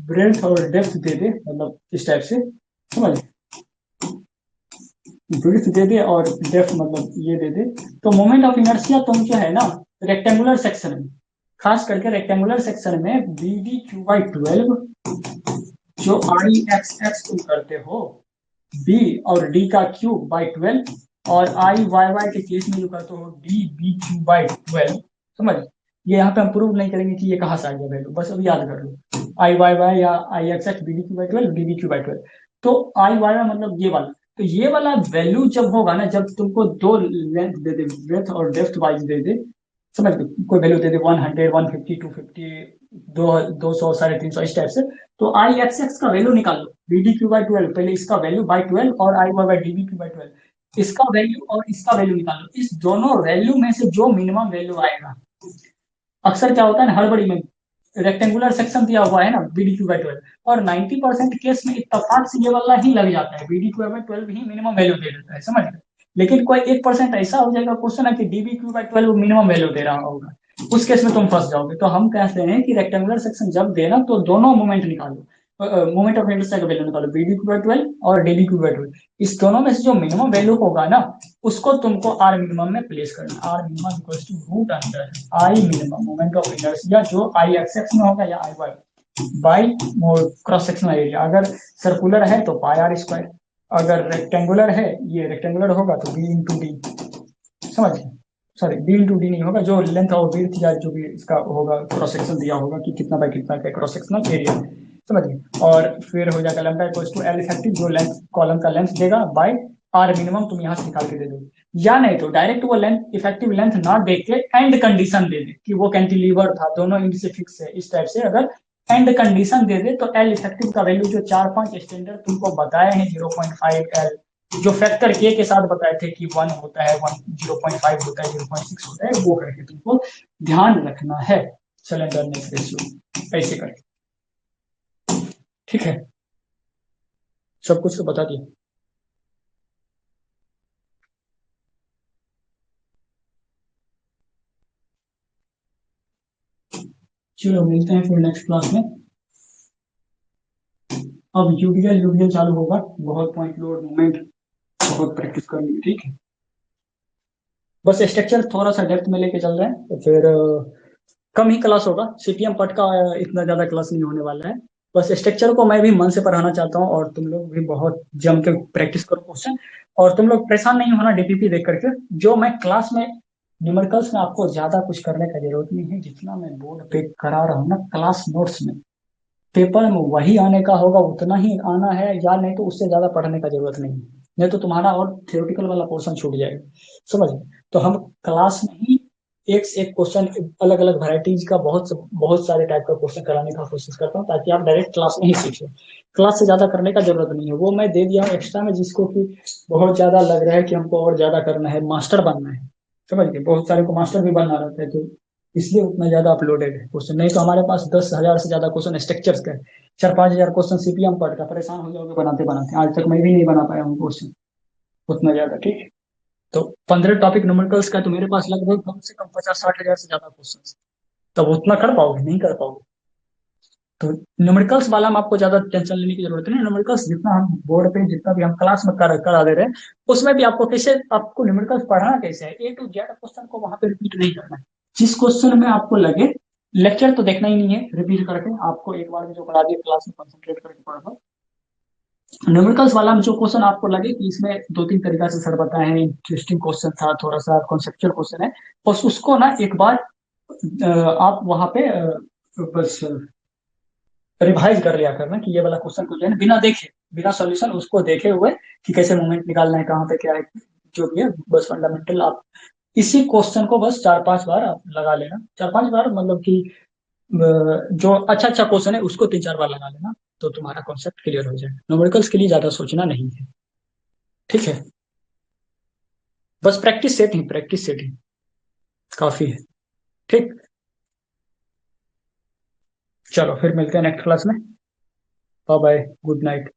ब्रेड्थ और डेप्थ दे दे, मतलब इस टाइप से, समझ, ब्रेड्थ दे दे और डेप्थ मतलब ये दे दे, तो मोमेंट ऑफ इनर्शिया तुम जो है ना, रेक्टेंगुलर सेक्शन में, खास करके रेक्टेंगुलर सेक्शन में बी डी क्यू बाई 12, जो आई एक्स एक्स तुम करते हो, बी और डी का क्यूब बाई 12, और आई वाई वाई के केस में जो करते हो डी बी क्यूब बाई 12, समझ। ये यहाँ पे हम प्रूव नहीं करेंगे कि ये कहाँ से आ गया वैल्यू, बस अभी याद कर लो, आई वाई वाई या I X X B D Q by 12 D B Q by 12। तो आई वाई वाई मतलब ये वाला, तो ये वाला वैल्यू जब होगा ना, जब तुमको दो लेंथ दे दे, ब्रेथ और डेप्थ वाइज दे दे, समझ गए, कोई वैल्यू दे दे 100 150 250 200 350 इस टाइप से, तो आई एक्स एक्स का वैल्यू निकाल लो, बी डी क्यू बाई 12 पहले इसका वैल्यू बाई 12 और I Y by D B Q by 12, इसका वैल्यू और इसका वैल्यू निकाल लो, इस दोनों वैल्यू में से जो मिनिमम वैल्यू आएगा, अक्सर क्या होता है ना हड़बड़ी में, रेक्टेंगुलर सेक्शन दिया हुआ है ना बीडी क्यू बाई 12, और 90% केस में इत्तेफाक से ये वाला ही लग जाता है, बीडी क्यू बाई 12 ही मिनिमम वैल्यू दे देता है, समझ गए। लेकिन कोई 1% ऐसा हो जाएगा क्वेश्चन है कि D B Q by 12 minimum value दे रहा होगा, उस केस में तुम फंस जाओगे। तो हम कहते हैं कि रेक्टेंगुलर सेक्शन जब देना तो दोनों मोमेंट निकालो, मोमेंट ऑफ इनर्शिया का वैल्यू निकालो, बीडी क्यू बाई 12 और डीबी क्यू बाई 12, इस दोनों में से जो मिनिमम वैल्यू होगा ना, उसको तुमको आर मिनिमम में प्लेस करना, R minimum equals to root under I minimum moment of inertia जो आई एक्स एक्स में होगा या I Y by cross sectional area, अगर सर्कुलर है तो पाई आर स्क्वायर, अगर रेक्टेंगुलर है, ये रेक्टेंगुलर होगा तो बी इंटू डी, समझ, सॉरी बी इंटू डी नहीं होगा, जो लेंथ और विड्थ या जो भी इसका होगा क्रॉस सेक्शन दिया होगा कि कितना बाय कितना का क्रॉस सेक्शनल एरिया, समझ गए। और फिर हो जाएगा lambda equals to L effective जो लेंथ कॉलम का लेंथ देगा बाय आर मिनिमम, तुम यहाँ से निकाल के दे दो, या नहीं तो डायरेक्ट वो लेंथ इफेक्टिव लेंथ ना देख के एंड कंडीशन दे दे कि वो कैंटिलीवर था, दोनों इंड से फिक्स है, इस टाइप से अगर एंड कंडीशन दे दे तो एल इफेक्टिव का वैल्यू जो 4-5 स्टैंडर्ड तुमको बताए हैं 0.5 एल, जो फैक्टर के साथ बताए थे कि 1 होता है 1 0.5 होता है 0.6 होता है, वो करके तुमको ध्यान रखना है सिलेंडरनेस रेशियो ऐसे करके, ठीक है, सब कुछ तो बता दिया। चलो मिलते हैं फिर नेक्स्ट क्लास में। अब यूडीएल यूडीएल चालू होगा, बहुत पॉइंट लोड मोमेंट बहुत प्रैक्टिस करनी है, ठीक है। बस स्ट्रक्चर थोड़ा सा डेप्थ में लेके चल रहे हैं, तो फिर कम ही क्लास होगा, सीपीएम पट का इतना ज्यादा क्लास नहीं होने वाला है। बस स्ट्रक्चर को मैं भी मन से पढ़ाना चाहता हूँ, और तुम लोग भी बहुत जम के प्रैक्टिस करो क्वेश्चन, और तुम लोग परेशान नहीं होना डीपीपी देख करके, जो मैं क्लास में न्यूमेरिकल्स में आपको ज्यादा कुछ करने का जरूरत नहीं है, जितना मैं बोर्ड पे करा रहा हूँ ना क्लास नोट्स में, पेपर में वही आने का होगा, उतना ही आना है, या नहीं तो उससे ज्यादा पढ़ने का जरूरत नहीं है, नहीं तो तुम्हारा और थियोरेटिकल वाला पोर्शन छूट जाएगा, समझ गए। तो हम क्लास में ही एक से एक क्वेश्चन, अलग अलग वैरायटीज का बहुत सारे टाइप का क्वेश्चन कराने का कोशिश करता हूँ, ताकि आप डायरेक्ट क्लास में ही सीखें, क्लास से ज्यादा करने का जरूरत नहीं है, वो मैं दे दिया हूँ एक्स्ट्रा में, जिसको कि बहुत ज्यादा लग रहा है कि हमको और ज्यादा करना है, मास्टर बनना है, समझ गए, बहुत सारे को मास्टर भी बनना रहता है, तो इसलिए उतना ज्यादा अपलोडेड है क्वेश्चन, नहीं तो हमारे पास 10,000 से ज्यादा क्वेश्चन स्ट्रक्चर्स का है, 4-5 हजार क्वेश्चन सीपीएम पढ़ का, परेशान हो जाओगे बनाते बनाते, आज तक मैं भी नहीं बना पाया हूँ क्वेश्चन उतना ज्यादा, ठीक है। तो 15 टॉपिक न्यूमेरिकल्स का, तो मेरे पास लगभग कम से कम 50-60 हजार से ज्यादा क्वेश्चन, तब उतना कर पाओगे, नहीं कर पाओगे। तो न्यूमेरिकल्स वाला में आपको ज्यादा टेंशन लेने की जरूरत नहीं, न्यूमेरिकल्स जितना हम बोर्ड पे जितना भी हम क्लास में करा दे रहे हैं, उसमें भी आपको कैसे, आपको न्यूमेरिकल्स पढ़ना कैसे है, ए टू जेड क्वेश्चन को वहां पे रिपीट नहीं करना है, जिस क्वेश्चन में आपको लगे, लेक्चर तो देखना ही नहीं है रिपीट करके, आपको एक बार में जो पढ़ा दिया क्लास में कंसंट्रेट करके पढ़ना। न्यूमेरिकल्स वाला में जो क्वेश्चन आपको लगे कि इसमें 2-3 तरीका से सर बताए हैं, इंटरेस्टिंग क्वेश्चन था, थोड़ा सा कॉन्सेप्चुअल क्वेश्चन है, बस उसको ना एक बार आप वहां पे बस रिवाइज कर लिया करना कि ये वाला क्वेश्चन को जो है ना बिना देखे, बिना सॉल्यूशन उसको देखे हुए कि कैसे मोमेंट निकालना है, कहाँ पे क्या है, जो भी है, बस फंडामेंटल आप इसी क्वेश्चन को बस 4-5 बार आप लगा लेना, 4-5 बार मतलब कि जो अच्छा अच्छा क्वेश्चन है उसको 3-4 बार लगा लेना, तो तुम्हारा कॉन्सेप्ट क्लियर हो जाएगा, न्यूमेरिकल्स के लिए ज्यादा सोचना नहीं है, ठीक है। बस प्रैक्टिस सेट ही काफी है, ठीक। चलो फिर मिलते हैं नेक्स्ट क्लास में, बाय बाय, गुड नाइट।